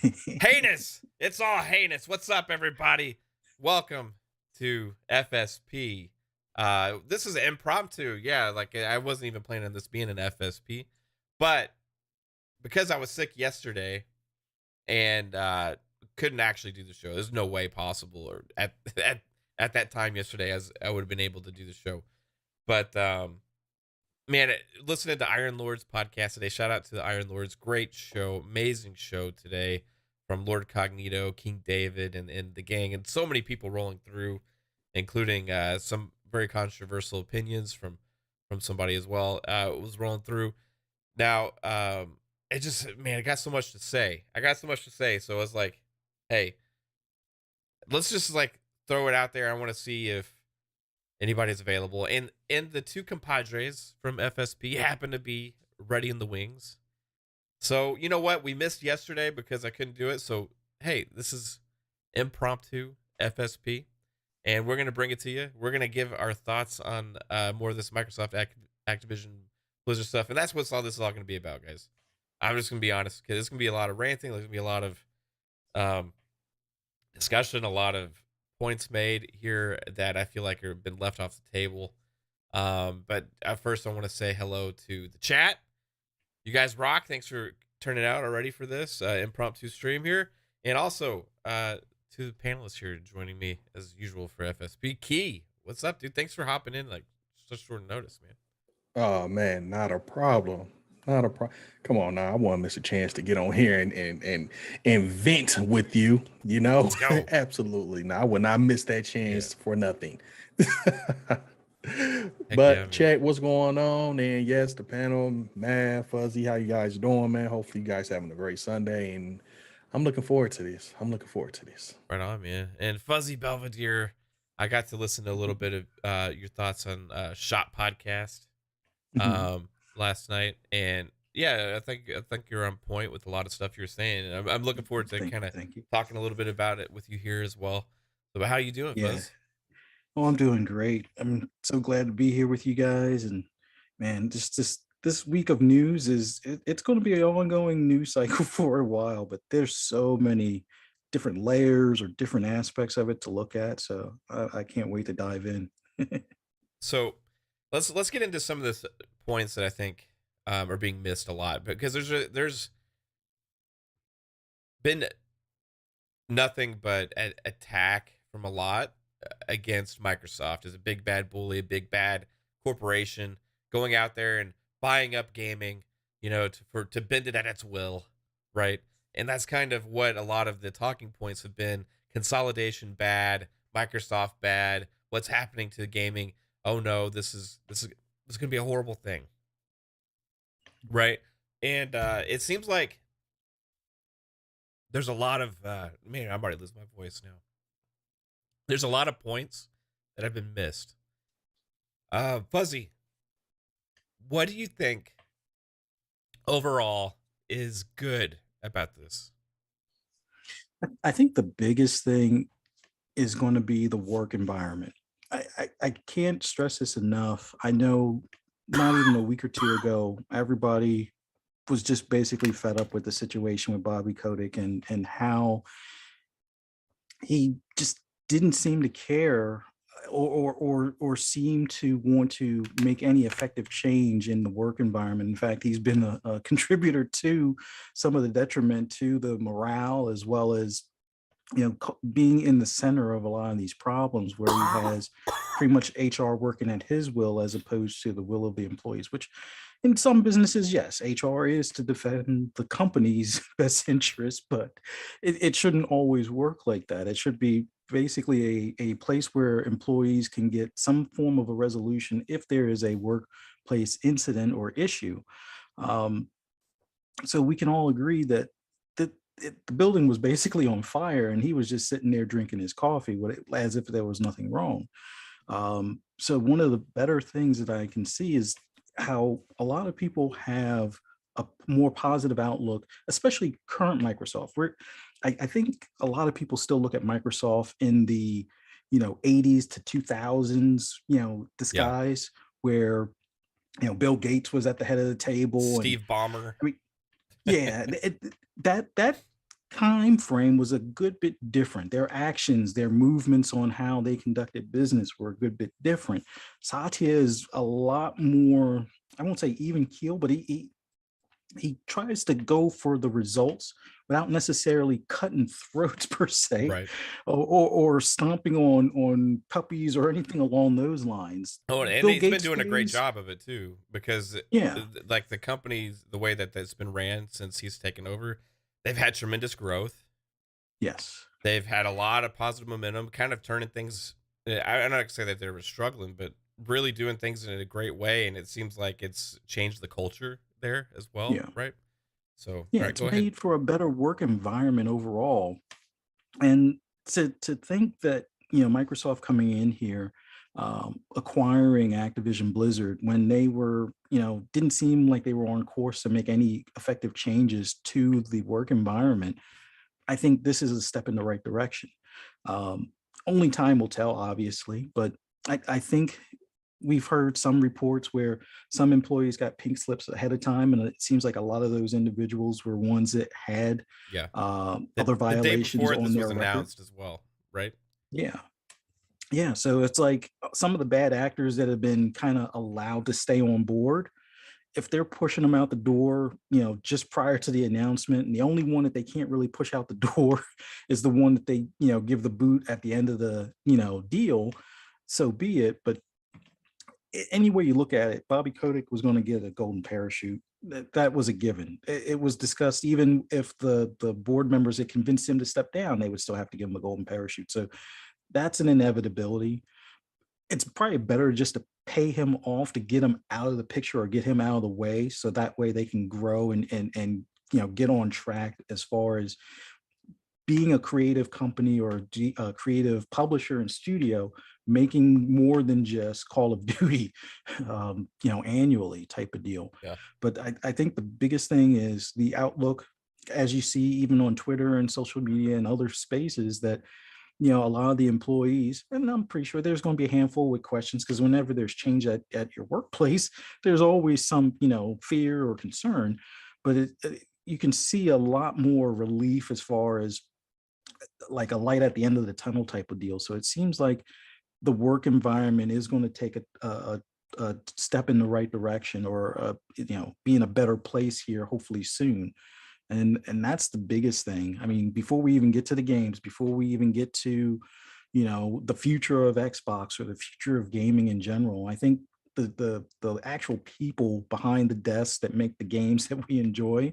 Heinous. It's all heinous. What's up, everybody? Welcome to FSP. This is impromptu. Yeah, like I wasn't even planning on this being an FSP, but because I was sick yesterday and couldn't actually do the show. There's no way possible, or at that time yesterday, as I would have been able to do the show. But man, listening to Iron Lord's podcast today. Shout out to the Iron Lords. Great show, amazing show today from Lord Cognito, King David, and the gang, and so many people rolling through, including some very controversial opinions from somebody as well. It was rolling through. Now, it just, man, I got so much to say. So I was like, hey, let's just like throw it out there. I want to see if anybody's available. And the two compadres from FSP happen to be ready in the wings. So, you know what? We missed yesterday because I couldn't do it. So, hey, this is impromptu FSP, and we're going to bring it to you. We're going to give our thoughts on more of this Microsoft Activision Blizzard stuff. And that's what all this is all going to be about, guys. I'm just going to be honest, because there's going to be a lot of ranting. There's going to be a lot of discussion, a lot of points made here that I feel like have been left off the table. But at first, I want to say hello to the chat. You guys rock. Thanks for turning out already for this impromptu stream here. And also to the panelists here joining me as usual for FSP. Key, what's up, dude? Thanks for hopping in like such short notice, man. Oh man, not a problem. Not a problem. Come on now. I want to miss a chance to get on here and vent with you, you know? Let's go. Absolutely. No, I would not miss that chance for nothing. Heck But yeah, man. check what's going on. And yes, the panel, man, Fuzzy, how you guys doing, man? Hopefully you guys having a great Sunday. And I'm looking forward to this. Right on, man. And Fuzzy Belvedere, I got to listen to a little bit of your thoughts on Shot Podcast last night, and yeah, I think you're on point with a lot of stuff you're saying, and I'm looking forward to kind of talking a little bit about it with you here as well. So how you doing, Fuzz? Well, I'm doing great. I'm so glad to be here with you guys, and man, just this week of news it's going to be an ongoing news cycle for a while, but there's so many different layers or different aspects of it to look at, so I can't wait to dive in. So let's get into some of the points that I think are being missed a lot, because there's been nothing but an attack from a lot against Microsoft as a big bad bully, a big bad corporation going out there and buying up gaming, you know, to bend it at its will, right? And that's kind of what a lot of the talking points have been. Consolidation bad, Microsoft bad, what's happening to gaming? Oh no, this is going to be a horrible thing, right? And it seems like there's a lot of man, I'm already losing my voice now. There's a lot of points that have been missed. Fuzzy, what do you think overall is good about this? I think the biggest thing is going to be the work environment. I can't stress this enough. I know not even a week or two ago, everybody was just basically fed up with the situation with Bobby Kotick and how he just didn't seem to care or seem to want to make any effective change in the work environment. In fact, he's been a contributor to some of the detriment to the morale, as well as, you know, being in the center of a lot of these problems where he has pretty much HR working at his will as opposed to the will of the employees, which in some businesses, yes, HR is to defend the company's best interest, but it shouldn't always work like that. It should be basically a place where employees can get some form of a resolution if there is a workplace incident or issue. So we can all agree that the building was basically on fire and he was just sitting there drinking his coffee as if there was nothing wrong. So one of the better things that I can see is how a lot of people have a more positive outlook, especially current Microsoft. I think a lot of people still look at Microsoft in the 80s to 2000s, disguise, where Bill Gates was at the head of the table, Steve Ballmer. I mean, yeah, that time frame was a good bit different. Their actions, their movements on how they conducted business were a good bit different. Satya is a lot more, I won't say even keel, but he tries to go for the results without necessarily cutting throats per se, Right. or stomping on puppies or anything along those lines. Oh, and Bill he's been Gates doing a great days, job of it too, because yeah, like the company's the way that that's been ran since he's taken over, they've had tremendous growth. yes. They've had a lot of positive momentum, kind of turning things. I'm not gonna say that they were struggling, but really doing things in a great way, and it seems like it's changed the culture there as well, Yeah. right? So, all Yeah, right, it's go ahead. made for a better work environment overall. And to think that, Microsoft coming in here, acquiring Activision Blizzard when they were, didn't seem like they were on course to make any effective changes to the work environment. I think this is a step in the right direction. Um, Only time will tell, obviously, but I think we've heard some reports where some employees got pink slips ahead of time, and it seems like a lot of those individuals were ones that had Yeah, other the day violations before on this was their record. announced as well, right? Yeah. Yeah. So it's like some of the bad actors that have been kind of allowed to stay on board, if they're pushing them out the door, just prior to the announcement, and the only one that they can't really push out the door is the one that they, give the boot at the end of the, deal, so be it. But any way you look at it, Bobby Kotick was going to get a golden parachute. That was a given. It was discussed. Even if the board members had convinced him to step down, they would still have to give him a golden parachute. So that's an inevitability. It's probably better just to pay him off to get him out of the picture or get him out of the way, so that way they can grow and get on track as far as being a creative company or a creative publisher and studio, making more than just Call of Duty, annually type of deal. Yeah. But I think the biggest thing is the outlook, as you see even on Twitter and social media and other spaces, that a lot of the employees, and I'm pretty sure there's going to be a handful with questions, because whenever there's change at your workplace, there's always some, fear or concern. But you can see a lot more relief as far as like a light at the end of the tunnel type of deal. So it seems like the work environment is going to take a step in the right direction, or be in a better place here, hopefully soon. And that's the biggest thing. I mean, before we even get to the games, before we even get to, the future of Xbox or the future of gaming in general, I think the actual people behind the desks that make the games that we enjoy,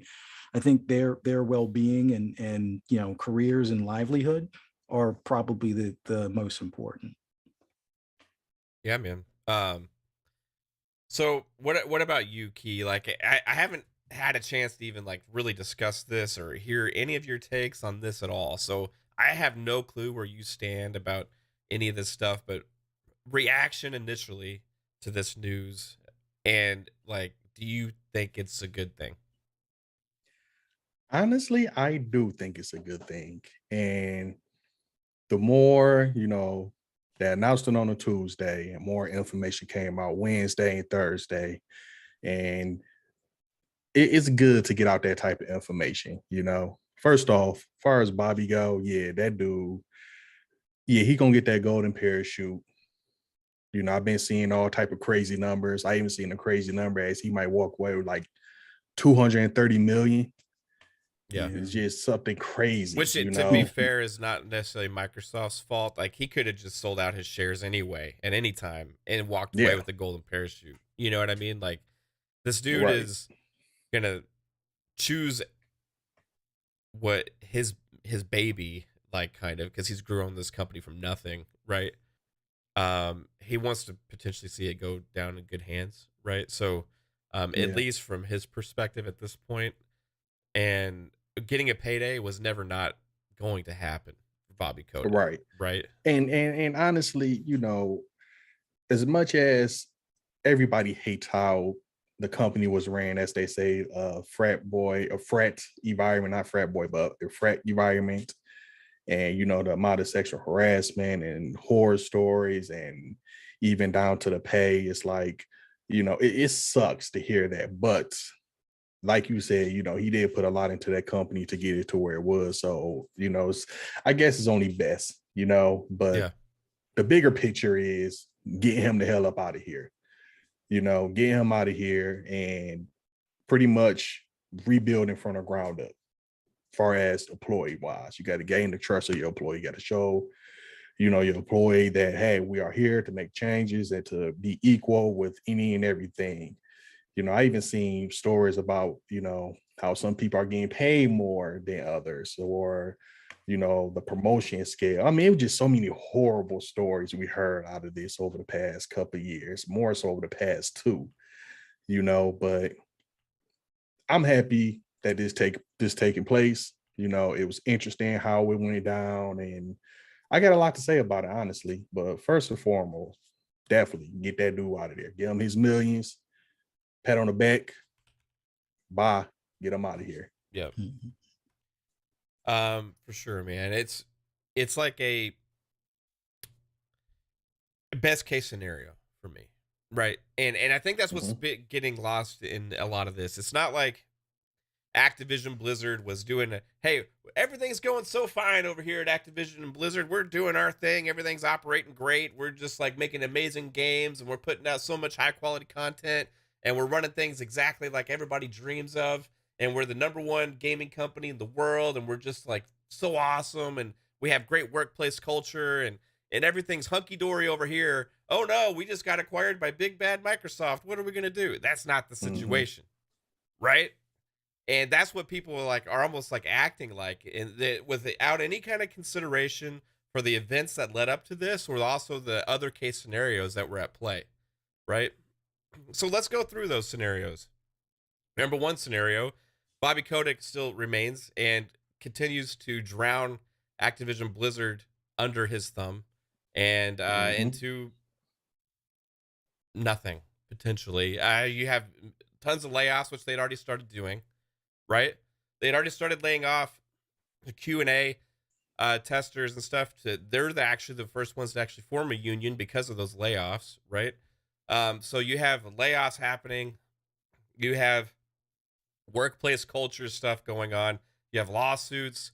I think their well-being and careers and livelihood are probably the most important. Yeah, man. So what about you, Key? Like, I haven't had a chance to even like really discuss this or hear any of your takes on this at all. So I have no clue where you stand about any of this stuff, but reaction initially to this news, and like, do you think it's a good thing? Honestly, I do think it's a good thing. And the more, they announced it on a Tuesday and more information came out Wednesday and Thursday. And it's good to get out that type of information. First off, as far as Bobby go, yeah, that dude, yeah, he gonna get that golden parachute. I've been seeing all type of crazy numbers. I even seen a crazy number as he might walk away with like 230 million. Yeah. It's just something crazy, Which, to be fair, is not necessarily Microsoft's fault. Like, he could have just sold out his shares anyway at any time and walked away Yeah, with the golden parachute. You know what I mean? Like, this dude right. is gonna choose what his baby, like, kind of, because he's grown this company from nothing, right? He wants to potentially see it go down in good hands, right? So, at Yeah, least from his perspective at this point, and getting a payday was never not going to happen for Bobby Kotick, right. right? And honestly, as much as everybody hates how the company was ran, as they say, a frat environment, not frat boy, but a frat environment. And, the amount of sexual harassment and horror stories and even down to the pay, it's like, it sucks to hear that. But like you said, he did put a lot into that company to get it to where it was. So, I guess it's only best, but Yeah. the bigger picture is getting him the hell up out of here, getting him out of here and pretty much rebuilding from the ground up. Far as employee wise, you got to gain the trust of your employee. You got to show, your employee that, hey, we are here to make changes and to be equal with any and everything. I even seen stories about, how some people are getting paid more than others, or, the promotion scale. I mean, it was just so many horrible stories we heard out of this over the past couple of years, more so over the past 2, but I'm happy that this taking place. It was interesting how it went down, and I got a lot to say about it, honestly. But first and foremost, definitely get that dude out of there. Get him his millions, pat on the back, bye, get him out of here. Yeah. For sure, man. It's like a best case scenario for me, right? And I think that's what's getting lost in a lot of this. It's not like Activision Blizzard was doing hey, everything's going so fine over here at Activision and Blizzard. We're doing our thing. Everything's operating great. We're just like making amazing games, and we're putting out so much high quality content, and we're running things exactly like everybody dreams of. And we're the #1 gaming company in the world, and we're just like so awesome, and we have great workplace culture, and everything's hunky-dory over here. Oh no, we just got acquired by big bad Microsoft. What are we gonna do? That's not the situation, right? And that's what people are almost like acting like, and without any kind of consideration for the events that led up to this, or also the other case scenarios that were at play, right? So let's go through those scenarios. Number 1 scenario, Bobby Kotick still remains and continues to drown Activision Blizzard under his thumb and into nothing, potentially. You have tons of layoffs, which they'd already started doing, right? They'd already started laying off the Q&A testers and stuff. They're actually the first ones to actually form a union because of those layoffs, right? So you have layoffs happening. You have workplace culture stuff going on. You have lawsuits.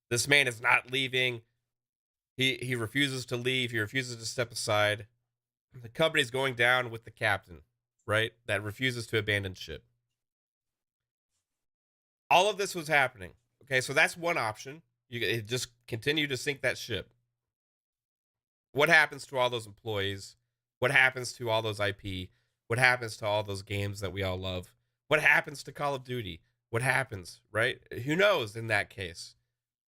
This man is not leaving. He refuses to leave. He refuses to step aside. The company's going down with the captain, right? That refuses to abandon ship. All of this was happening. Okay, so that's one option. You just continue to sink that ship. What happens to all those employees? What happens to all those IP? What happens to all those games that we all love? What happens to Call of Duty? What happens, right? Who knows in that case?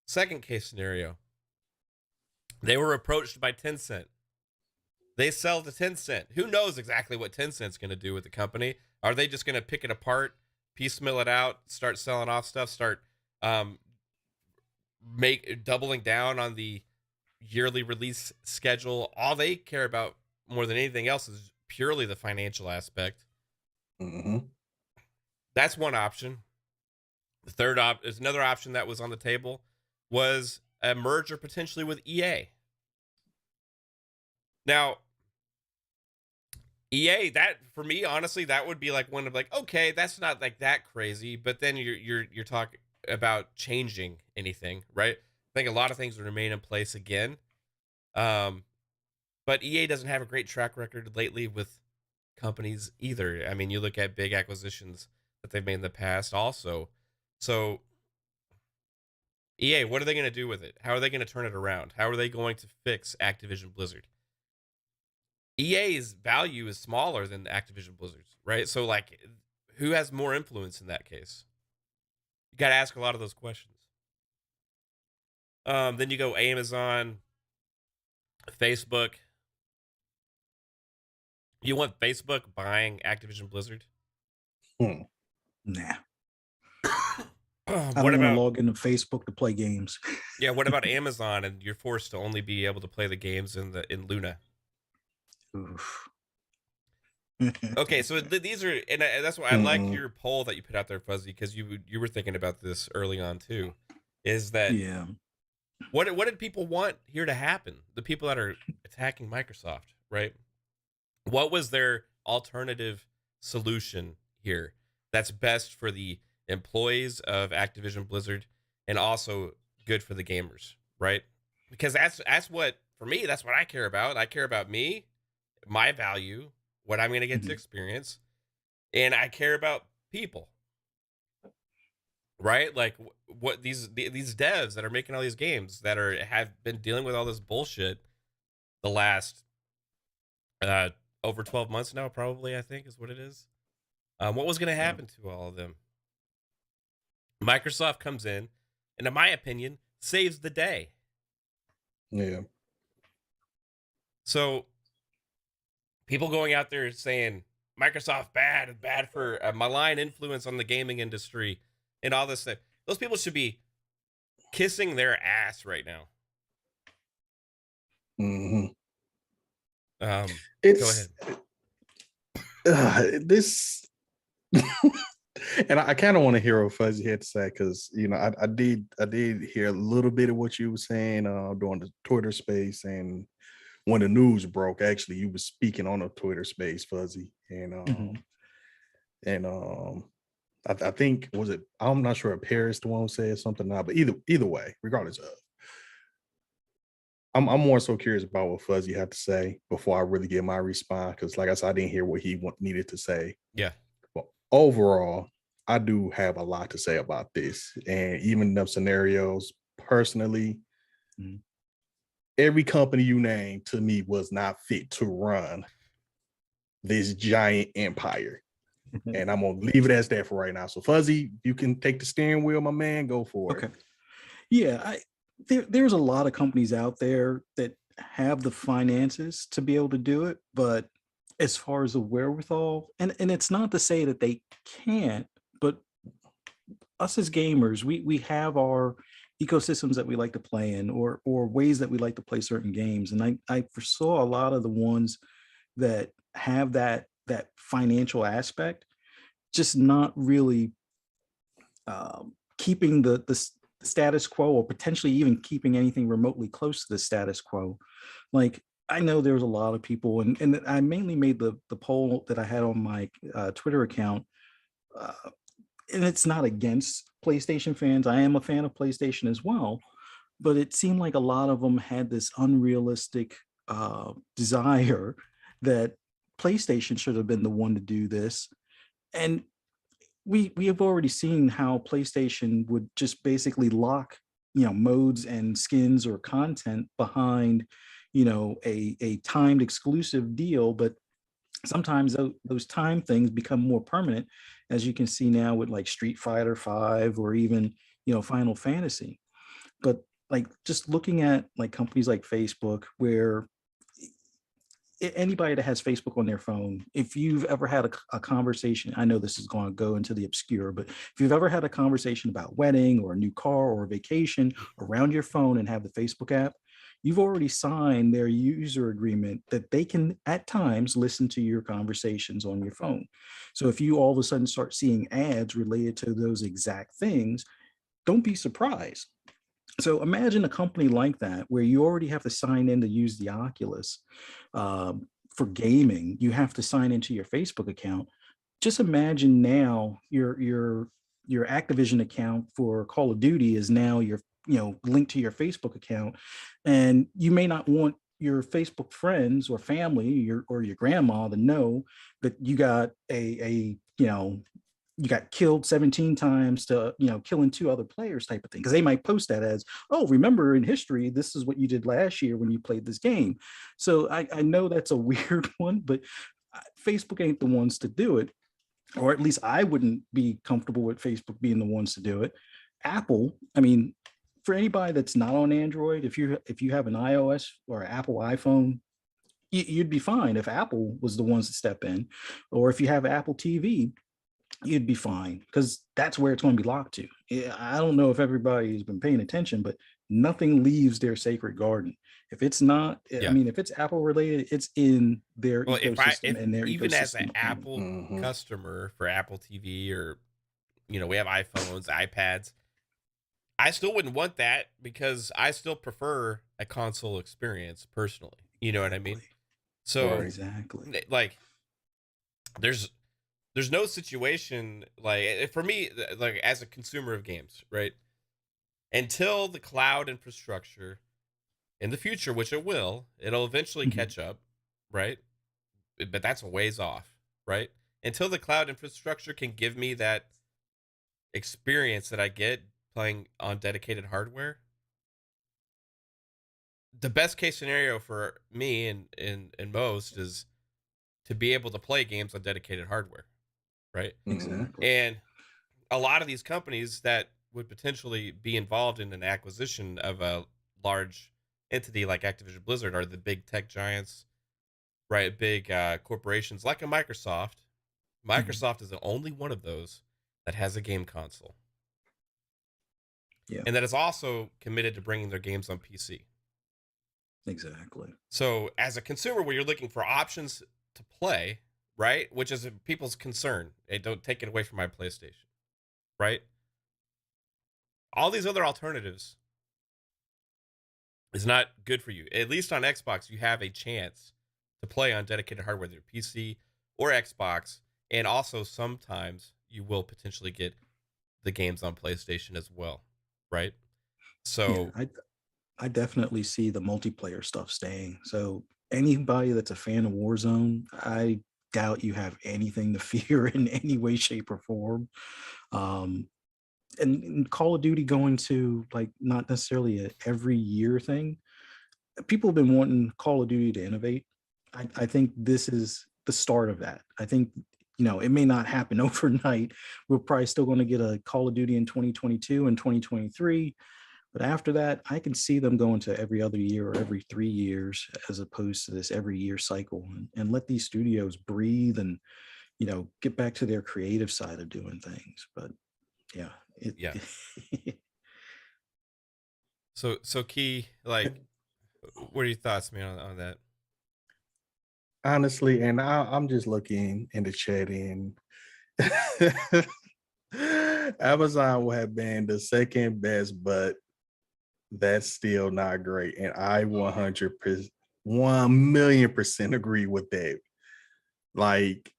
Second case scenario. They were approached by Tencent. They sell to Tencent. Who knows exactly what Tencent's going to do with the company? Are they just going to pick it apart, piecemeal it out, start selling off stuff, start doubling down on the yearly release schedule? All they care about more than anything else is purely the financial aspect. That's one option. The third is another option that was on the table was a merger potentially with EA. Now, EA, that for me, honestly, that would be like one of like, okay, that's not like that crazy, but then you're talking about changing anything, right? I think a lot of things would remain in place again. But EA doesn't have a great track record lately with companies either. I mean, you look at big acquisitions that they've made in the past also. So EA, what are they going to do with it? How are they going to turn it around? How are they going to fix Activision Blizzard? EA's value is smaller than Activision Blizzard's, right? So like, who has more influence in that case? You got to ask a lot of those questions. Then you go Amazon, Facebook. You want Facebook buying Activision Blizzard? Nah. I What don't want to about log into Facebook to play games. yeah? What about Amazon and you're forced to only be able to play the games in Luna? Oof. Okay, so these are, and that's why I like your poll that you put out there, Fuzzy, because you were thinking about this early on too. Is that Yeah. what did people want here to happen? The people that are attacking Microsoft, right? What was their alternative solution here? that's best for the employees of Activision Blizzard and also good for the gamers, right? Because that's what, for me, that's what I care about. I care about me, my value, what I'm going to get to experience, and I care about people, right? Like what these devs that are making all these games that have been dealing with all this bullshit the last over 12 months now, probably, I think is what it is. What was going to happen to all of them? Microsoft comes in, and in my opinion, saves the day. Yeah. So people going out there saying Microsoft bad for a malign influence on the gaming industry and all this stuff. Those people should be kissing their ass right now. Mm-hmm. Go It's ahead. This, and I kind of want to hear what Fuzzy had to say, because I did hear a little bit of what you were saying during the Twitter space, and when the news broke, actually you were speaking on a Twitter space, Fuzzy, and I think, was it, I'm not sure if Paris the one who said something now, but either way, regardless of, I'm more so curious about what Fuzzy had to say before I really get my response, because like I said, I didn't hear what he needed to say. Yeah. Well, overall, I do have a lot to say about this, and even them scenarios personally. Every company you named to me was not fit to run this giant empire. And I'm gonna leave it as that for right now. So Fuzzy, you can take the steering wheel, my man. Go for it. Yeah, there's a lot of companies out there that have the finances to be able to do it, but as far as the wherewithal, and it's not to say that they can't, but us as gamers, we have our ecosystems that we like to play in, or ways that we like to play certain games. And I foresaw a lot of the ones that have that financial aspect just not really keeping the status quo, or potentially even keeping anything remotely close to the status quo. Like, I know there's a lot of people, and I mainly made the poll that I had on my Twitter account, and it's not against PlayStation fans. I am a fan of PlayStation as well, but it seemed like a lot of them had this unrealistic desire that PlayStation should have been the one to do this. And we have already seen how PlayStation would just basically lock, modes and skins or content behind, a timed exclusive deal. But sometimes those time things become more permanent, as you can see now with like Street Fighter 5 or even, Final Fantasy. But like, just looking at like companies like Facebook, where anybody that has Facebook on their phone, if you've ever had a conversation, I know this is going to go into the obscure, but if you've ever had a conversation about wedding or a new car or a vacation around your phone and have the Facebook app, you've already signed their user agreement that they can at times listen to your conversations on your phone. So if you all of a sudden start seeing ads related to those exact things, don't be surprised. So imagine a company like that, where you already have to sign in to use the Oculus. For gaming, you have to sign into your Facebook account. Just imagine now your Activision account for Call of Duty is now your linked to your Facebook account, and you may not want your Facebook friends or family or your grandma to know that you got you got killed 17 times to, killing 2 other players type of thing. Because they might post that as, oh, remember in history, this is what you did last year when you played this game. So I know that's a weird one, but Facebook ain't the ones to do it. Or at least I wouldn't be comfortable with Facebook being the ones to do it. Apple, I mean, for anybody that's not on Android, if you have an iOS or an Apple iPhone, you'd be fine if Apple was the ones to step in. Or if you have Apple TV, you'd be fine, because that's where it's going to be locked to. I don't know if everybody's been paying attention, but nothing leaves their sacred garden. If it's not, I mean, if it's Apple related, it's in their ecosystem and their even ecosystem. as an Apple customer for Apple TV, or we have iPhones, iPads, I still wouldn't want that, because I still prefer a console experience personally. You know what I mean? So exactly, like there's there's no situation like for me, like as a consumer of games, right? Until the cloud infrastructure in the future, which it'll eventually Mhm. catch up, right? But that's a ways off, right? Until the cloud infrastructure can give me that experience that I get playing on dedicated hardware, the best case scenario for me and most is to be able to play games on dedicated hardware, right? Exactly. And a lot of these companies that would potentially be involved in an acquisition of a large entity like Activision Blizzard are the big tech giants, right? Big corporations like a Microsoft. Mhm. Microsoft is the only one of those that has a game console, Yeah, and that is also committed to bringing their games on PC. exactly. So, as a consumer, where you're looking for options to play, right, which is people's concern, hey, don't take it away from my PlayStation, right? All these other alternatives is not good for you. At least on Xbox, you have a chance to play on dedicated hardware, whether PC or Xbox, and also sometimes you will potentially get the games on PlayStation as well, right? Yeah, So, I definitely see the multiplayer stuff staying. So anybody that's a fan of Warzone, I doubt you have anything to fear in any way, shape, or form. Um, and Call of Duty going to like not necessarily a every year thing. People have been wanting Call of Duty to innovate. I think this is the start of that. I think, it may not happen overnight. We're probably still going to get a Call of Duty in 2022 and 2023. But after that, I can see them going to every other year or every 3 years as opposed to this every year cycle, and let these studios breathe and, get back to their creative side of doing things. But yeah, yeah. So Key, like, what are your thoughts, man, on that? Honestly, and I'm just looking in the chat in. Amazon will have been the second best, but that's still not great. And I 100%, 1,000,000% agree with that. Like,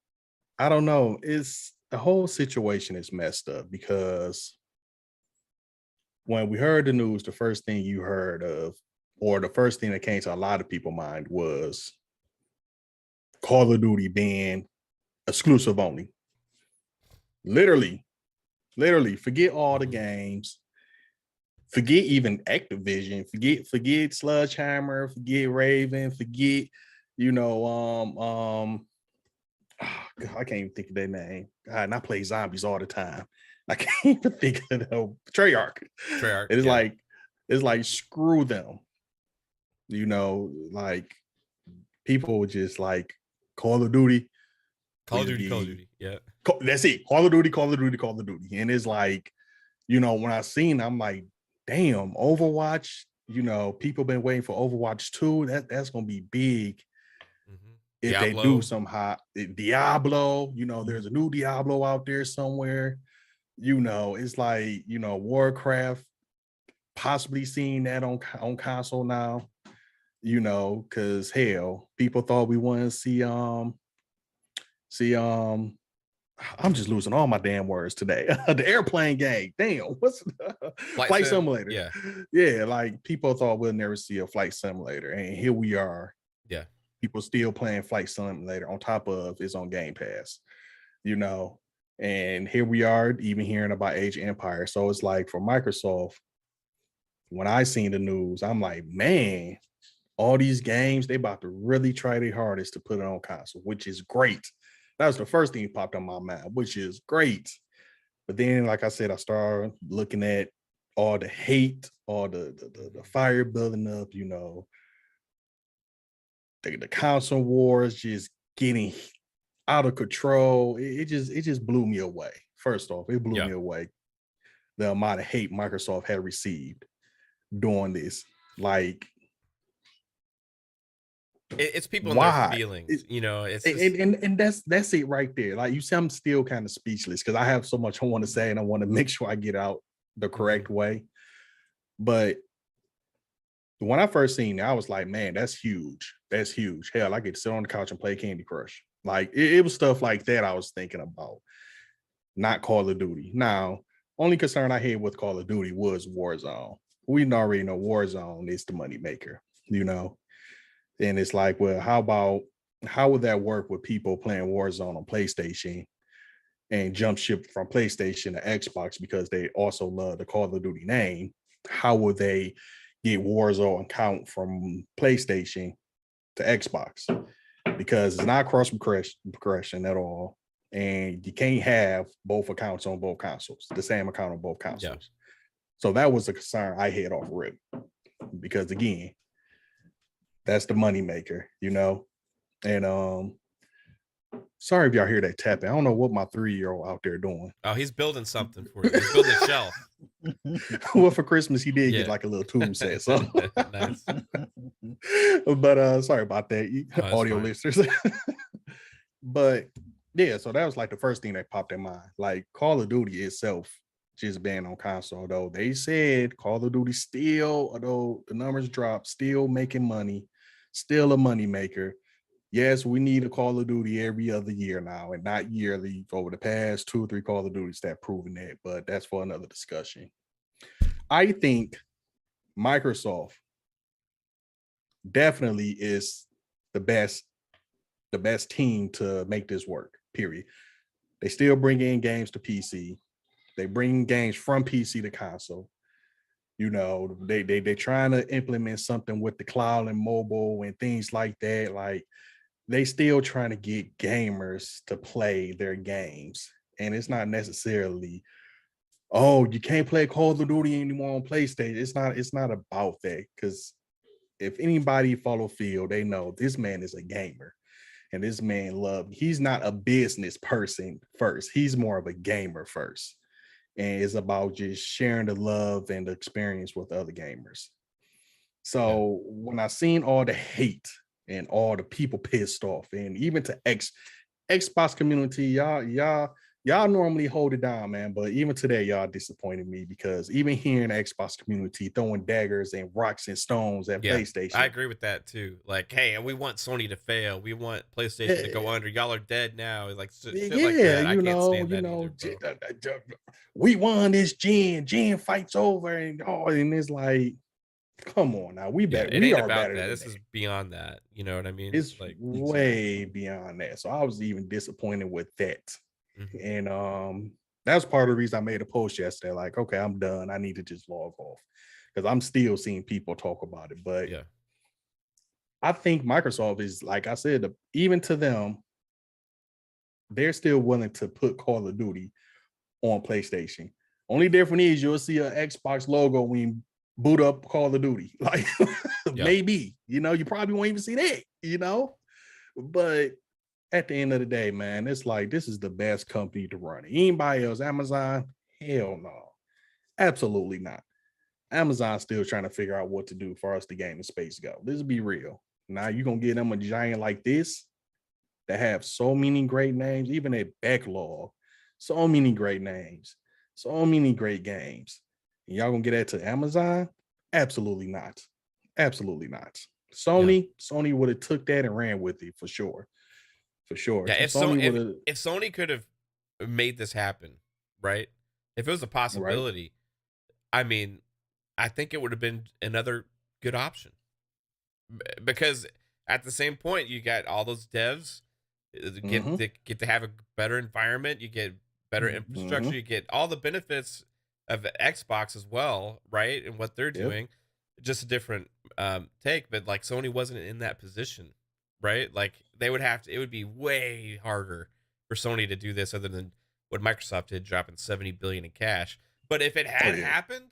I don't know. It's the whole situation is messed up because when we heard the news, the first thing you heard of, or the first thing that came to a lot of people's mind was Call of Duty being exclusive only. Literally, forget all the games. Forget even Activision. Forget Sledgehammer. Forget Raven. Forget, God, I can't even think of their name. God, and I play zombies all the time. I can't even think of the Treyarch. Treyarch, It's yeah. like screw them. Like people would just like Call of Duty. Call of Duty, yeah. That's it. Call of Duty, Call of Duty, Call of Duty. And it's like, when I seen, I'm like, damn, Overwatch. People been waiting for Overwatch 2. That's gonna be big. If they do Diablo. somehow. Diablo, there's a new Diablo out there somewhere. It's like, Warcraft, possibly seeing that on console now, because hell, people thought we wouldn't see I'm just losing all my damn words today. The airplane game. Damn, what's Flight Sim, Simulator? yeah. Yeah, like people thought we'll never see a Flight Simulator, and here we are. Yeah. People still playing Flight Simulator on top of it's on Game Pass, and here we are even hearing about Age of Empire. So it's like for Microsoft, when I seen the news, I'm like, man, all these games, they about to really try their hardest to put it on console, which is great. That was the first thing that popped on my mind, which is great. But then, like I said, I started looking at all the hate, all the fire building up, the console wars just getting out of control. It just blew me away. First off, it blew me away the amount of hate Microsoft had received doing this. Like, It's people in their why? feelings, it's just, And that's it right there. Like, you see, I'm still kind of speechless because I have so much I want to say and I want to make sure I get out the correct way. But when I first seen it, I was like, man, that's huge. That's huge. Hell, I get to sit on the couch and play Candy Crush. Like it was stuff like that I was thinking about, not Call of Duty. Now, only concern I had with Call of Duty was Warzone. We already know Warzone is the money maker, you know? And it's like, well, how would that work with people playing Warzone on PlayStation and jump ship from PlayStation to Xbox because they also love the Call of Duty name? How would they get Warzone count from PlayStation to Xbox? Because it's not cross progression at all. And you can't have both accounts on both consoles, the same account on both consoles. Yeah. So that was a concern I had off rip. Because again, that's the money maker, you know. And sorry if y'all hear that tapping. I don't know what my 3-year-old out there doing. Oh, he's building something for you. He's building a shelf. Well, for Christmas he did get like a little tool set. So nice. But sorry about that, audio listeners. But yeah, so that was like the first thing that popped in mind. Like Call of Duty itself just banned on console, though they said Call of Duty still, although the numbers dropped, still making money, still a money maker. Yes, we need a Call of Duty every other year now and not yearly. Over the past 2 or 3 Call of Duties that proven that, but that's for another discussion. I think Microsoft definitely is the best team to make this work, period. They still bring in games to PC. They bring games from PC to console. You know, they're trying to implement something with the cloud and mobile and things like that. Like they still trying to get gamers to play their games. And it's not necessarily, oh, you can't play Call of Duty anymore on PlayStation. It's not about that. Because if anybody follow Phil, they know this man is a gamer. And this man he's not a business person first. He's more of a gamer first. And it's about just sharing the love and the experience with other gamers. So when I seen all the hate and all the people pissed off, and even to Xbox community, y'all normally hold it down, man. But even today, y'all disappointed me because even here in the Xbox community, throwing daggers and rocks and stones at PlayStation. I agree with that too. Like, hey, we want Sony to fail. We want PlayStation to go under. Y'all are dead now. Like, shit like that. I can't stand that either, we won this gen. Gen fights over, and it's like, come on now. We better. It we ain't are about better that. This is beyond that. You know what I mean? It's like way beyond that. So I was even disappointed with that. Mm-hmm. And that's part of the reason I made a post yesterday. Like, okay, I'm done. I need to just log off because I'm still seeing people talk about it. But yeah, I think Microsoft is, like I said, even to them, they're still willing to put Call of Duty on PlayStation. Only difference is you'll see an Xbox logo when you boot up Call of Duty. Like maybe, you know, you probably won't even see that, you know, but at the end of the day, man, it's like, this is the best company to run. Anybody else, Amazon? Hell no. Absolutely not. Amazon's still trying to figure out what to do for us to gaming space go. Let's be real. Now you're going to get them a giant like this that have so many great names, even a backlog, so many great names, so many great games. And y'all going to get that to Amazon? Absolutely not. Absolutely not. Sony would have took that and ran with it for sure. For sure. Yeah, if Sony could have made this happen, right? If it was a possibility, right? I mean, I think it would have been another good option. Because at the same point, you got all those devs get to have a better environment, you get better infrastructure, you get all the benefits of Xbox as well, right? And what they're doing, just a different take. But like Sony wasn't in that position, right? Like they would have to. It would be way harder for Sony to do this, other than what Microsoft did, dropping $70 billion in cash. But if it had happened,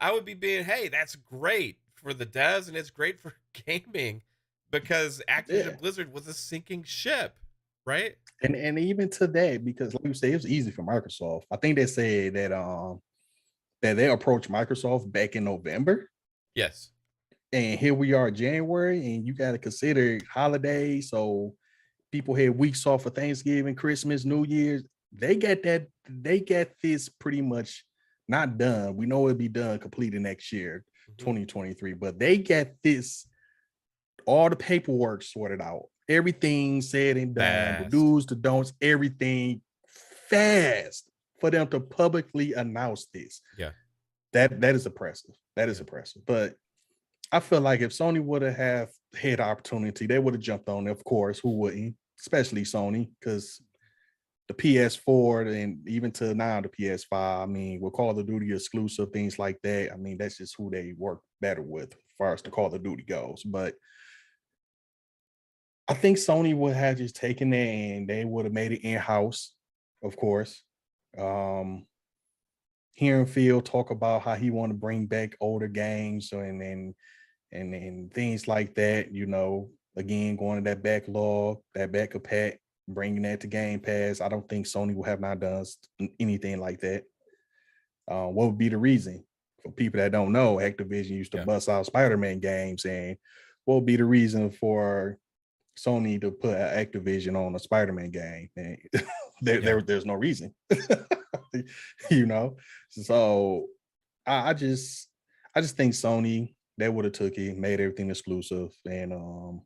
I would be being, hey, that's great for the devs and it's great for gaming, because Activision Blizzard was a sinking ship, right? And even today, because like you say, it was easy for Microsoft. I think they said that that they approached Microsoft back in November. Yes. And here we are January, and you got to consider holidays. So people had weeks off for Thanksgiving, Christmas, New Year's. They get this pretty much not done. We know it'll be done completed next year. 2023, but they get this, all the paperwork sorted out, everything said and done, the Fast. do's, the don'ts, everything fast for them to publicly announce this. Yeah. That is impressive. That is impressive. But I feel like if Sony would have had opportunity, they would have jumped on it. Of course, who wouldn't? Especially Sony, because the PS4 and even to now the PS5, I mean, with Call of Duty exclusive, things like that, I mean, that's just who they work better with as far as the Call of Duty goes. But I think Sony would have just taken it and they would have made it in-house, of course. Hearing Phil talk about how he want to bring back older games and things like that, you know, again, going to that backlog, that backup pack, bringing that to Game Pass. I don't think Sony will have not done anything like that. What would be the reason? For people that don't know, Activision used to bust out Spider-Man games, and what would be the reason for Sony to put Activision on a Spider-Man game? And there's no reason, you know. So I just think Sony, they would have took it, made everything exclusive, and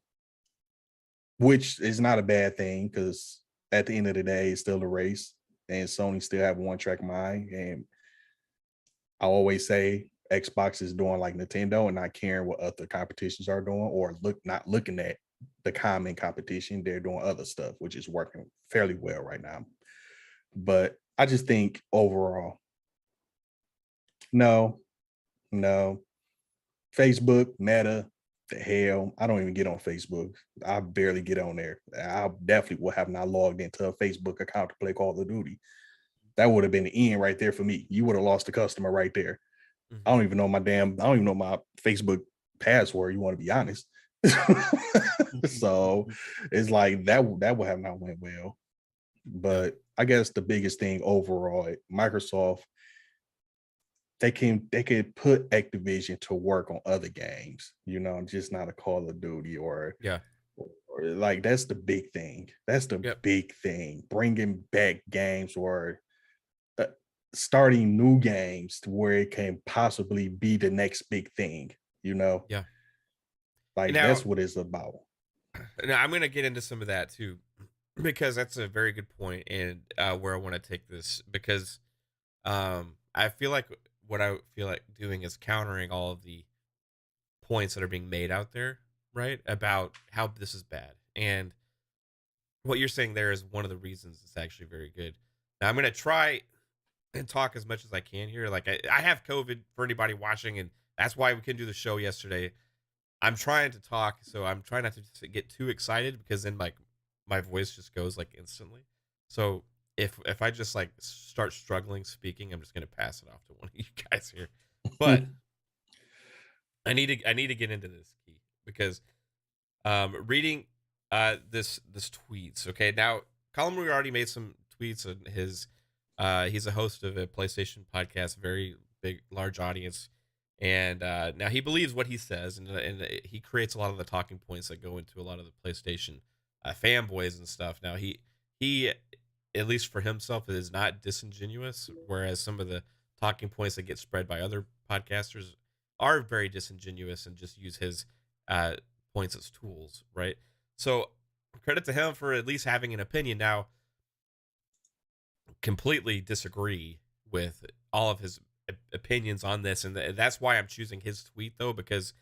which is not a bad thing, because at the end of the day, it's still a race, and Sony still have one track mind. And I always say Xbox is doing like Nintendo and not caring what other competitions are doing, or not looking at the common competition. They're doing other stuff, which is working fairly well right now. But I just think overall, no. Facebook, Meta, the hell, I don't even get on Facebook. I barely get on there. I definitely would have not logged into a Facebook account to play Call of Duty. That would have been the end right there for me. You would have lost a customer right there. I don't even know my Facebook password. You want to be honest? So it's like that would have not went well. But I guess the biggest thing overall, Microsoft, they could put Activision to work on other games, you know, just not a Call of Duty or like, that's the big thing. That's the big thing. Bringing back games or starting new games to where it can possibly be the next big thing, you know? Yeah. Like, now, that's what it's about. Now, I'm going to get into some of that too, because that's a very good point, and where I want to take this, because I feel like what I feel like doing is countering all of the points that are being made out there, right? About how this is bad. And what you're saying there is one of the reasons it's actually very good. Now, I'm going to try and talk as much as I can here. Like, I have COVID for anybody watching, and that's why we couldn't do the show yesterday. I'm trying to talk, so I'm trying not to get too excited, because then my voice just goes like instantly. So if I just like start struggling speaking, I'm just gonna pass it off to one of you guys here. But I need to get into this, Key, because reading this tweets. Okay, now Colin already made some tweets on his. He's a host of a PlayStation podcast, very big, large audience, and now he believes what he says, and he creates a lot of the talking points that go into a lot of the PlayStation fanboys and stuff. Now he at least for himself, is not disingenuous, whereas some of the talking points that get spread by other podcasters are very disingenuous and just use his points as tools, right? So credit to him for at least having an opinion. Now, completely disagree with all of his opinions on this, and that's why I'm choosing his tweet, though, because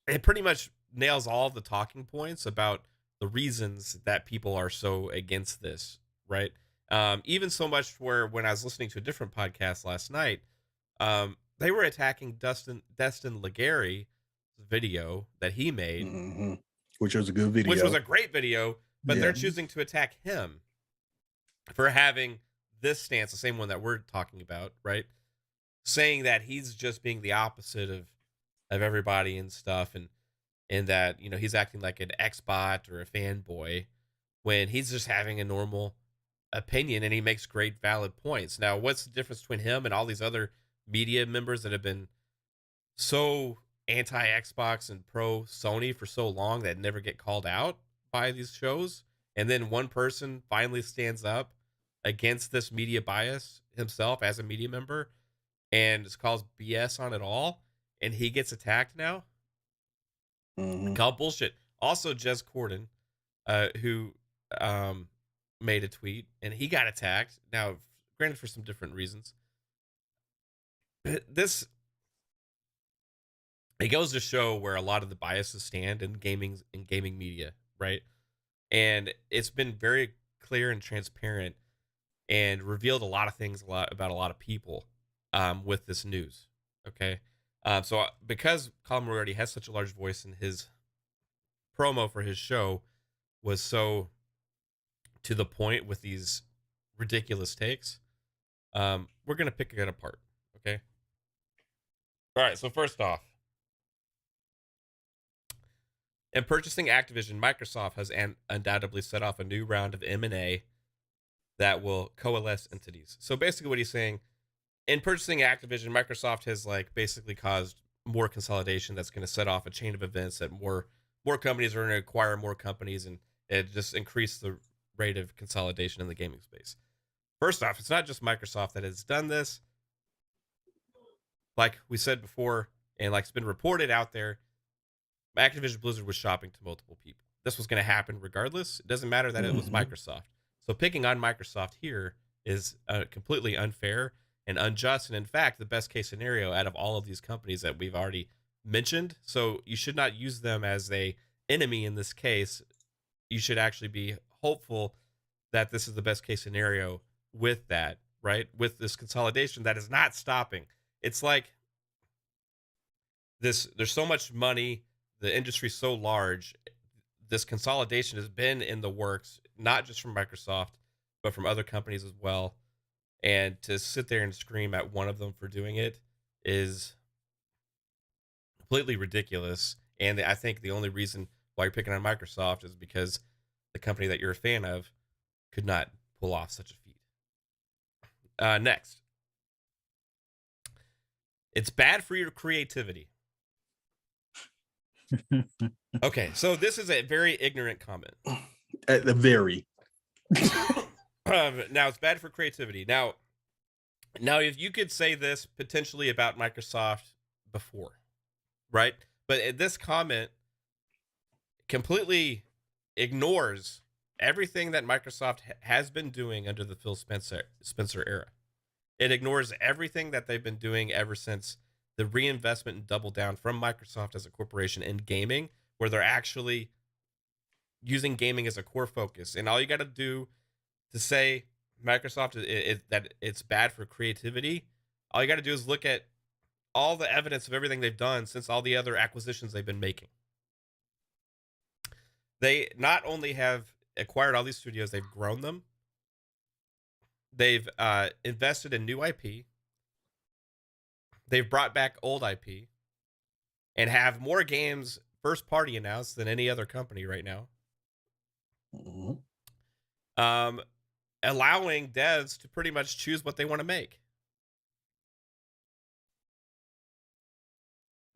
it pretty much nails all the talking points about the reasons that people are so against this, right? Even so much where when I was listening to a different podcast last night, they were attacking Destin Legary's video that he made, which was a good video, which was a great video, but they're choosing to attack him for having this stance, the same one that we're talking about, right? Saying that he's just being the opposite of everybody and stuff, and that, you know, he's acting like an Xbot or a fanboy when he's just having a normal opinion, and he makes great valid points. Now, what's the difference between him and all these other media members that have been so anti-Xbox and pro Sony for so long that never get called out by these shows, and then one person finally stands up against this media bias himself as a media member and just calls BS on it all? and he gets attacked now. Mhm. Call bullshit. Also, Jez Corden, who made a tweet, and he got attacked. Now, granted, for some different reasons. This, it goes to show where a lot of the biases stand in gaming media, right? And it's been very clear and transparent, and revealed a lot of things about a lot of people with this news. Okay, so because Colin Moriarty has such a large voice in his promo for his show, was so to the point with these ridiculous takes, we're gonna pick it apart. Okay. All right. So first off, in purchasing Activision, Microsoft has undoubtedly set off a new round of M&A that will coalesce entities. So basically what he's saying, in purchasing Activision, Microsoft has like basically caused more consolidation that's going to set off a chain of events that more companies are going to acquire more companies, and it just increase the rate of consolidation in the gaming space. First off, it's not just Microsoft that has done this. Like we said before, and like it's been reported out there, Activision Blizzard was shopping to multiple people. This was going to happen regardless. It doesn't matter that it was Microsoft. So picking on Microsoft here is completely unfair and unjust. And in fact, the best case scenario out of all of these companies that we've already mentioned. So you should not use them as a enemy in this case. You should actually be hopeful that this is the best case scenario with that, right? With this consolidation that is not stopping. It's like this, there's so much money, the industry's so large, this consolidation has been in the works, not just from Microsoft, but from other companies as well. And to sit there and scream at one of them for doing it is completely ridiculous. And I think the only reason why you're picking on Microsoft is because the company that you're a fan of could not pull off such a feat. Next. It's bad for your creativity. Okay, so this is a very ignorant comment. At the very. Now, it's bad for creativity. Now, if you could say this potentially about Microsoft before, right? But this comment completely ignores everything that Microsoft has been doing under the Phil Spencer era. It ignores everything that they've been doing ever since the reinvestment and double down from Microsoft as a corporation in gaming, where they're actually using gaming as a core focus. And all you got to do to say Microsoft that it's bad for creativity, all you got to do is look at all the evidence of everything they've done since all the other acquisitions they've been making. They not only have acquired all these studios, they've grown them. They've invested in new IP. They've brought back old IP and have more games first party announced than any other company right now. Allowing devs to pretty much choose what they want to make.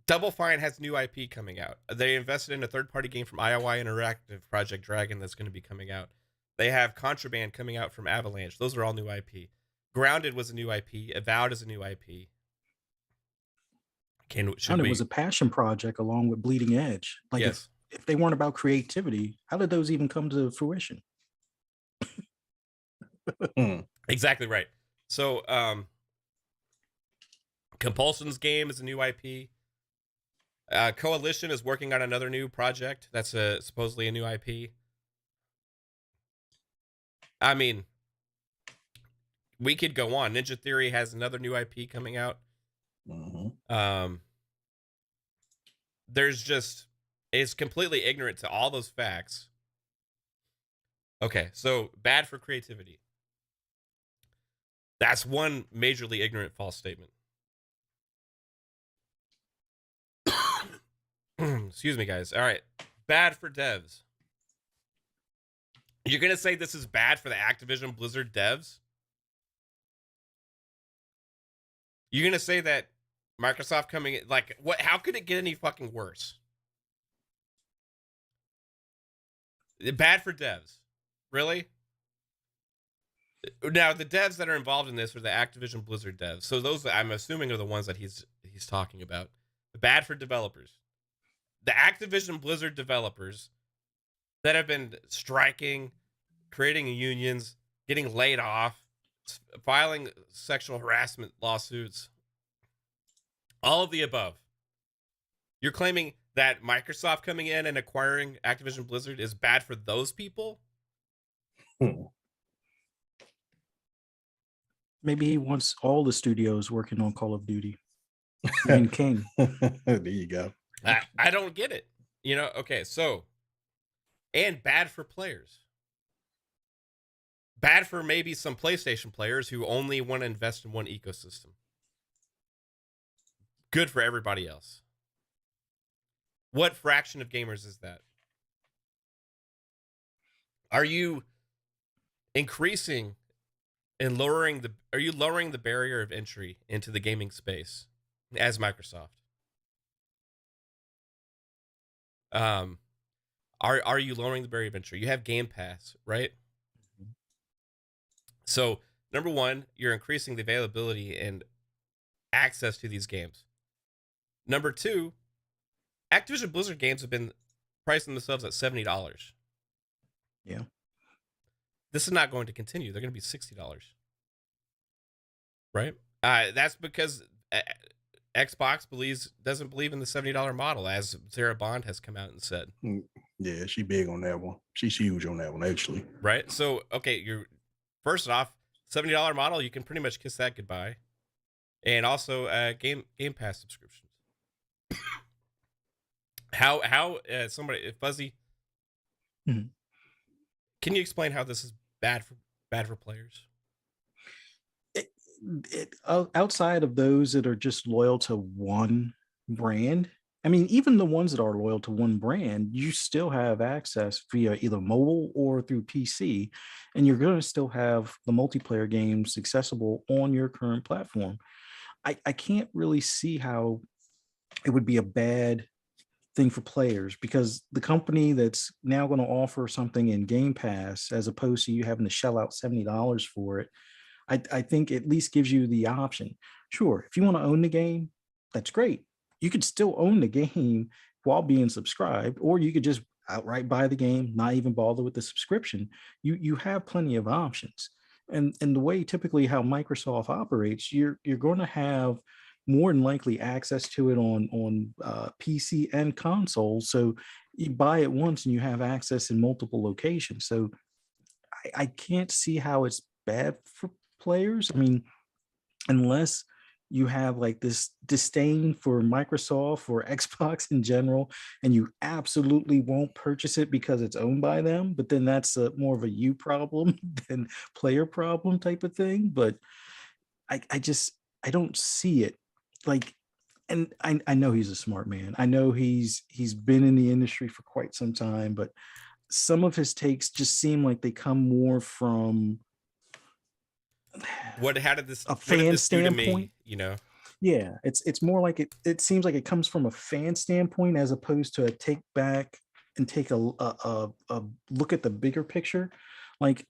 Double Fine has new IP coming out. They invested in a third-party game from IOI Interactive, Project Dragon, that's going to be coming out. They have Contraband coming out from Avalanche. Those are all new IP. Grounded was a new IP. Avowed is a new IP. It was a passion project along with Bleeding Edge. Like, yes. If they weren't about creativity, how did those even come to fruition? Exactly right. So, Compulsion's game is a new IP. Coalition is working on another new project that's supposedly a new IP. I mean, we could go on. Ninja Theory has another new IP coming out. There's just, it's completely ignorant to all those facts. Okay, so bad for creativity. That's one majorly ignorant false statement. Excuse me, guys. All right. Bad for devs. You're going to say this is bad for the Activision Blizzard devs? You're going to say that Microsoft coming in, like, what? How could it get any fucking worse? Bad for devs. Really? Now, the devs that are involved in this are the Activision Blizzard devs. So those, I'm assuming, are the ones that he's talking about. bad for developers. The Activision Blizzard developers that have been striking, creating unions, getting laid off, filing sexual harassment lawsuits, all of the above. You're claiming that Microsoft coming in and acquiring Activision Blizzard is bad for those people? Maybe he wants all the studios working on Call of Duty. Even King. There you go. I don't get it. You know, okay, so, and bad for players. Bad for maybe some PlayStation players who only want to invest in one ecosystem. Good for everybody else. What fraction of gamers is that? Are you increasing and lowering the barrier of entry into the gaming space as Microsoft? Are you lowering the barrier of entry? You have Game Pass, right? So, number one, you're increasing the availability and access to these games. Number two, Activision Blizzard games have been pricing themselves at $70. Yeah. This is not going to continue. They're going to be $60. Right? That's because Xbox doesn't believe in the $70 model, as Sarah Bond has come out and said. Yeah, she big on that one. She's huge on that one, actually. Right? So, okay, you're first off, $70 model, you can pretty much kiss that goodbye. And also Game Pass subscriptions. How somebody Fuzzy, mm-hmm. Can you explain how this is bad for players? Outside of those that are just loyal to one brand, I mean, even the ones that are loyal to one brand, you still have access via either mobile or through PC, and you're going to still have the multiplayer games accessible on your current platform. I can't really see how it would be a bad thing for players, because the company that's now going to offer something in Game Pass, as opposed to you having to shell out $70 for it, I think at least gives you the option. Sure, if you want to own the game, that's great. You could still own the game while being subscribed, or you could just outright buy the game, not even bother with the subscription. You have plenty of options. And the way typically how Microsoft operates, you're going to have more than likely access to it on PC and console. So you buy it once and you have access in multiple locations. So I can't see how it's bad for players. I mean, unless you have like this disdain for Microsoft or Xbox in general, and you absolutely won't purchase it because it's owned by them, but then that's more of a you problem than player problem type of thing. But I don't see it. Like, and I know he's a smart man. I know he's been in the industry for quite some time, but some of his takes just seem like they come more from how did this a fan standpoint, do to me, you know? Yeah, it's more like it seems like it comes from a fan standpoint, as opposed to a take back and take a look at the bigger picture. Like,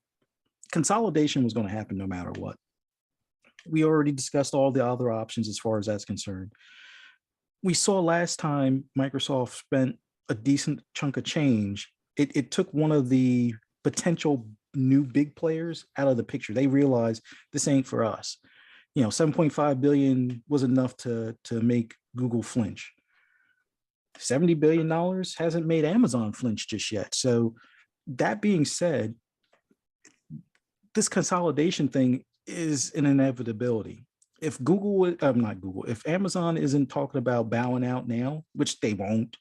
consolidation was going to happen no matter what. We already discussed all the other options as far as that's concerned. We saw last time Microsoft spent a decent chunk of change. It took one of the potential new big players out of the picture. They realized this ain't for us. You know, 7.5 billion was enough to make Google flinch. $70 billion hasn't made Amazon flinch just yet. So that being said, this consolidation thing is an inevitability. If if Amazon isn't talking about bowing out now, which they won't,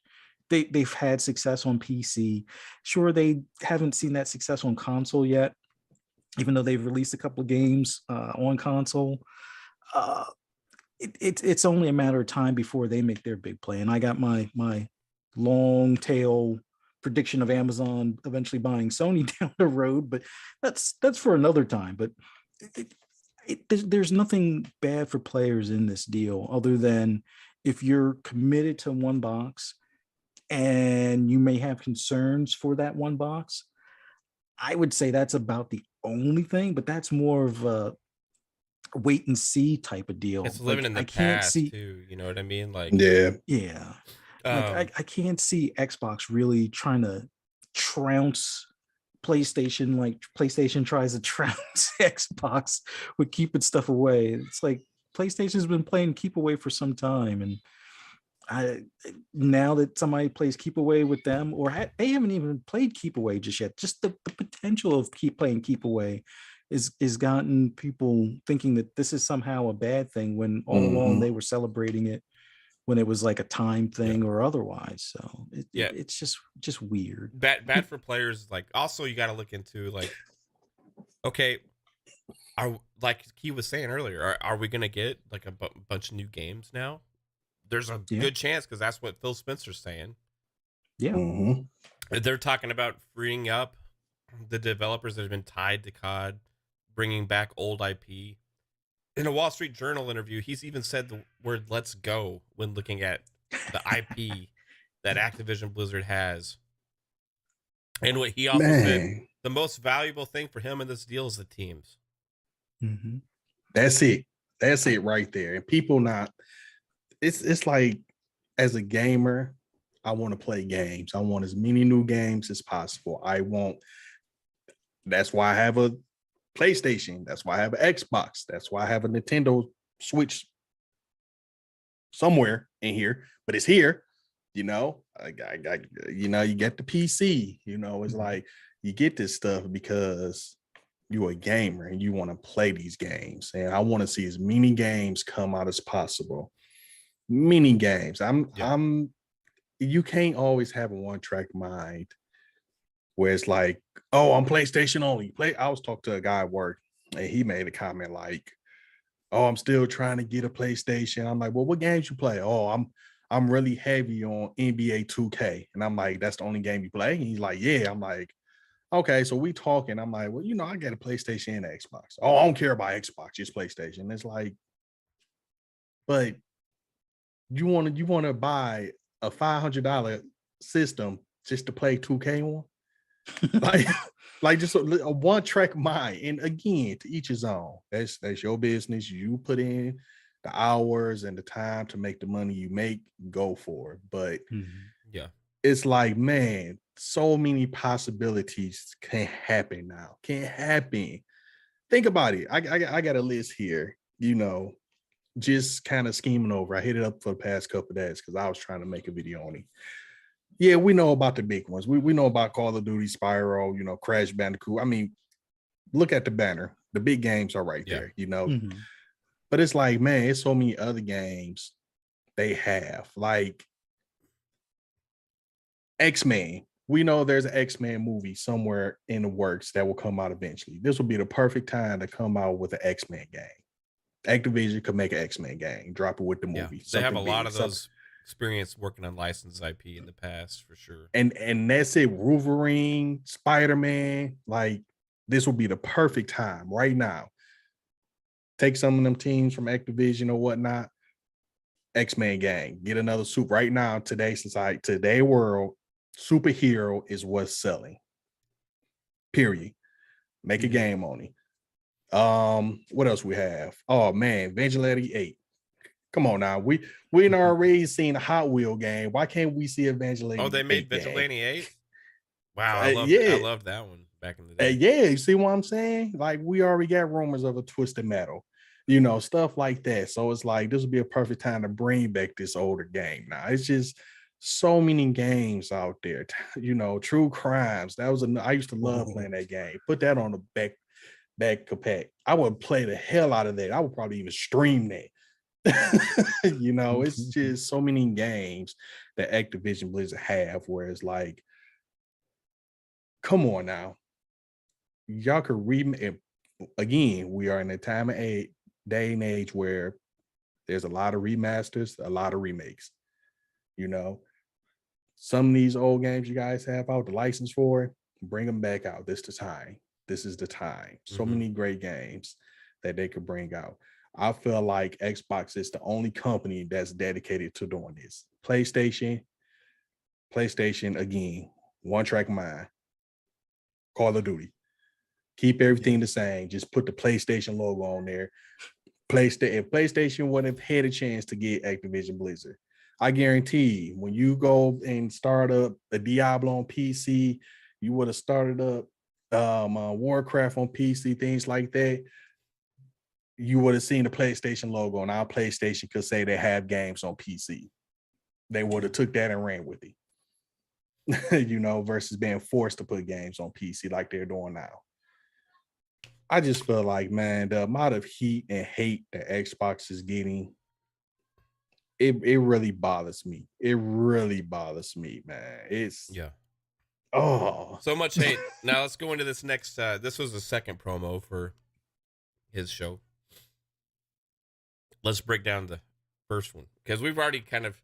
they've had success on PC. Sure, they haven't seen that success on console yet, even though they've released a couple of games on console. It's only a matter of time before they make their big play. And I got my long tail prediction of Amazon eventually buying Sony down the road, but that's for another time. But there's nothing bad for players in this deal, other than if you're committed to one box and you may have concerns for that one box. I would say that's about the only thing, but that's more of wait and see type of deal. It's living in the I can't past see. too. You know what I mean? Like, Yeah. Yeah. I can't see Xbox really trying to trounce PlayStation like PlayStation tries to trounce Xbox with keeping stuff away. It's like PlayStation's been playing keep away for some time, and now that somebody plays keep away with them, or they haven't even played keep away just yet, just the potential of playing keep away is gotten people thinking that this is somehow a bad thing, when all along they were celebrating it when it was like a time thing or otherwise. So it's just weird. Bad for players. Like, also you got to look into, like, okay, like Key was saying earlier, are we gonna get like a bunch of new games now? There's a good chance, because that's what Phil Spencer's saying. Yeah. They're talking about freeing up the developers that have been tied to COD, bringing back old IP. In a Wall Street Journal interview, he's even said the word "let's go" when looking at the IP that Activision Blizzard has. And what he also said, the most valuable thing for him in this deal is the teams. That's it. That's it right there. And people not, it's like, as a gamer, I want to play games. I want as many new games as possible. That's why I have a PlayStation. That's why I have an Xbox. That's why I have a Nintendo Switch somewhere in here, but it's here. You know, you get the PC. You know, it's like you get this stuff because you're a gamer and you want to play these games. And I want to see as many games come out as possible. Many games. You can't always have a one-track mind where it's like, oh, I'm PlayStation only. I was talking to a guy at work, and he made a comment like, oh, I'm still trying to get a PlayStation. I'm like, well, what games you play? Oh, I'm really heavy on NBA 2K. And I'm like, that's the only game you play? And he's like, yeah. I'm like, okay, so we talking. I'm like, well, I got a PlayStation and an Xbox. Oh, I don't care about Xbox, just PlayStation. It's like, but you want to buy a $500 system just to play 2K on? like just a one-track mind. And again, to each his own. That's your business. You put in the hours and the time to make the money you make, go for it. But it's like, man, so many possibilities can happen now. Can happen. Think about it. I got a list here, just kind of scheming over. I hit it up for the past couple of days because I was trying to make a video on it. Yeah, we know about the big ones. We know about Call of Duty, Spyro, Crash Bandicoot. I mean, look at the banner. The big games are right there, But it's like, man, it's so many other games they have. Like X-Men. We know there's an X-Men movie somewhere in the works that will come out eventually. This will be the perfect time to come out with an X-Men game. Activision could make an X-Men game, drop it with the movie. They have a lot of those experience working on licensed IP in the past, for sure. And that's it. Wolverine, Spider-Man, like this will be the perfect time right now. Take some of them teams from Activision or whatnot. X-Men gang, get another soup right now. Today's society, today world, superhero is what's selling. Period. Make a game on it. What else we have? Oh man, Vigilante 8. Come on now. We already seen a Hot Wheel game. Why can't we see a Vigilante? Oh, they made Vigilante 8? Wow, I loved that one back in the day. Yeah, you see what I'm saying? Like, we already got rumors of a Twisted Metal, stuff like that. So it's like this would be a perfect time to bring back this older game. Now it's just so many games out there. True Crimes. I used to love playing that game. Put that on the back pack. I would play the hell out of that. I would probably even stream that. It's just so many games that Activision Blizzard have where it's like, come on now. Y'all could remake. Again, we are in a time of day and age where there's a lot of remasters, a lot of remakes. Some of these old games you guys have out the license for, bring them back out. This is the time. So many great games that they could bring out. I feel like Xbox is the only company that's dedicated to doing this. PlayStation, again, one-track mind. Call of Duty. Keep everything the same. Just put the PlayStation logo on there. PlayStation would have had a chance to get Activision Blizzard, I guarantee when you go and start up a Diablo on PC, you would have started up Warcraft on PC, things like that. You would have seen the PlayStation logo, and our PlayStation could say they have games on PC. They would have took that and ran with it, versus being forced to put games on PC like they're doing now. I just feel like, man, the amount of heat and hate that Xbox is getting, it really bothers me. It really bothers me, man. So much hate. Now let's go into this next. This was the second promo for his show. Let's break down the first one because we've already kind of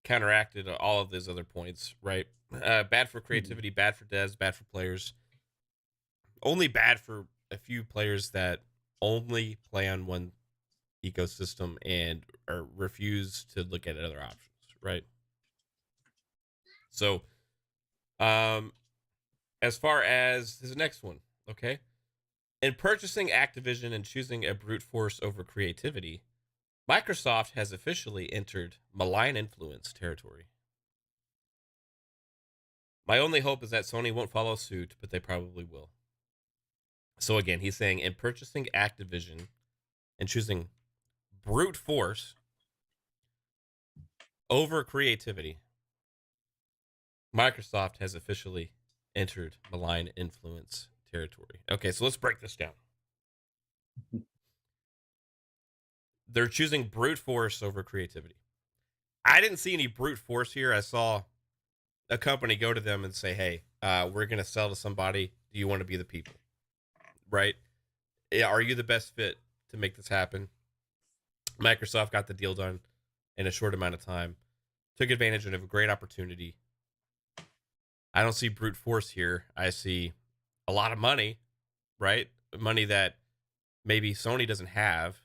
counteracted all of these other points, right? Bad for creativity, bad for devs, bad for players. Only bad for a few players that only play on one ecosystem and refuse to look at other options, right? So, as far as this next one, okay? In purchasing Activision and choosing a brute force over creativity, Microsoft has officially entered malign influence territory. My only hope is that Sony won't follow suit, but they probably will. So again, he's saying in purchasing Activision and choosing brute force over creativity, Microsoft has officially entered malign influence territory. Okay, so let's break this down. They're choosing brute force over creativity. I didn't see any brute force here. I saw a company go to them and say, hey, we're going to sell to somebody. Do you want to be the people? Right? Are you the best fit to make this happen? Microsoft got the deal done in a short amount of time. Took advantage of a great opportunity. I don't see brute force here. I see a lot of money, right? Money that maybe Sony doesn't have.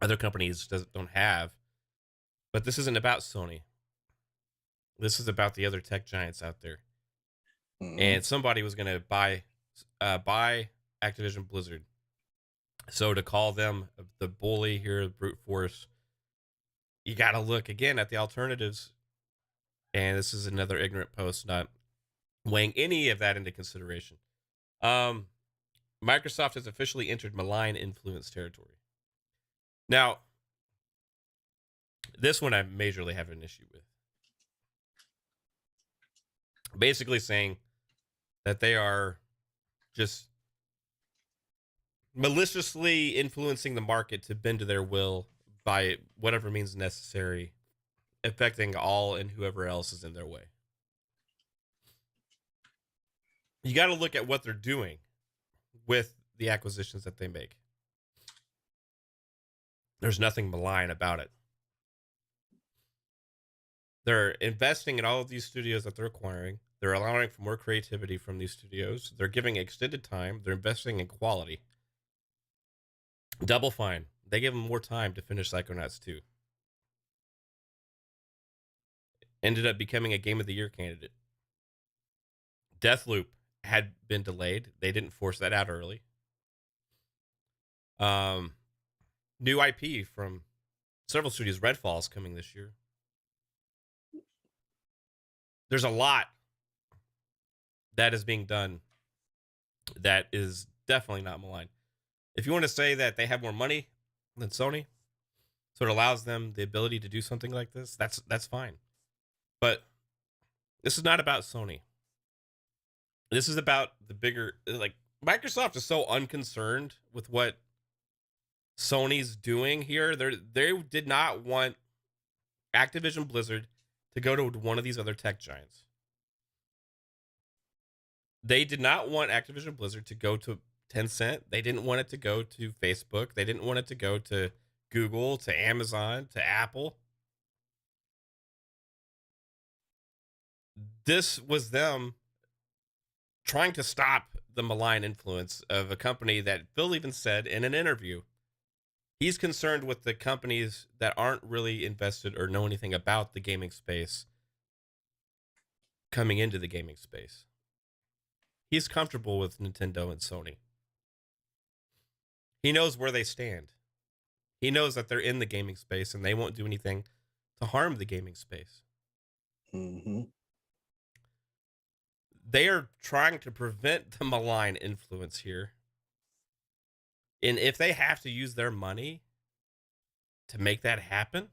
Other companies don't have. But this isn't about Sony. This is about the other tech giants out there. Mm-hmm. And somebody was going to buy Activision Blizzard. So to call them the bully here, the brute force, you got to look again at the alternatives. And this is another ignorant post, not weighing any of that into consideration. Microsoft has officially entered malign influence territory. Now, this one I majorly have an issue with. Basically saying that they are just maliciously influencing the market to bend to their will by whatever means necessary, affecting all and whoever else is in their way. You got to look at what they're doing with the acquisitions that they make. There's nothing malign about it. They're investing in all of these studios that they're acquiring. They're allowing for more creativity from these studios. They're giving extended time. They're investing in quality. Double Fine. They give them more time to finish Psychonauts 2. Ended up becoming a Game of the Year candidate. Deathloop had been delayed. They didn't force that out early. New IP from several studios. Redfall's coming this year. There's a lot that is being done that is definitely not malign. If you want to say that they have more money than Sony, so it allows them the ability to do something like this, that's fine. But this is not about Sony. This is about the bigger, like, Microsoft is so unconcerned with what Sony's doing here. They did not want Activision Blizzard to go to one of these other tech giants. They did not want Activision Blizzard to go to Tencent. They didn't want it to go to Facebook. They didn't want it to go to Google, to Amazon, to Apple. This was them trying to stop the malign influence of a company that Phil even said in an interview, he's concerned with the companies that aren't really invested or know anything about the gaming space coming into the gaming space. He's comfortable with Nintendo and Sony. He knows where they stand. He knows that they're in the gaming space and they won't do anything to harm the gaming space. Mm-hmm. They are trying to prevent the malign influence here. And if they have to use their money to make that happen,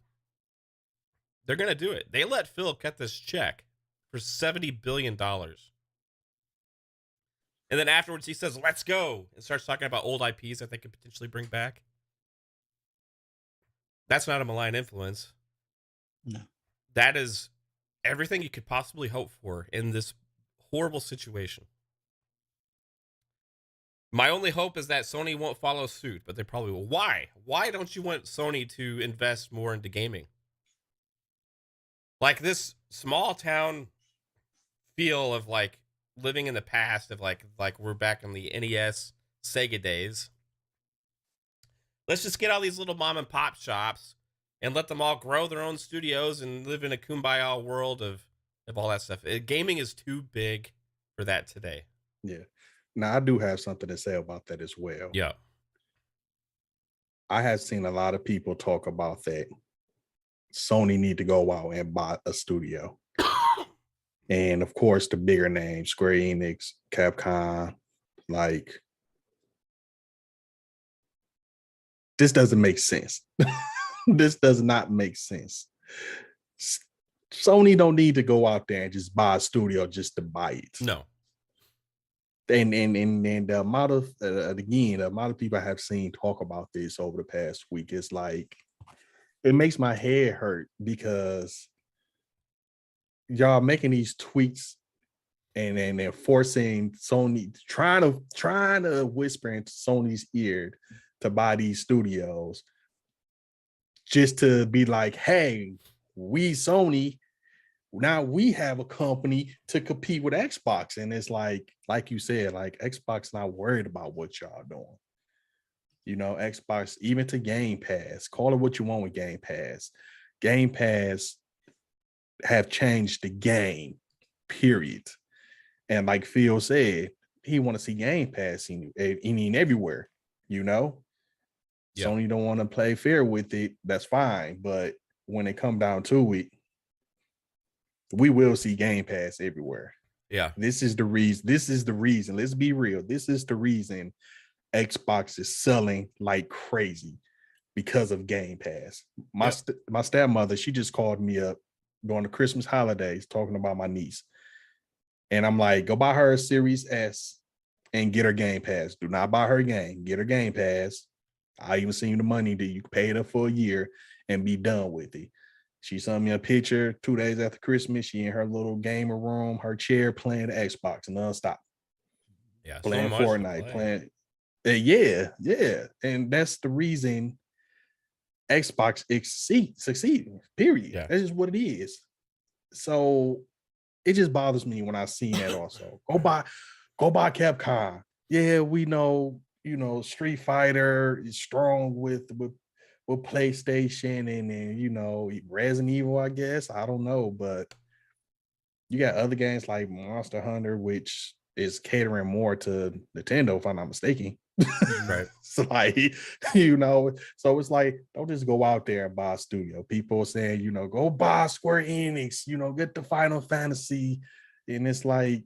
they're going to do it. They let Phil cut this check for $70 billion. And then afterwards he says, let's go, and starts talking about old IPs that they could potentially bring back. That's not a malign influence. No. That is everything you could possibly hope for in this horrible situation. My only hope is that Sony won't follow suit, but they probably will. Why? Why don't you want Sony to invest more into gaming? Like this small town feel of like living in the past of like we're back in the NES Sega days. Let's just get all these little mom and pop shops and let them all grow their own studios and live in a kumbaya world of all that stuff. Gaming is too big for that today. Yeah. Now I do have something to say about that as well. Yeah. I have seen a lot of people talk about that. Sony need to go out and buy a studio. And of course, the bigger names, Square Enix, Capcom, like, this doesn't make sense. This does not make sense. Sony don't need to go out there and just buy a studio just to buy it. No. And the amount of again, the amount of people I have seen talk about this over the past week is like, it makes my head hurt because y'all making these tweets and they're forcing Sony, trying to whisper into Sony's ear to buy these studios just to be like, hey, we Sony, now we have a company to compete with Xbox. And it's like you said, like Xbox not worried about what y'all doing. You know, Xbox, even to Game Pass, call it what you want with Game Pass. Game Pass have changed the game, period. And like Phil said, he want to see Game Pass in everywhere, you know? Yep. Sony don't want to play fair with it, that's fine. But when it come down to it, we will see Game Pass everywhere. Yeah. This is the reason. Let's be real. This is the reason Xbox is selling like crazy, because of Game Pass. My stepmother, she just called me up during the Christmas holidays talking about my niece. And I'm like, go buy her a Series S and get her Game Pass. Do not buy her game. Get her Game Pass. I even send you the money that you pay her for a year and be done with it. She sent me a picture 2 days after Christmas. She in her little gamer room, her chair, playing the Xbox nonstop. Yeah, playing so Fortnite, playing. Yeah. And that's the reason Xbox succeeding, period. Yeah. That's just what it is. So it just bothers me when I see that also. Go buy Capcom. Yeah, we know, Street Fighter is strong with PlayStation and Resident Evil, I guess. I don't know, but you got other games like Monster Hunter, which is catering more to Nintendo, if I'm not mistaken. Right. So so it's like, don't just go out there and buy a studio. People saying, go buy Square Enix, get the Final Fantasy. And it's like,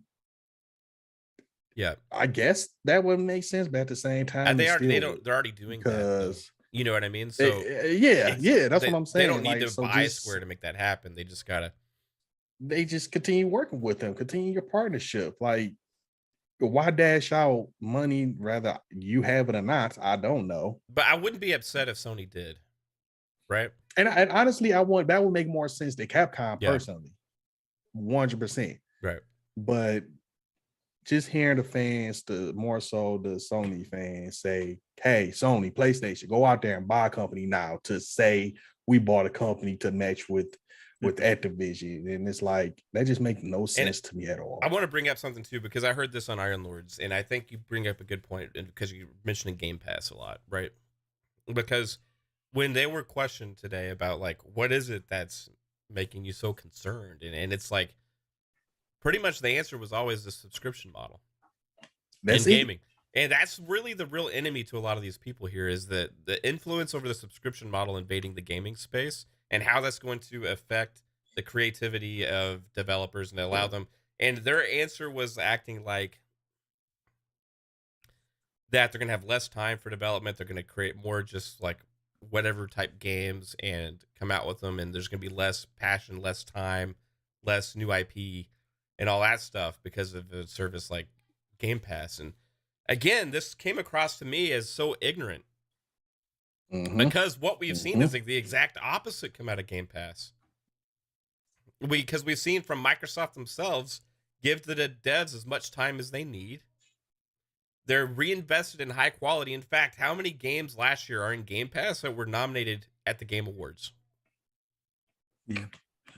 yeah, I guess that would make sense, but at the same time, and they're already doing that, though. You know what I mean? So that's what I'm saying. They don't need to buy Square to make that happen. They just continue working with them, continue your partnership. Like, why dash out money rather you have it or not? I don't know. But I wouldn't be upset if Sony did, right? And honestly, that would make more sense to Capcom personally, 100%. Right. But just hearing the fans, more so the Sony fans say, hey, Sony, PlayStation, go out there and buy a company now, to say we bought a company to match with Activision. And it's like, that just makes no sense to me at all. I want to bring up something too, because I heard this on Iron Lords, and I think you bring up a good point, because you're mentioning Game Pass a lot, right? Because when they were questioned today about like, what is it that's making you so concerned? And it's like, pretty much the answer was always the subscription model in gaming. And that's really the real enemy to a lot of these people here, is that the influence over the subscription model invading the gaming space and how that's going to affect the creativity of developers and allow them. And their answer was acting like that they're going to have less time for development. They're going to create more just like whatever type games and come out with them. And there's going to be less passion, less time, less new IP and all that stuff because of a service like Game Pass. And again, this came across to me as so ignorant because what we've seen is the exact opposite come out of Game Pass. Because we've seen from Microsoft themselves give the devs as much time as they need. They're reinvested in high quality. In fact, how many games last year are in Game Pass that were nominated at the Game Awards? Yeah.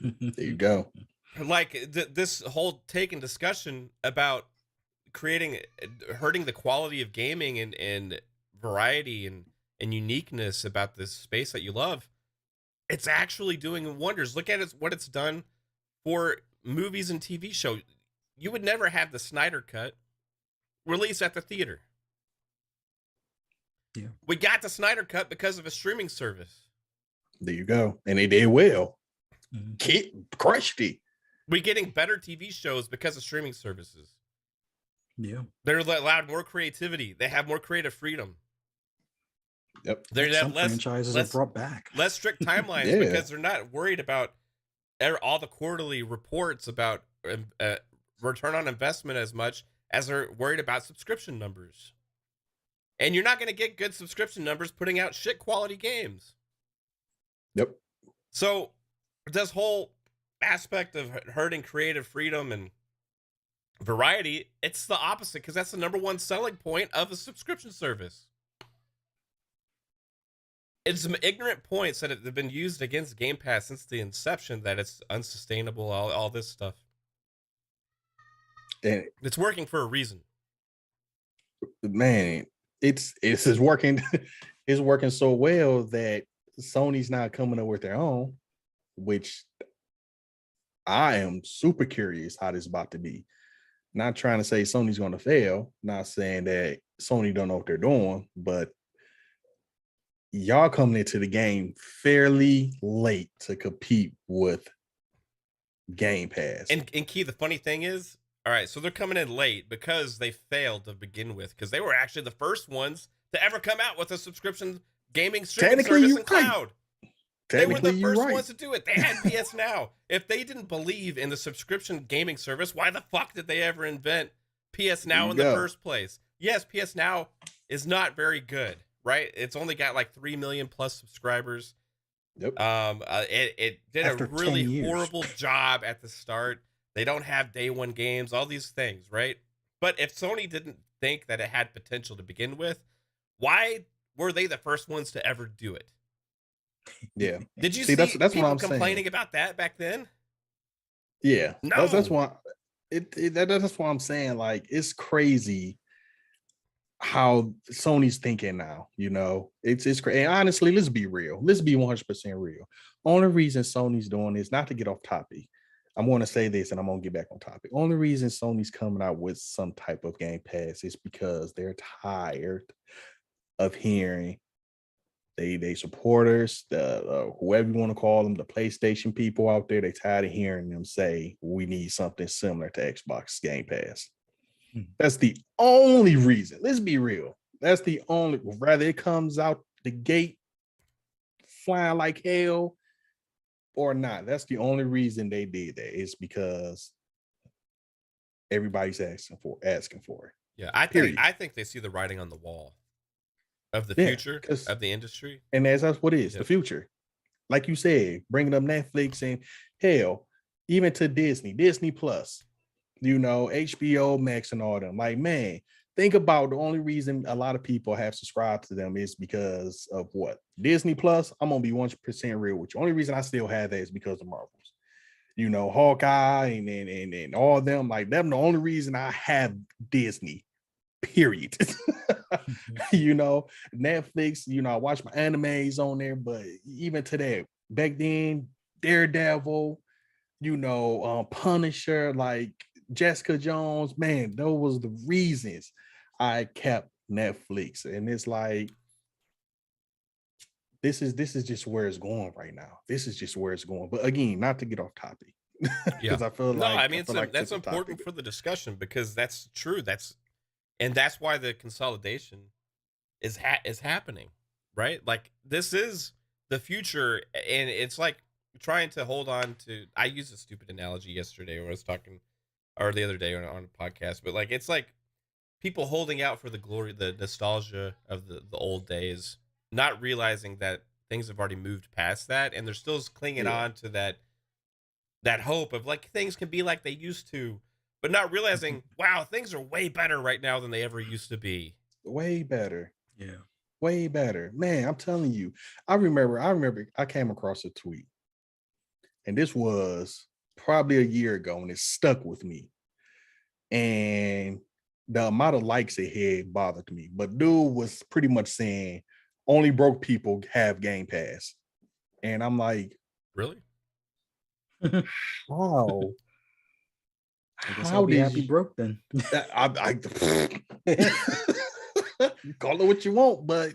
There you go. Like this whole take and discussion about hurting the quality of gaming and variety and uniqueness about this space that you love. It's actually doing wonders. Look at what it's done for movies and TV shows. You would never have the Snyder Cut released at the theater. Yeah. We got the Snyder Cut because of a streaming service. There you go. And they did well. Crushed it. We're getting better TV shows because of streaming services. Yeah. They're allowed more creativity. They have more creative freedom. Yep. They're Some franchises are brought back. Less strict timelines because they're not worried about all the quarterly reports about return on investment as much as they're worried about subscription numbers. And you're not going to get good subscription numbers putting out shit quality games. Yep. So this whole aspect of hurting creative freedom and variety, it's the opposite, because that's the number one selling point of a subscription service. It's some ignorant points that have been used against Game Pass since the inception, that it's unsustainable, all this stuff. And it's working for a reason. Man, it's working. It's working so well that Sony's not coming up with their own, which I am super curious how this is about to be. Not trying to say Sony's going to fail, not saying that Sony don't know what they're doing, but y'all coming into the game fairly late to compete with Game Pass. And Key, the funny thing is, all right, so they're coming in late because they failed to begin with, because they were actually the first ones to ever come out with a subscription gaming streaming service in cloud. They were the first ones to do it. They had PS Now. If they didn't believe in the subscription gaming service, why the fuck did they ever invent PS Now in the first place? Yes, PS Now is not very good, right? It's only got like 3 million plus subscribers. Yep. It did a really horrible job at the start. They don't have day one games, all these things, right? But if Sony didn't think that it had potential to begin with, why were they the first ones to ever do it? Yeah. Did you see that's people what I'm complaining saying. About that back then? Yeah. No. That's why that's why I'm saying, like, it's crazy how Sony's thinking now, you know. It's crazy. And honestly, let's be real. Let's be 100% real. Only reason Sony's doing this, not to get off topic, I'm going to say this and I'm going to get back on topic. Only reason Sony's coming out with some type of Game Pass is because they're tired of hearing they supporters, the whoever you want to call them, the PlayStation people out there, they tired of hearing them say we need something similar to Xbox Game Pass. That's the only reason. Let's be real. That's the only, whether it comes out the gate flying like hell or not. That's the only reason they did that. It's because everybody's asking for it. Yeah, I think they see the writing on the wall of the future of the industry. And that's what it is, the future. Like you said, bringing up Netflix and hell, even to Disney Plus, you know, HBO Max and all them. Like, man, think about the only reason a lot of people have subscribed to them is because of what? Disney Plus. I'm going to be 100% real with you. Only reason I still have that is because of Marvels. You know, Hawkeye and all of them. Like, them the only reason I have Disney. Period. You know, Netflix, you know, I watch my animes on there, but even to that, back then, Daredevil, you know, Punisher, like Jessica Jones, man, those was the reasons I kept Netflix, and it's like this is just where it's going right now. This is just where it's going. But again, not to get off topic, Yeah. because I feel No, like I mean that's important for the discussion because that's true. That's why the consolidation is happening, right? Like this is the future, and it's like trying to hold on to. I used a stupid analogy yesterday when I was talking, or the other day on a podcast, but like it's like people holding out for the glory, the nostalgia of the old days, not realizing that things have already moved past that, and they're still clinging Yeah. on to that hope of like things can be like they used to, but not realizing, wow, things are way better right now than they ever used to be. Way better. Yeah. Way better. Man, I'm telling you. I remember I came across a tweet, and this was probably a year ago, and it stuck with me. And the amount of likes it had bothered me. But dude was pretty much saying only broke people have Game Pass. And I'm like, Really? how? I guess How I'll be did happy you? broke then. Call it what you want, but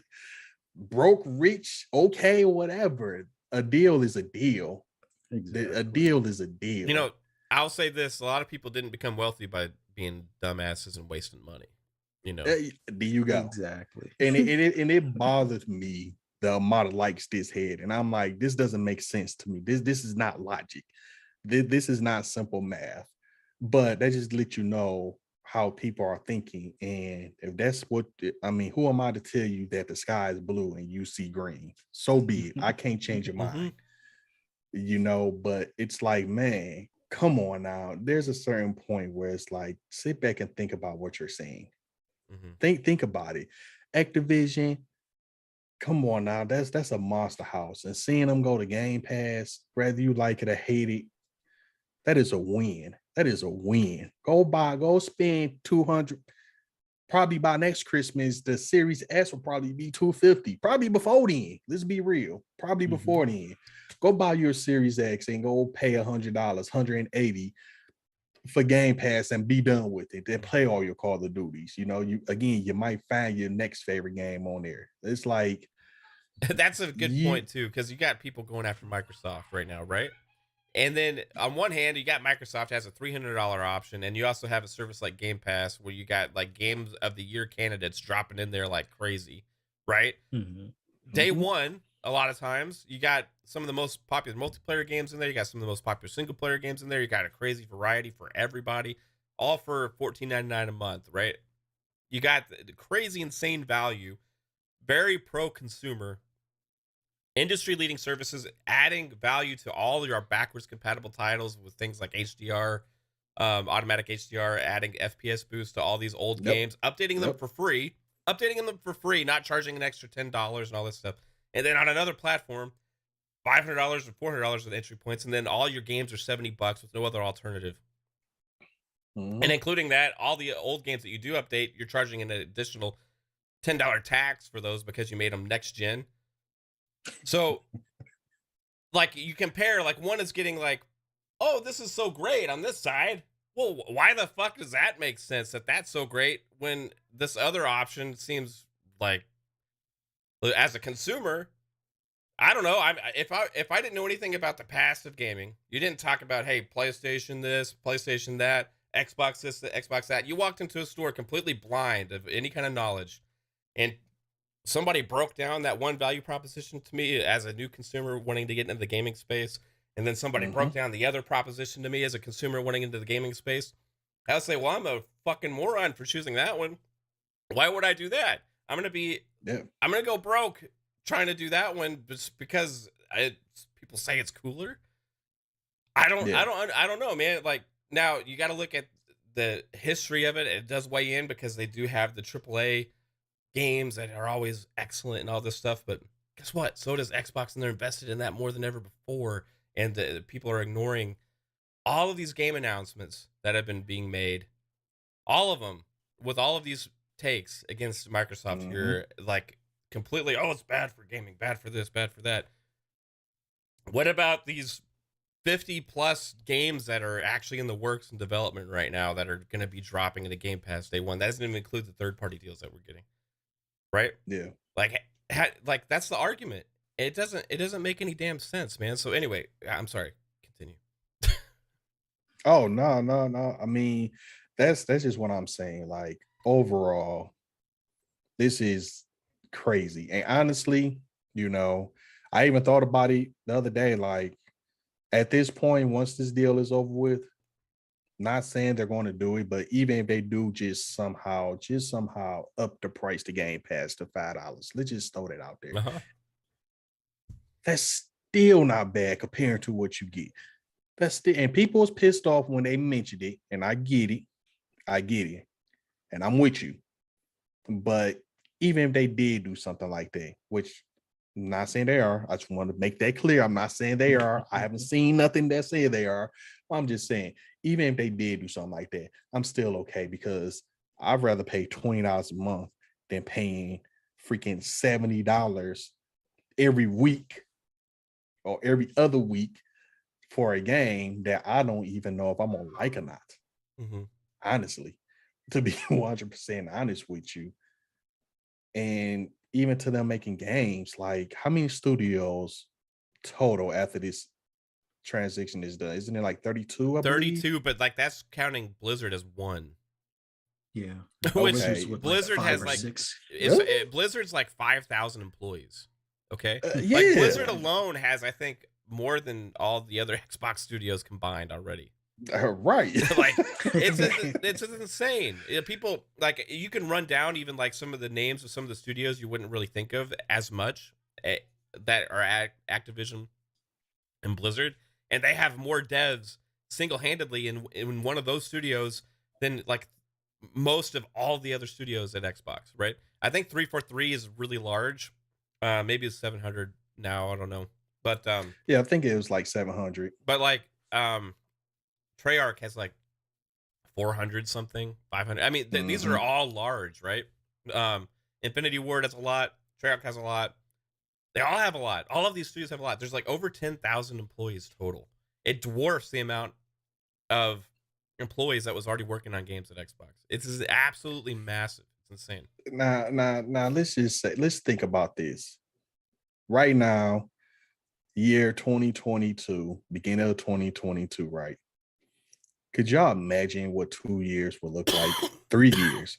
broke, rich, okay, whatever. A deal is a deal. Exactly. A deal is a deal. You know, I'll say this: a lot of people didn't become wealthy by being dumbasses and wasting money. You know, there you go. Exactly. And it bothers me the amount of likes this had, and I'm like, this doesn't make sense to me. This is not logic. This is not simple math. But that just let you know how people are thinking, and if that's what I mean, who am I to tell you that the sky is blue and you see green? So be it. I can't change your mind. You know, but it's like, man, come on now. There's a certain point where it's like, sit back and think about what you're saying. Think about it. Activision, come on now. That's a monster house. And seeing them go to Game Pass, whether you like it or hate it, that is a win. That is a win. Go spend 200. Probably by next Christmas, the Series S will probably be 250. Probably before then. Let's be real. Probably before then. Go buy your Series X and go pay $100, $180 for Game Pass and be done with it. Then play all your Call of Duties. You know, you might find your next favorite game on there. It's like that's a good point too, because you got people going after Microsoft right now, right? And then on one hand, you got Microsoft has a $300 option, and you also have a service like Game Pass where you got like games of the year candidates dropping in there like crazy, right? Day one, a lot of times you got some of the most popular multiplayer games in there. You got some of the most popular single player games in there. You got a crazy variety for everybody, all for $14.99 a month, right? You got the crazy, insane value, very pro consumer. Industry-leading services, adding value to all your backwards compatible titles with things like HDR, automatic HDR, adding FPS boost to all these old games, updating them for free, not charging an extra $10 and all this stuff. And then on another platform, $500 or $400 with entry points, and then all your games are $70 with no other alternative. And including that, all the old games that you do update, you're charging an additional $10 tax for those because you made them next gen. So, like, you compare, like, one is getting like, oh, this is so great on this side. Well, why the fuck does that make sense that that's so great when this other option seems like, as a consumer, I don't know. If I didn't know anything about the past of gaming, you didn't talk about, hey, PlayStation this, PlayStation that, Xbox this, Xbox that. You walked into a store completely blind of any kind of knowledge, and somebody broke down that one value proposition to me as a new consumer wanting to get into the gaming space. And then somebody broke down the other proposition to me as a consumer wanting into the gaming space. I would say, well, I'm a fucking moron for choosing that one. Why would I do that? I'm going to go broke trying to do that one just because people say it's cooler. I don't know, man. Like, now you got to look at the history of it. It does weigh in because they do have the AAA games that are always excellent and all this stuff, but guess what? So does Xbox, and they're invested in that more than ever before. And the people are ignoring all of these game announcements that have been being made, all of them, with all of these takes against Microsoft. You're like completely, oh, it's bad for gaming, bad for this, bad for that. What about these 50 plus games that are actually in the works and development right now that are going to be dropping into Game Pass day one. That doesn't even include the third-party deals that we're getting, right? Yeah. Like that's the argument. It doesn't make any damn sense, man. So anyway, I'm sorry. Continue. Oh no. I mean, that's just what I'm saying. Like overall, this is crazy. And honestly, I even thought about it the other day. Like at this point, once this deal is over with, not saying they're going to do it, but even if they do, just somehow up the price to Game Pass to $5. Let's just throw that out there. Uh-huh. That's still not bad compared to what you get. And people was pissed off when they mentioned it, and I get it, and I'm with you. But even if they did do something like that, which I'm not saying they are, I just want to make that clear. I'm not saying they are. I haven't seen nothing that said they are. I'm just saying, even if they did do something like that, I'm still okay because I'd rather pay $20 a month than paying freaking $70 every week or every other week for a game that I don't even know if I'm gonna like or not. Mm-hmm. Honestly, to be 100% honest with you. And even to them making games, like how many studios total after this transaction is done? Isn't it like 32? 32, but like that's counting Blizzard as one. Yeah. Which Okay. Blizzard has like 6. Blizzard's like 5,000 employees. Okay. Yeah. Like Blizzard alone has, I think, more than all the other Xbox studios combined already. Right. Like it's insane. People like you can run down even like some of the names of some of the studios you wouldn't really think of as much that are at Activision and Blizzard, and they have more devs single-handedly in one of those studios than like most of all the other studios at Xbox, right? I think 343 is really large. Maybe it's 700 now, I don't know. But yeah, I think it was like 700. But like Treyarch has like 400 something, 500. I mean, these are all large, right? Infinity Ward has a lot. Treyarch has a lot. They all have a lot. All of these studios have a lot. There's like over 10,000 employees total. It dwarfs the amount of employees that was already working on games at Xbox. It's absolutely massive. It's insane. Now, let's think about this. Right now, year 2022, beginning of 2022, right? Could y'all imagine what 2 years would look like? 3 years.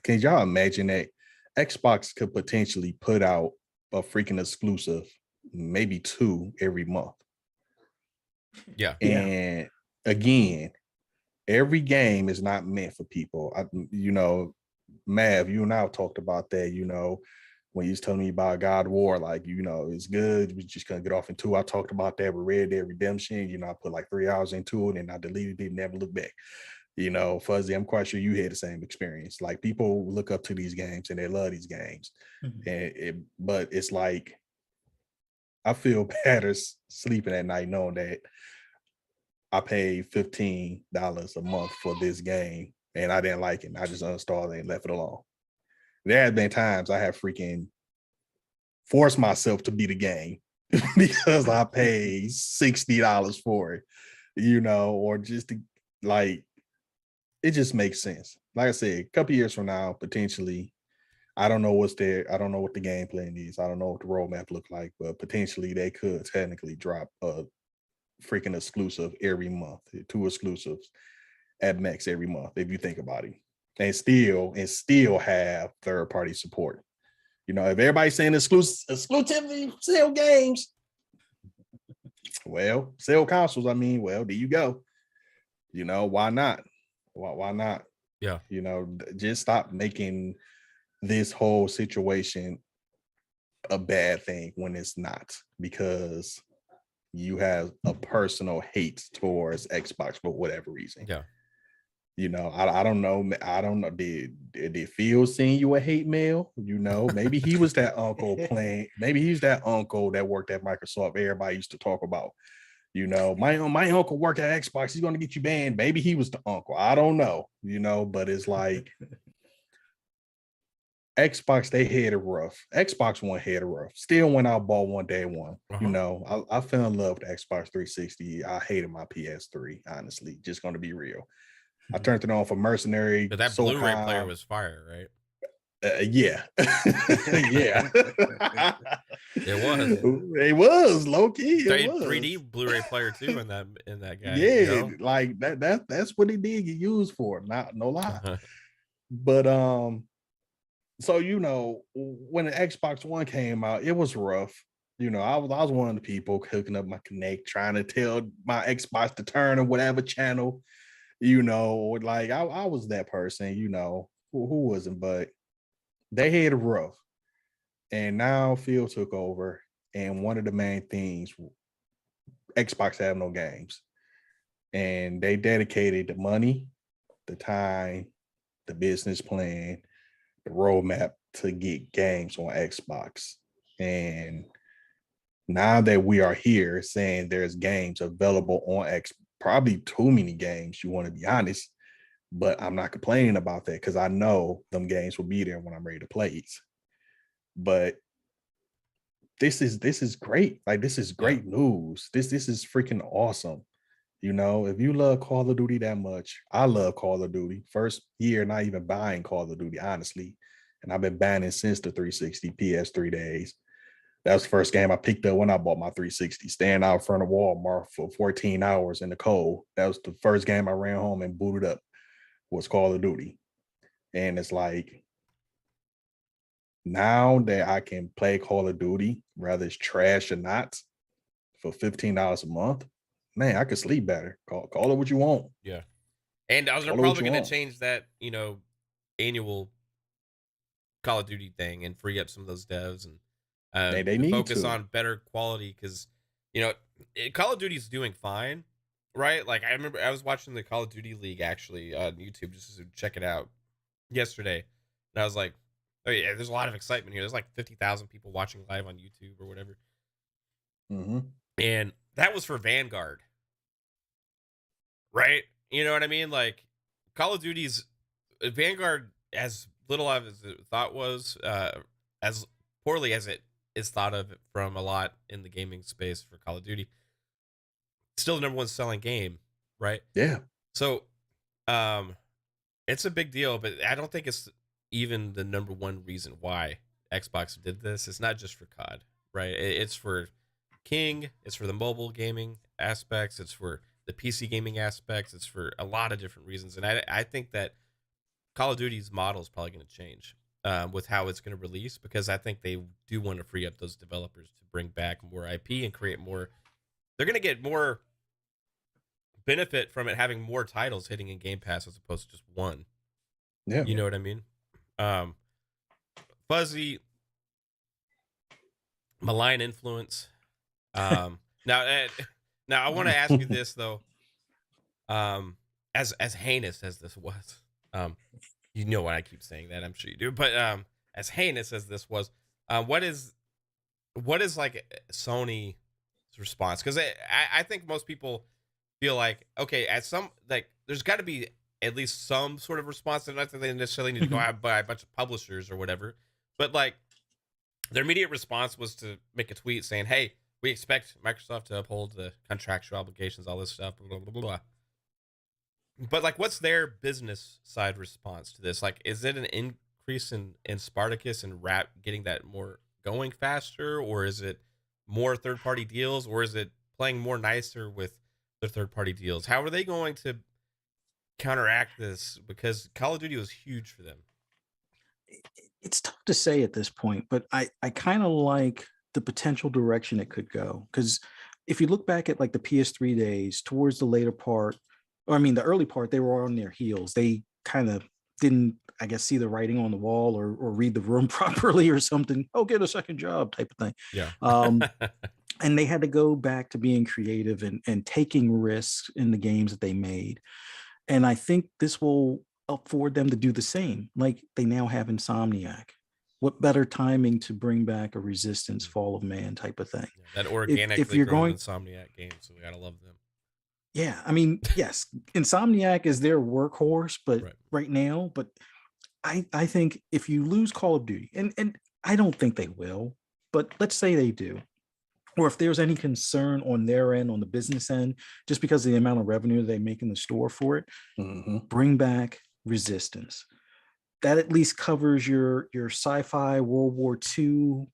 Can y'all imagine that Xbox could potentially put out a freaking exclusive, maybe 2 every month? Yeah. And again, every game is not meant for people. Mav, you and I have talked about that, when you was telling me about God of War, like, it's good. We're just going to get off into. I talked about that with Red Dead Redemption. I put like 3 hours into it and I deleted it, never looked back. Fuzzy, I'm quite sure you had the same experience. Like people look up to these games and they love these games. Mm-hmm. But it's like, I feel better sleeping at night knowing that I paid $15 a month for this game and I didn't like it. And I just uninstalled it and left it alone. There have been times I have freaking forced myself to beat the game because I paid $60 for it, or just to, like, it just makes sense. Like I said, a couple years from now, potentially, I don't know what's there. I don't know what the game plan is. I don't know what the roadmap look like, but potentially they could technically drop a freaking exclusive every month, 2 exclusives at max every month, if you think about it. And still have third-party support. If everybody's saying exclusivity, sell games, well, sell consoles, well, there you go. Why not? Why not? Yeah. Just stop making this whole situation a bad thing when it's not, because you have a personal hate towards Xbox for whatever reason. Yeah. I don't know. Did Phil send you a hate mail? Maybe he was that uncle playing. Maybe he's that uncle that worked at Microsoft. Everybody used to talk about. My uncle worked at Xbox. He's going to get you banned. Maybe he was the uncle. I don't know. But it's like Xbox, they had it rough. Xbox One had it rough. Still went out, bought one day one. You know, I fell in love with Xbox 360. I hated my PS3, honestly. Just going to be real. I turned it on for Mercenary. But that Blu-ray player was fire, right? Yeah. Yeah. It was low key. It was 3D Blu-ray player too in that guy. Yeah, you know? like that's what he did get used for. Not no lie. But so you know, when the Xbox One came out, it was rough. You know, I was one of the people hooking up my Kinect, trying to tell my Xbox to turn on whatever channel. You know, like I was that person. You know, who wasn't, but they had it rough. And now Phil took over, and one of the main things, Xbox have no games, and they dedicated the money, the time, the business plan, the roadmap to get games on Xbox. And now that we are here saying there's games available on X, probably too many games, you want to be honest, but I'm not complaining about that because I know them games will be there when I'm ready to play it. But this is great. Like, this is great news. This is freaking awesome. You know, if you love Call of Duty that much, I love Call of Duty. First year not even buying Call of Duty, honestly. And I've been buying it since the 360 PS3 days. That was the first game I picked up when I bought my 360, staying out in front of Walmart for 14 hours in the cold. That was the first game I ran home and booted up, was Call of Duty. And it's like, now that I can play Call of Duty, whether it's trash or not, for $15 a month, man, I could sleep better. Call it what you want. Yeah. And I was probably going to change that, you know, annual Call of Duty thing and free up some of those devs and they need focus to on better quality, because, you know, Call of Duty is doing fine, right? Like, I remember I was watching the Call of Duty League actually on YouTube just to check it out yesterday, and I was like, oh yeah, there's a lot of excitement here. There's like 50,000 people watching live on YouTube or whatever. And that was for Vanguard, right? You know what I mean? Like, Call of Duty's Vanguard, as little as it thought was, as poorly as it is thought of from a lot in the gaming space for Call of Duty, still the number one selling game, right? Yeah. So, it's a big deal, but I don't think it's even the number one reason why Xbox did this. It's not just for COD, right? It's for King, it's for the mobile gaming aspects, it's for the PC gaming aspects, it's for a lot of different reasons. And I think that Call of Duty's model is probably going to change with how it's going to release, because I think they do want to free up those developers to bring back more IP and create more. They're going to get more benefit from it having more titles hitting in Game Pass as opposed to just one. Yeah. You know what I mean? Fuzzy, malign influence. Now I want to ask you this though. As heinous as this was, you know why I keep saying that, I'm sure you do, but as heinous as this was, what is like Sony's response? Because I think most people feel like, okay, at some, like, there's got to be at least some sort of response. Not that they necessarily need to go out and buy a bunch of publishers or whatever, but like, their immediate response was to make a tweet saying, hey, we expect Microsoft to uphold the contractual obligations, all this stuff, blah, blah, blah, blah. But like, what's their business side response to this? Like, is it an increase in Spartacus and Rap getting that more going faster, or is it more third-party deals, or is it playing more nicer with the third-party deals? How are they going to counteract this? Because Call of Duty was huge for them. It's tough to say at this point, but I kind of like the potential direction it could go. Because if you look back at like the PS3 days, towards the later part, or I mean the early part, they were on their heels. They kind of didn't, I guess, see the writing on the wall or read the room properly or something. Oh, get a second job type of thing. Yeah. And they had to go back to being creative and taking risks in the games that they made. And I think this will afford them to do the same. Like, they now have Insomniac. What better timing to bring back a Resistance, Fall of Man type of thing? Yeah, that organically if you're going Insomniac game, so we gotta love them. Yeah, I mean, yes, Insomniac is their workhorse, but right now, but I think if you lose Call of Duty, and I don't think they will, but let's say they do, or if there's any concern on their end, on the business end, just because of the amount of revenue they make in the store for it, bring back Resistance. That at least covers your sci-fi World War II,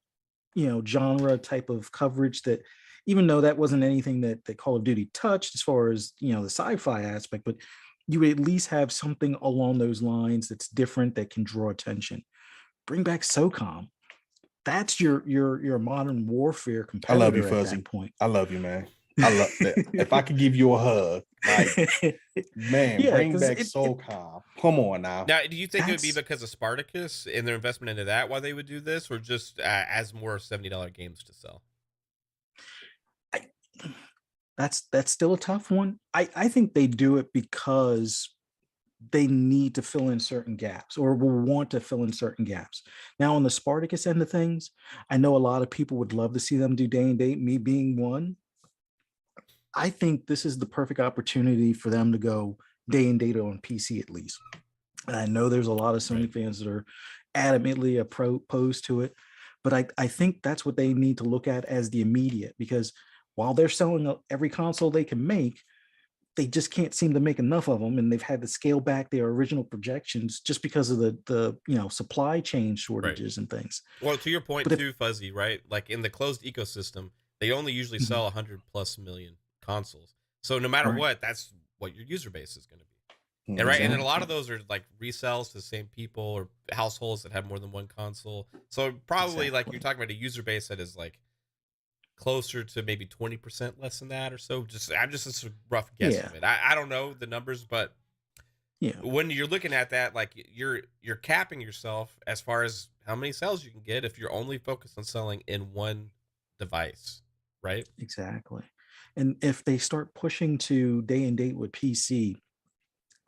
genre type of coverage, that even though that wasn't anything that Call of Duty touched as far as, the sci-fi aspect, but you would at least have something along those lines that's different, that can draw attention. Bring back SOCOM. That's your modern warfare competitor. I love you, at Fuzzy. that point. I love you, man. I love that. If I could give you a hug, like, man, Yeah, bring 'cause back SOCOM. Come on now. Now, do you think it would be That's- because of Spartacus and their investment into that why they would do this, or just as more $70 games to sell? That's still a tough one. I think they do it because they need to fill in certain gaps, or will want to fill in certain gaps. Now, on the Spartacus end of things, I know a lot of people would love to see them do day and date, me being one. I think this is the perfect opportunity for them to go day and date on PC at least. And I know there's a lot of Sony fans that are adamantly opposed to it, but I think that's what they need to look at as the immediate, because while they're selling every console they can make, they just can't seem to make enough of them, and they've had to scale back their original projections just because of the supply chain shortages and things. Well, to your point But too, Fuzzy, right? Like in the closed ecosystem, they only usually sell 100+ million consoles. So no matter what, that's what your user base is going to be. And and a lot of those are like resells to the same people or households that have more than one console. So probably like you're talking about a user base that is like closer to maybe 20% less than that or so. I'm just a rough guesstimate. I don't know the numbers, but when you're looking at that, like you're capping yourself as far as how many sales you can get if you're only focused on selling in one device, right? Exactly. And if they start pushing to day and date with PC,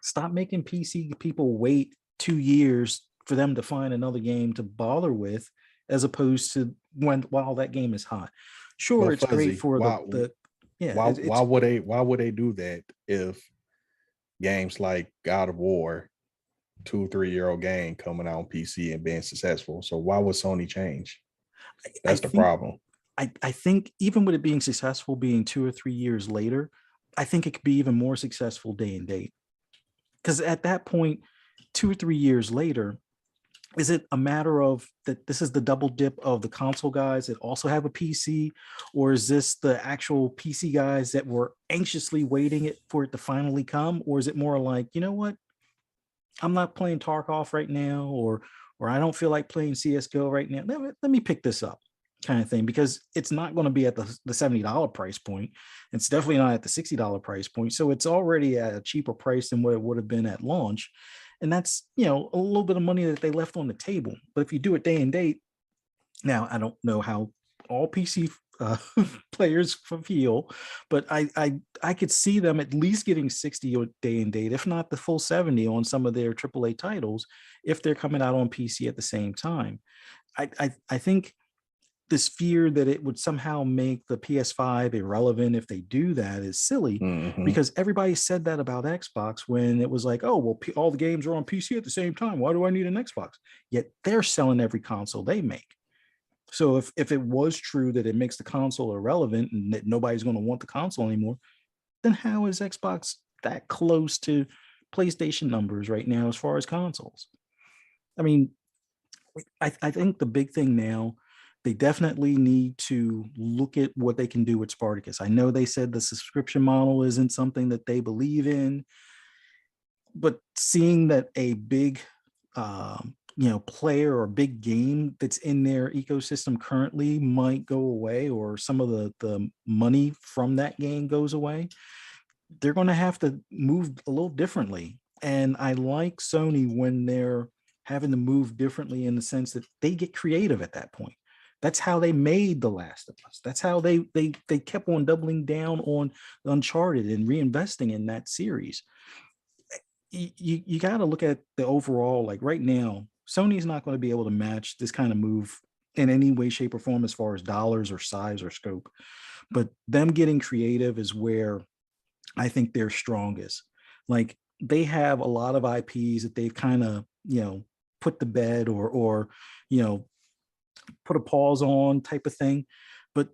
stop making PC people wait 2 years for them to find another game to bother with, as opposed to while that game is hot. Sure, Well, it's Fuzzy, great for the why would they do that if games like God of War, 2 or 3-year-old game coming out on PC and being successful? So why would Sony change? That's the problem. I think even with it being successful, being 2 or 3 years later, I think it could be even more successful day and date. Because at that point, 2 or 3 years later, is it a matter of that this is the double dip of the console guys that also have a PC, or is this the actual PC guys that were anxiously waiting for it to finally come? Or is it more like, you know what, I'm not playing Tarkov right now, or I don't feel like playing CSGO right now. Let me pick this up, kind of thing, because it's not going to be at the $70 price point. It's definitely not at the $60 price point. So it's already at a cheaper price than what it would have been at launch. And that's, a little bit of money that they left on the table. But if you do it day and date, now I don't know how all PC players feel, but I could see them at least getting 60 day and date, if not the full 70 on some of their AAA titles, if they're coming out on PC at the same time. I think this fear that it would somehow make the PS5 irrelevant if they do that is silly, because everybody said that about Xbox when it was like, oh, well, all the games are on PC at the same time. Why do I need an Xbox? Yet they're selling every console they make. So if it was true that it makes the console irrelevant and that nobody's going to want the console anymore, then how is Xbox that close to PlayStation numbers right now as far as consoles? I mean, I think the big thing now, they definitely need to look at what they can do with Spartacus. I know they said the subscription model isn't something that they believe in, but seeing that a big player or big game that's in their ecosystem currently might go away, or some of the money from that game goes away, they're going to have to move a little differently. And I like Sony when they're having to move differently, in the sense that they get creative at that point. That's how they made The Last of Us. That's how they kept on doubling down on Uncharted and reinvesting in that series. You got to look at the overall, like right now, Sony's not going to be able to match this kind of move in any way, shape, or form as far as dollars or size or scope. But them getting creative is where I think they're strongest. Like, they have a lot of IPs that they've kind of, put to bed or put a pause on type of thing. But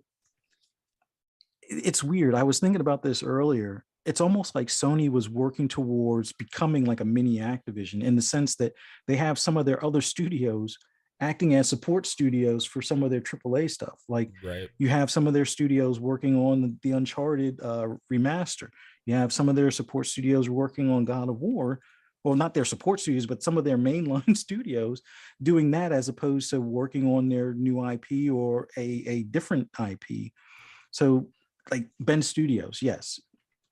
it's weird. I was thinking about this earlier. It's almost like Sony was working towards becoming like a mini Activision in the sense that they have some of their other studios acting as support studios for some of their AAA stuff. Like you have some of their studios working on the Uncharted remaster. You have some of their support studios working on God of War. Well, not their support studios, but some of their mainline studios doing that as opposed to working on their new IP or a different IP. So like Ben Studios, yes,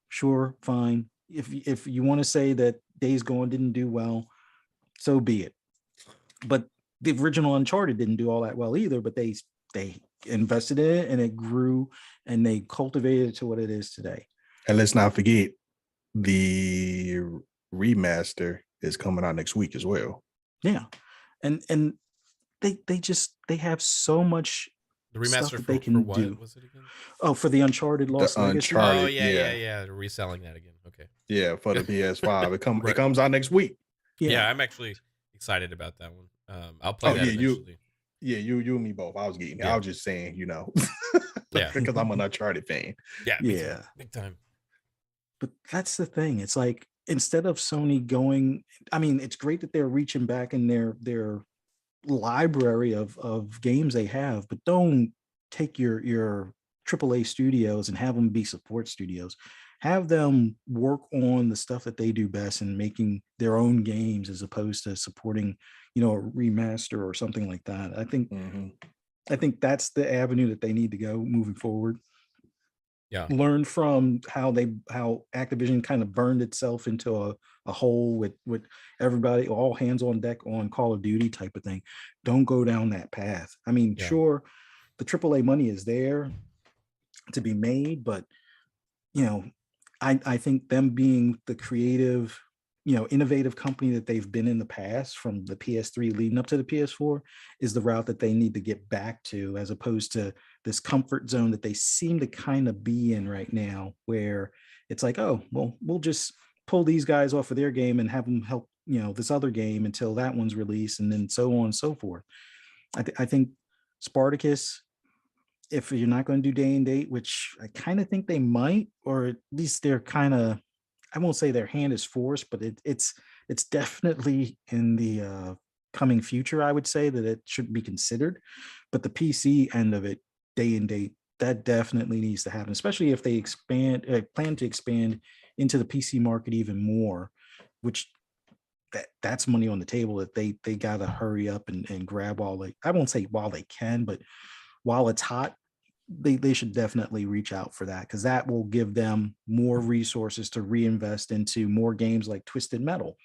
sure, fine. If you want to say that Days Gone didn't do well, so be it. But the original Uncharted didn't do all that well either, but they invested in it and it grew and they cultivated it to what it is today. And let's not forget the remaster is coming out next week as well. Yeah. And they have so much the remaster stuff that they can what do. Was it again? Oh, for the Uncharted Lost Legacy. Oh yeah. They're reselling that again. Okay. Yeah, for the PS5. It comes out next week. Yeah, I'm actually excited about that one. I'll play that eventually. You and me both. I was getting it. I was just saying, yeah, because I'm an Uncharted fan. Yeah, big time. But that's the thing. It's like instead of Sony going, I mean, it's great that they're reaching back in their library of games they have, but don't take your AAA studios and have them be support studios. Have them work on the stuff that they do best and making their own games as opposed to supporting, a remaster or something like that. I think that's the avenue that they need to go moving forward. Yeah. Learn from how Activision kind of burned itself into a hole with everybody, all hands on deck on Call of Duty type of thing. Don't go down that path. I mean, sure, the AAA money is there to be made, but I think them being the creative, innovative company that they've been in the past from the PS3 leading up to the PS4 is the route that they need to get back to, as opposed to this comfort zone that they seem to kind of be in right now, where it's like, oh, well, we'll just pull these guys off of their game and have them help, this other game until that one's released, and then so on and so forth. I think Spartacus, if you're not going to do day and date, which I kind of think they might, or at least they're kind of, I won't say their hand is forced, but it's definitely in the coming future. I would say that it should be considered, but the PC end of it, day and date, that definitely needs to happen, especially if they plan to expand into the PC market even more, which that's money on the table that they got to hurry up and grab I won't say while they can, but while it's hot, they should definitely reach out for that, because that will give them more resources to reinvest into more games like Twisted Metal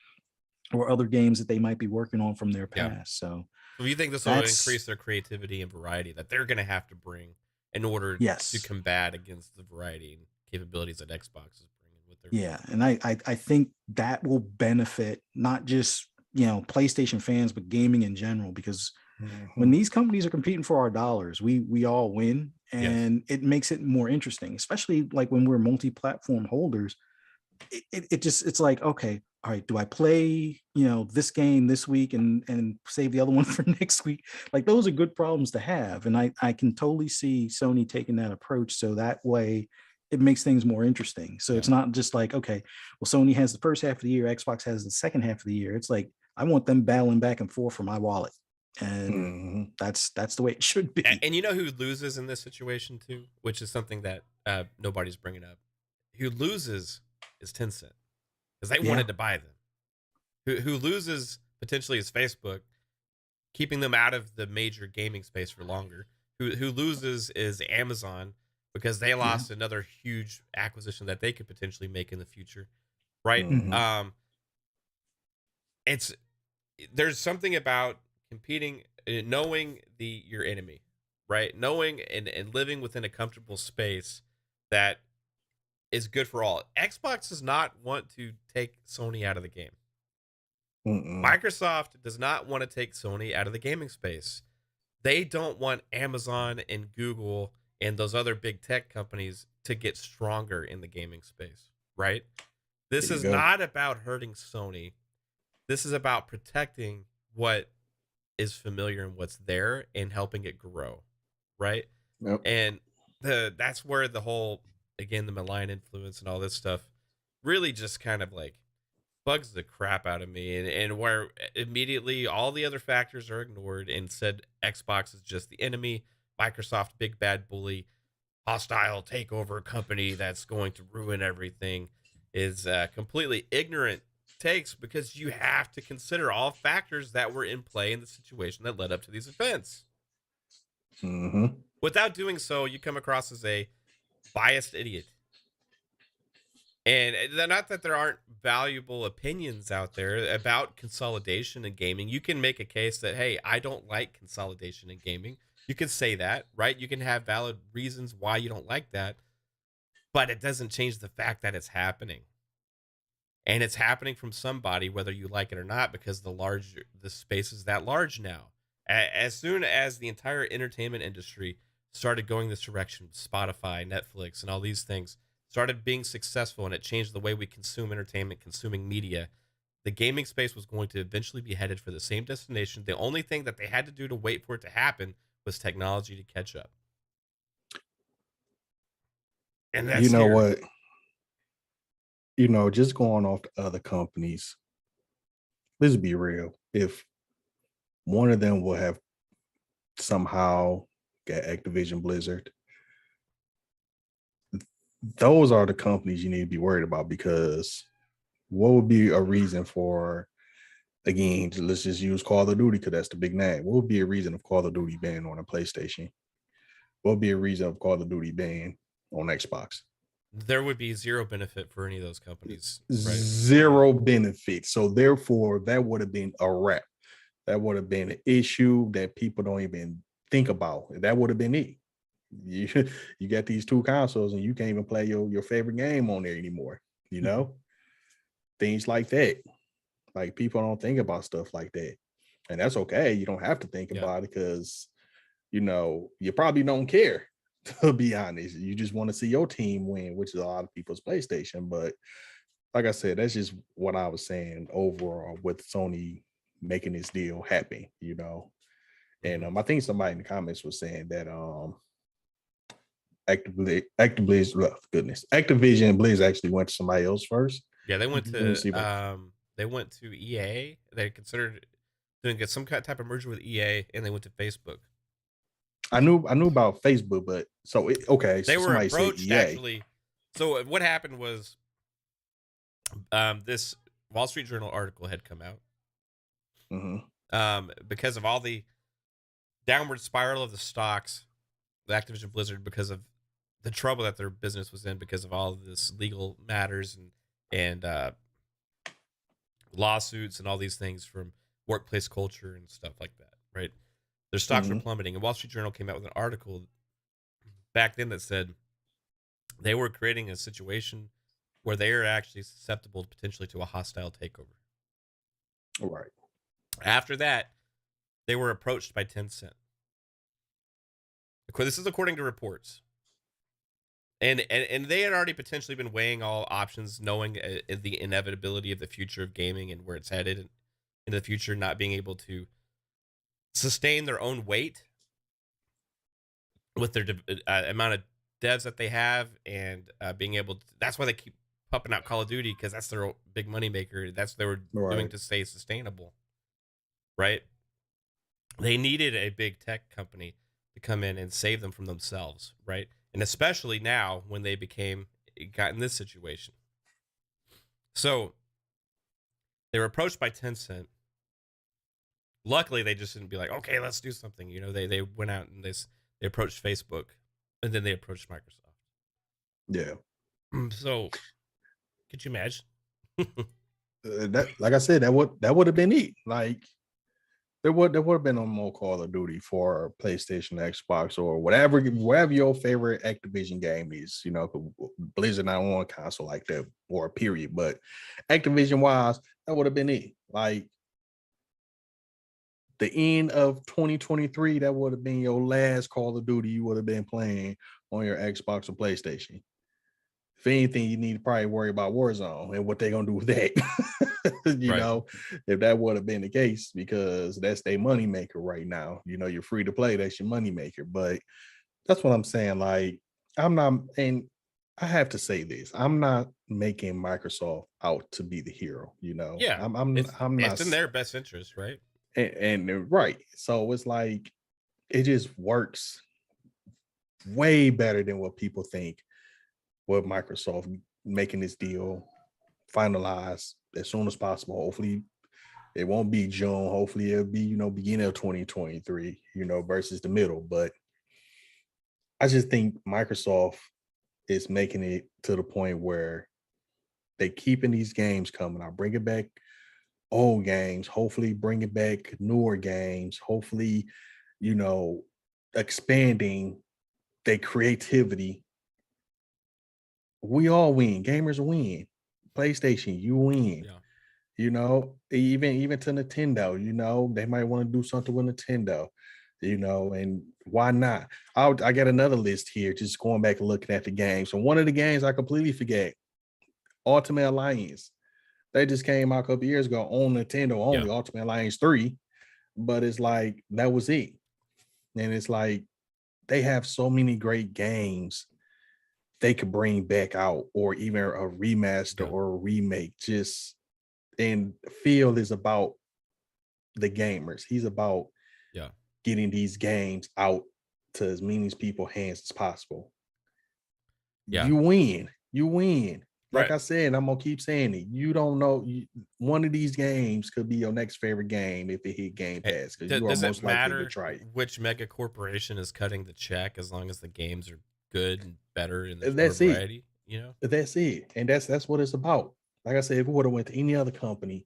or other games that they might be working on from their past. So you think this will increase their creativity and variety that they're going to have to bring in order to combat against the variety and capabilities that Xbox is bringing with their and I think that will benefit not just PlayStation fans, but gaming in general, because when these companies are competing for our dollars, we all win, and it makes it more interesting, especially like when we're multi-platform holders. It's like, okay, all right, do I play this game this week and save the other one for next week? Like, those are good problems to have, and I can totally see Sony taking that approach, so that way it makes things more interesting. So it's not just like, okay, well, Sony has the first half of the year, Xbox has the second half of the year. It's like, I want them battling back and forth for my wallet. And that's the way it should be. And you know who loses in this situation too, which is something that nobody's bringing up. Who loses is Tencent, because they wanted to buy them. Who loses potentially is Facebook, keeping them out of the major gaming space for longer. Who loses is Amazon, because they lost another huge acquisition that they could potentially make in the future, right? There's something about competing, knowing your enemy, right? Knowing and living within a comfortable space that is good for all. Xbox does not want to take Sony out of the game. Microsoft does not want to take Sony out of the gaming space. They don't want Amazon and Google and those other big tech companies to get stronger in the gaming space, right? This is not about hurting Sony. This is about protecting what is familiar and what's there and helping it grow, right? Yep. And that's where the whole, again, the malign influence and all this stuff really just kind of like bugs the crap out of me, and where immediately all the other factors are ignored and said Xbox is just the enemy, Microsoft big bad bully, hostile takeover company that's going to ruin everything, is completely ignorant takes, because you have to consider all factors that were in play in the situation that led up to these events. Mm-hmm. Without doing so, you come across as a biased idiot. And not that there aren't valuable opinions out there about consolidation in gaming. You can make a case that, hey, I don't like consolidation in gaming. You can say that, right? You can have valid reasons why you don't like that, but it doesn't change the fact that it's happening. And it's happening from somebody, whether you like it or not, because the space is that large now. As soon as the entire entertainment industry started going this direction, Spotify, Netflix, and all these things started being successful, and it changed the way we consume entertainment, consuming media, the gaming space was going to eventually be headed for the same destination. The only thing that they had to do to wait for it to happen was technology to catch up. And that's You know here. what? You know, just going off the other companies, let's be real. If one of them will have somehow got Activision Blizzard, those are the companies you need to be worried about, because what would be a reason for, again, let's just use Call of Duty because that's the big name. What would be a reason of Call of Duty being on a PlayStation? What would be a reason of Call of Duty being on Xbox? There would be zero benefit for any of those companies. Right? Zero benefit. So therefore, that would have been a wrap. That would have been an issue that people don't even think about. That would have been it. You got these two consoles and you can't even play your favorite game on there anymore. You know, things like that. Like, people don't think about stuff like that, and that's okay. You don't have to think about it, because you know you probably don't care. To be honest, you just want to see your team win, which is a lot of people's PlayStation. But like I said, that's just what I was saying overall with Sony making this deal happen. You know, and I think somebody in the comments was saying that Activision Blizzard actually went to somebody else first. Yeah, they went to EA. They considered doing some type of merger with EA, and they went to Facebook. I knew about Facebook, but okay. They were approached EA. actually. So what happened was, this Wall Street Journal article had come out. Because of all the downward spiral of the stocks, the Activision Blizzard, because of the trouble that their business was in, because of all of this legal matters and lawsuits and all these things from workplace culture and stuff like that, right? Their stocks were plummeting, and Wall Street Journal came out with an article back then that said they were creating a situation where they are actually susceptible potentially to a hostile takeover. Right. After that, they were approached by Tencent. This is according to reports. And they had already potentially been weighing all options, knowing the inevitability of the future of gaming and where it's headed in the future, not being able to sustain their own weight with their amount of devs that they have, and being able to, that's why they keep pumping out Call of Duty, because that's their big money maker. That's what they were doing to stay sustainable, right? They needed a big tech company to come in and save them from themselves, right? And especially now when they got in this situation. So they were approached by Tencent. Luckily, they just didn't be like, okay, let's do something. You know, they went out and they approached Facebook, and then they approached Microsoft. Yeah. So, could you imagine? That, like I said, that would have been it. Like, there would have been no more Call of Duty for PlayStation, Xbox, or whatever your favorite Activision game is. You know, Blizzard not on console like that, or period. But Activision wise, that would have been it. Like, the end of 2023, that would have been your last Call of Duty you would have been playing on your Xbox or PlayStation. If anything, you need to probably worry about Warzone and what they're gonna do with that. you Right. know, if that would have been the case, because that's their moneymaker right now. You know, you're free to play, that's your moneymaker. But that's what I'm saying. Like, I'm not, and I have to say this, I'm not making Microsoft out to be the hero, you know. Yeah. I'm not, It's in their best interest, right? and right. So it's like it just works way better than what people think with Microsoft making this deal finalized as soon as possible. Hopefully it won't be June. Hopefully it'll be, you know, beginning of 2023, you know, versus the middle. But I just think Microsoft is making it to the point where they keeping these games coming. I'll bring it back old games, hopefully bring it back newer games, hopefully, you know, expanding their creativity. We all win. Gamers win. PlayStation, you win. Yeah. You know, even to Nintendo, you know, they might want to do something with Nintendo, you know, and why not? I got another list here, just going back and looking at the games. And one of the games I completely forget, Ultimate Alliance. They just came out a couple years ago on Nintendo only, Yeah. Ultimate Alliance 3, but it's like that was it. And it's like they have so many great games they could bring back out, or even a remaster or a remake. Just, and Phil is about the gamers. He's about getting these games out to as many people's hands as possible. Yeah. You win. You win. Like Right. I said, I'm gonna keep saying it. You don't know. One of these games could be your next favorite game if it hit Game Pass, because you are Does it most likely to matter try it. which mega corporation is cutting the check as long as the games are good and better and there's That's more it. variety? You know, That's it, and that's what it's about. Like I said, if it would have went to any other company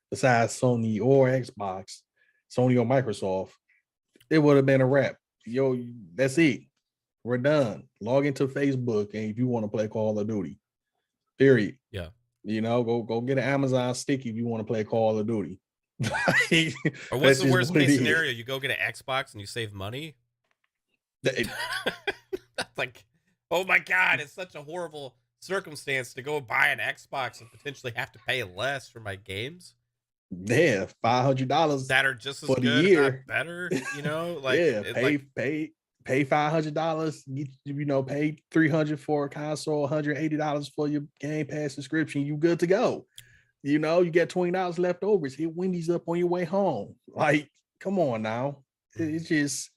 besides Sony or Xbox, Sony or Microsoft, it would have been a wrap. Yo, that's it. We're done. Log into Facebook, and if you want to play Call of Duty, period. Yeah. You know, go get an Amazon stick if you want to play Call of Duty. Or what's the worst case scenario? You go get an Xbox and you save money. That's like, oh my God, it's such a horrible circumstance to go buy an Xbox and potentially have to pay less for my games. Yeah, $500 that are just as for good, the year. if not better. You know, like yeah, pay $500. You know, pay $300 for a console, $180 for your Game Pass subscription. You good to go. You know, you get $20 left over. Hit Wendy's up on your way home. Like, come on now. It's just,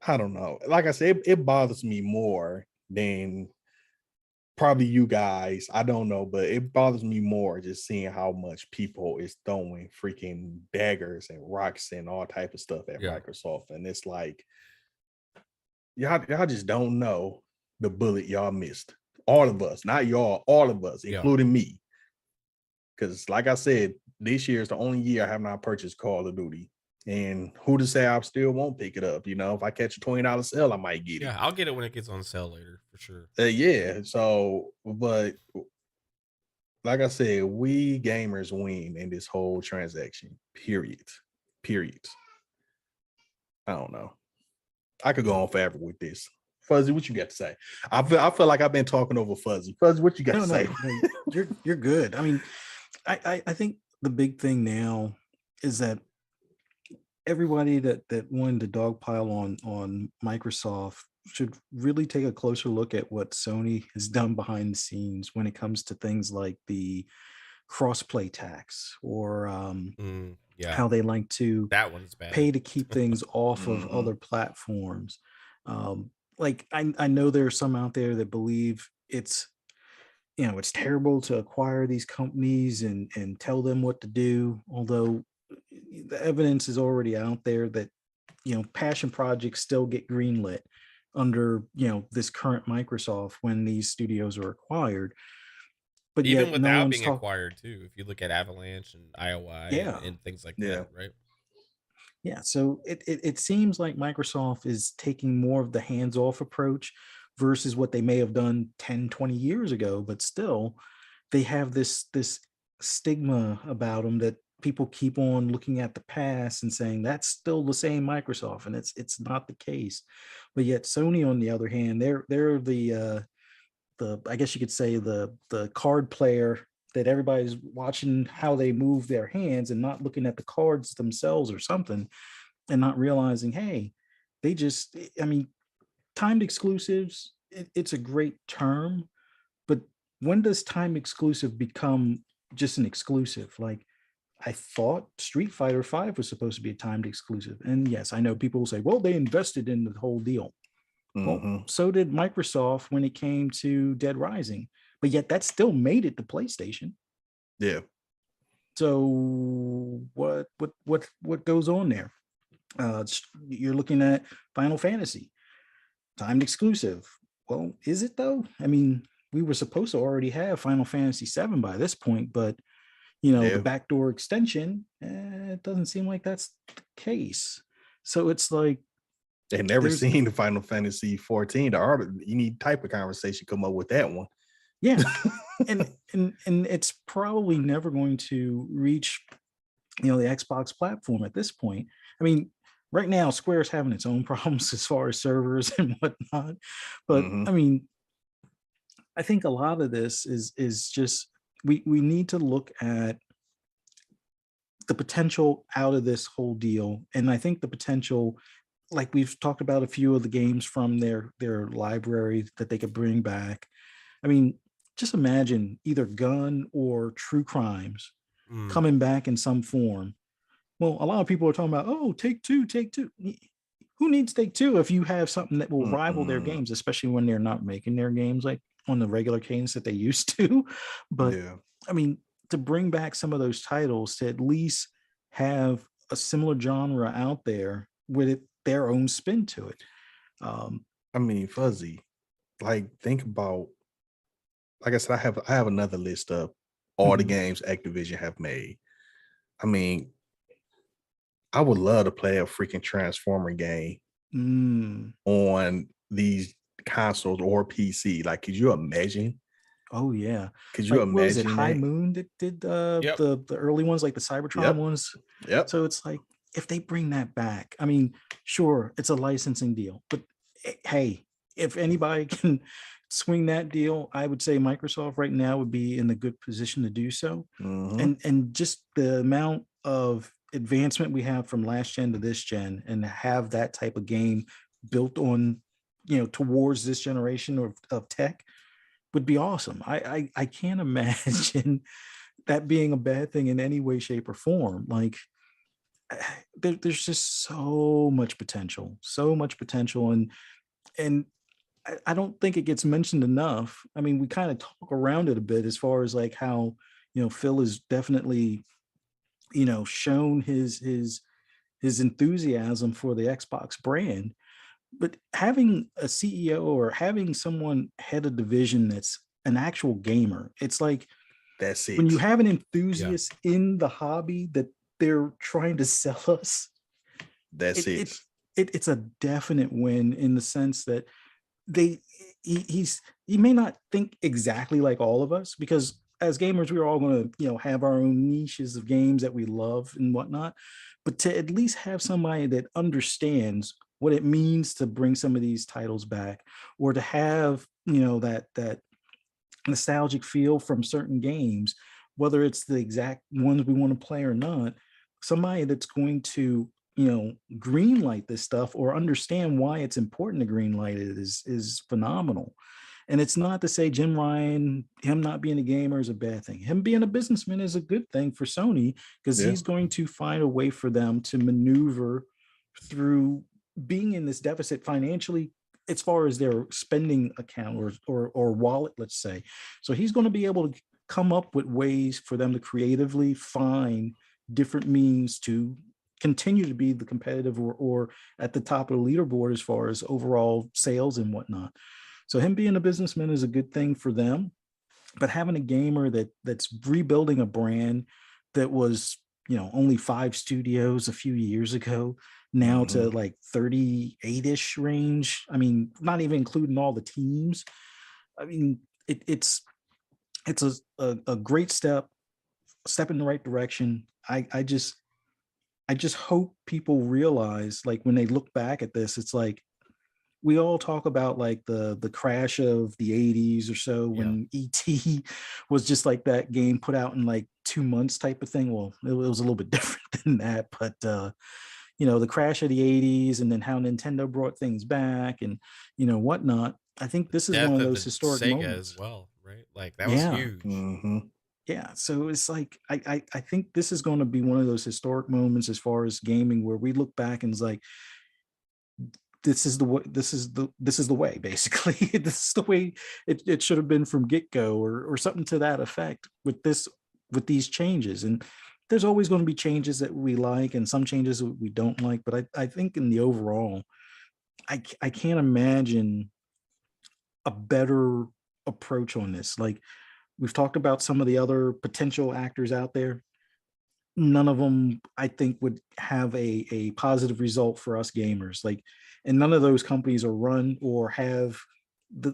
I don't know. Like I said, it bothers me more than probably you guys. I don't know, but it bothers me more just seeing how much people is throwing freaking daggers and rocks and all type of stuff at Microsoft. And it's like, y'all just don't know the bullet y'all missed. All of us, not y'all, all of us, including me. Because like I said, this year is the only year I have not purchased Call of Duty. And who to say I still won't pick it up? You know, if I catch a $20 sale, I might get it. Yeah, I'll get it when it gets on sale later for sure. Yeah. So, but like I said, we gamers win in this whole transaction. Period. I don't know. I could go on forever with this. Fuzzy, what you got to say? I feel like I've been talking over Fuzzy. Fuzzy, what you got to say? No, you're good. I mean, I think the big thing now is that everybody that wanted to dogpile on Microsoft should really take a closer look at what Sony has done behind the scenes when it comes to things like the crossplay tax, or how they like to that one's bad. pay to keep things off of other platforms. Like I know there are some out there that believe it's terrible to acquire these companies and tell them what to do, although the evidence is already out there that passion projects still get greenlit under this current Microsoft when these studios are acquired. But even without being acquired too, if you look at Avalanche and IOI and things like that, right? Yeah, so it seems like Microsoft is taking more of the hands-off approach versus what they may have done 10, 20 years ago, but still they have this stigma about them that people keep on looking at the past and saying that's still the same Microsoft, and it's not the case. But yet Sony, on the other hand, they're the I guess you could say the card player that everybody's watching how they move their hands and not looking at the cards themselves or something, and not realizing, hey, they just, I mean, timed exclusives, it's a great term, but when does time exclusive become just an exclusive? Like, I thought Street Fighter V was supposed to be a timed exclusive. And yes, I know people will say, well, they invested in the whole deal. Well, so did Microsoft when it came to Dead Rising, but yet that still made it to PlayStation. Yeah. So what goes on there? You're looking at Final Fantasy, timed exclusive. Well, is it though? I mean, we were supposed to already have Final Fantasy VII by this point, but you know, the backdoor extension, it doesn't seem like that's the case. So it's like, they never seen the Final Fantasy 14. You need type of conversation come up with that one. Yeah. and it's probably never going to reach, you know, the Xbox platform at this point. I mean, right now, Square's having its own problems as far as servers and whatnot. But I mean, I think a lot of this is just, we need to look at the potential out of this whole deal. And I think the potential, like we've talked about a few of the games from their library that they could bring back. I mean, just imagine either Gun or True Crimes coming back in some form. Well, a lot of people are talking about, oh, Take Two. Who needs Take Two if you have something that will rival their games, especially when they're not making their games like on the regular cadence that they used to. But I mean, to bring back some of those titles, to at least have a similar genre out there with their own spin to it. I mean, Fuzzy, like, think about, like I said, I have another list of all the games Activision have made. I mean, I would love to play a freaking Transformer game on these consoles or PC. Like, could you imagine? Oh yeah. Could you imagine? Was it High Moon that did the early ones, like the Cybertron ones? Yep. So it's like, if they bring that back, I mean, sure, it's a licensing deal, but hey, if anybody can swing that deal, I would say Microsoft right now would be in a good position to do so. And just the amount of advancement we have from last gen to this gen, and have that type of game built on, you know, towards this generation of tech would be awesome. I can't imagine that being a bad thing in any way, shape, or form. Like, there's just so much potential, and I don't think it gets mentioned enough. I mean, we kind of talk around it a bit as far as like how, you know, Phil is definitely, you know, shown his enthusiasm for the Xbox brand, but having a CEO or having someone head a division that's an actual gamer, it's like, that's it. When you have an enthusiast in the hobby that they're trying to sell us, that's it. It's a definite win, in the sense that he may not think exactly like all of us, because as gamers, we're all going to, you know, have our own niches of games that we love and whatnot, but to at least have somebody that understands what it means to bring some of these titles back, or to have, you know, that nostalgic feel from certain games, whether it's the exact ones we want to play or not, somebody that's going to, you know, green light this stuff or understand why it's important to green light it is phenomenal. And it's not to say Jim Ryan, him not being a gamer, is a bad thing. Him being a businessman is a good thing for Sony, because he's going to find a way for them to maneuver through being in this deficit financially, as far as their spending account or wallet, let's say. So he's going to be able to come up with ways for them to creatively find different means to continue to be the competitive or at the top of the leaderboard as far as overall sales and whatnot. So him being a businessman is a good thing for them, but having a gamer that's rebuilding a brand that was, you know, only 5 studios a few years ago, now to like 38-ish range. I mean, not even including all the teams. I mean, it's a great step in the right direction. I just hope people realize, like, when they look back at this, it's like, we all talk about like the crash of the 80s or so when ET was just like that game put out in like 2 months type of thing. Well, it was a little bit different than that, but you know, the crash of the 80s and then how Nintendo brought things back and, you know, whatnot. I think this is one Death of of those the historic Sega moments. as well, right? Like that was Yeah. huge. Yeah. So it's like, I think this is going to be one of those historic moments as far as gaming where we look back and it's like, this is the way, this is the way, basically. This is the way it should have been from get-go or something to that effect with these changes. And there's always going to be changes that we like and some changes that we don't like. But I think in the overall, I can't imagine a better approach on this. Like we've talked about some of the other potential actors out there. None of them, I think, would have a positive result for us gamers. Like, and none of those companies are run or have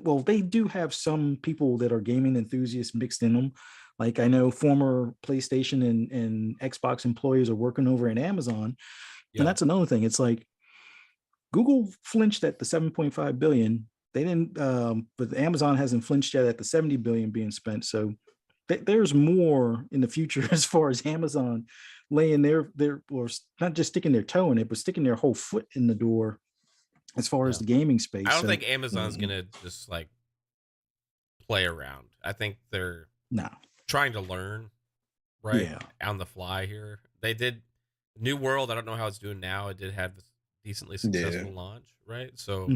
well, they do have some people that are gaming enthusiasts mixed in them. Like I know former PlayStation and Xbox employees are working over at Amazon. And that's another thing. It's like Google flinched at the 7.5 billion. They didn't, but Amazon hasn't flinched yet at the 70 billion being spent. So there's more in the future as far as Amazon laying their or not just sticking their toe in it, but sticking their whole foot in the door as far as the gaming space. I don't think Amazon's gonna just like play around. I think they're trying to learn, right? Yeah. On the fly here. They did New World. I don't know how it's doing now. It did have a decently successful launch, right? So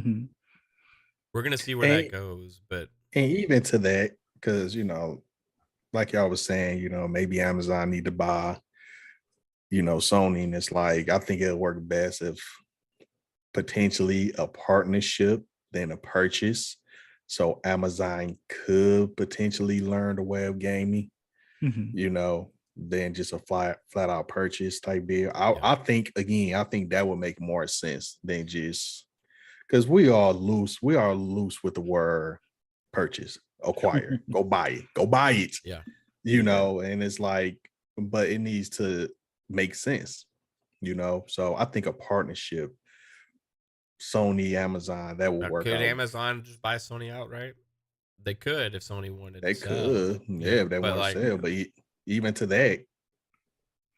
we're gonna see where that goes. But and even to that, because you know, like y'all was saying, you know, maybe Amazon need to buy, you know, Sony, and it's like I think it'll work best if potentially a partnership than a purchase. So Amazon could potentially learn the way of gaming, you know, than just a flat out purchase type deal. I think that would make more sense than just because we are loose with the word purchase, acquire, go buy it. Yeah. You know, and it's like, but it needs to make sense, you know. So I think a partnership, Sony, Amazon, that will work could out. Amazon just buy Sony outright? They could if Sony wanted they to sell. could, yeah, if they want to sell. But even to that,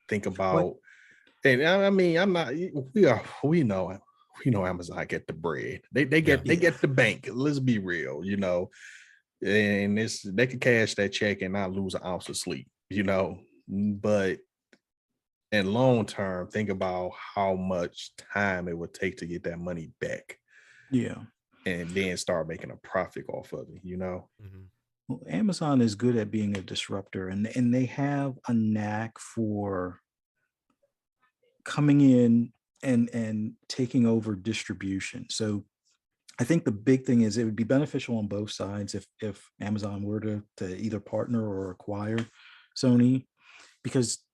think about, and I mean, I'm not. We know Amazon get the bread. They get the bank. Let's be real, you know. And they could cash that check and not lose an ounce of sleep, you know. But in long term, think about how much time it would take to get that money back. Yeah. And then start making a profit off of it, you know. Well, Amazon is good at being a disruptor, and they have a knack for coming in and taking over distribution. So I think the big thing is it would be beneficial on both sides if Amazon were to either partner or acquire Sony, because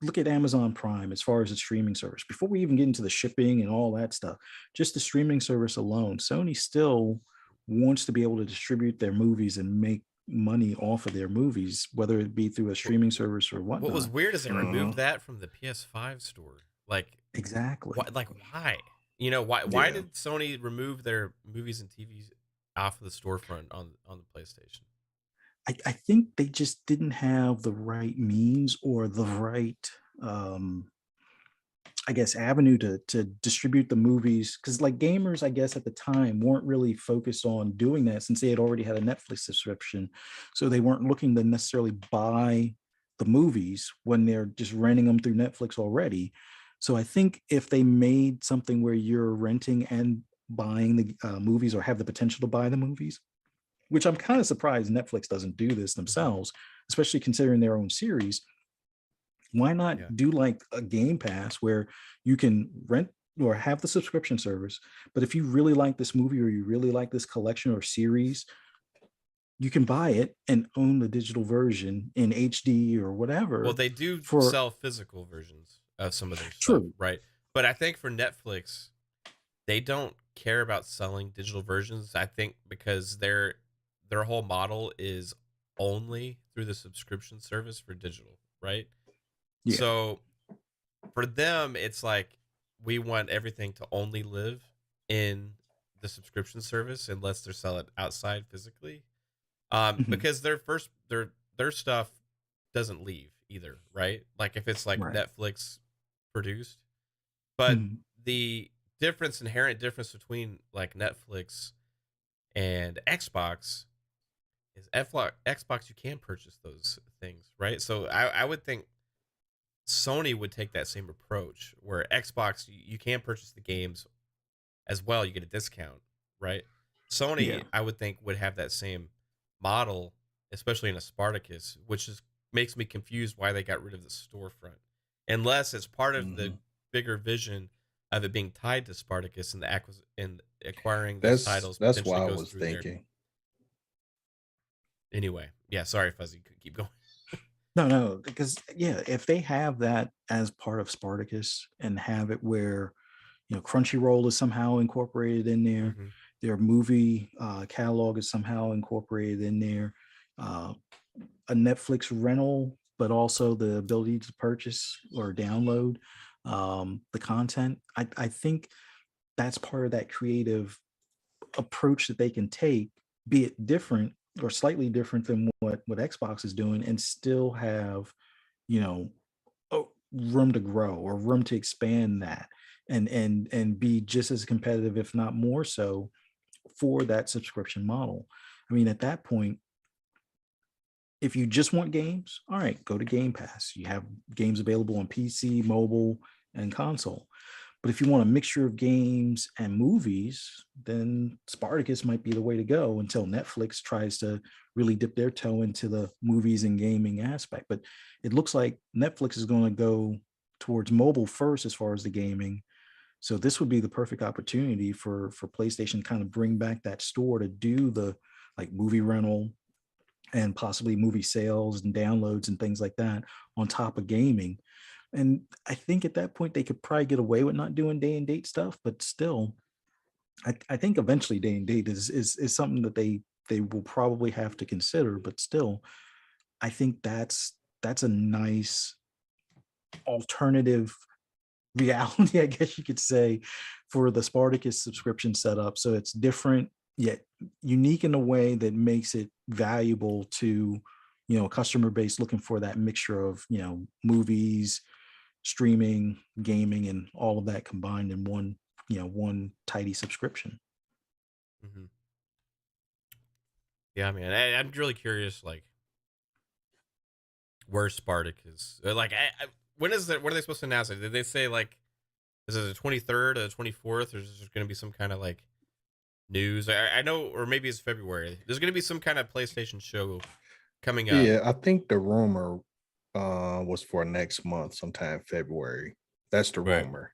look at Amazon Prime as far as the streaming service. Before we even get into the shipping and all that stuff, just the streaming service alone, Sony still wants to be able to distribute their movies and make money off of their movies, whether it be through a streaming service or whatnot. What was weird is they removed that from the PS5 store. Like exactly. Why? You know, why did Sony remove their movies and TVs off of the storefront on the PlayStation? I think they just didn't have the right means or the right, I guess, avenue to distribute the movies. Because like gamers, I guess at the time weren't really focused on doing that since they had already had a Netflix subscription. So they weren't looking to necessarily buy the movies when they're just renting them through Netflix already. So I think if they made something where you're renting and buying the movies or have the potential to buy the movies, which I'm kind of surprised Netflix doesn't do this themselves, especially considering their own series. Why not do like a Game Pass where you can rent or have the subscription service, but if you really like this movie or you really like this collection or series, you can buy it and own the digital version in HD or whatever. Well, they do sell physical versions of some of their stuff, right? But I think for Netflix, they don't care about selling digital versions. I think because their whole model is only through the subscription service for digital, right? Yeah. So for them, it's like we want everything to only live in the subscription service unless they're selling outside physically. Mhm. Because their stuff doesn't leave either, right? Like if it's like Right. Netflix produced, but Mhm. the inherent difference between like Netflix and Xbox is Xbox you can purchase those things, right? So I would think Sony would take that same approach where Xbox you can purchase the games as well, you get a discount, right? Yeah. Sony I would think would have that same model, especially in a Spartacus, which is makes me confused why they got rid of the storefront. Unless it's part of the Mhm. bigger vision of it being tied to Spartacus and and acquiring those That's titles that's what potentially I goes was through there. thinking. Anyway, yeah, sorry Fuzzy, keep going. No, no, because yeah, if they have that as part of Spartacus and have it where Crunchyroll is somehow incorporated in there, Hmm. their movie catalog is somehow incorporated in there, uh, a Netflix rental, but also the ability to purchase or download the content. I think that's part of that creative approach that they can take, be it different or slightly different than what Xbox is doing, and still have you know room to grow or room to expand that and be just as competitive, if not more so, for that subscription model. I mean, at that point, if you just want games, all right, go to Game Pass. You have games available on PC, mobile, and console. But if you want a mixture of games and movies, then Spartacus might be the way to go until Netflix tries to really dip their toe into the movies and gaming aspect. But it looks like Netflix is going to go towards mobile first as far as the gaming. So this would be the perfect opportunity for PlayStation to kind of bring back that store to do the like movie rental and possibly movie sales and downloads and things like that on top of gaming. And I think at that point they could probably get away with not doing day and date stuff, but still, I think eventually day and date is something that they will probably have to consider. But still, I think that's a nice alternative reality, I guess you could say, for the Spartacus subscription setup. So it's different yet unique in a way that makes it valuable to a customer base looking for that mixture of movies, streaming, gaming, and all of that combined in one tidy subscription. Hmm. Yeah, man, I'm really curious, like where Spartacus, like, when is that? When are they supposed to announce it? Did they say like, is it the 23rd or the 24th, or is there going to be some kind of like news? I know, or maybe it's February. There's going to be some kind of PlayStation show coming up. Yeah, I think the rumor was for next month, sometime February. That's the Right. rumor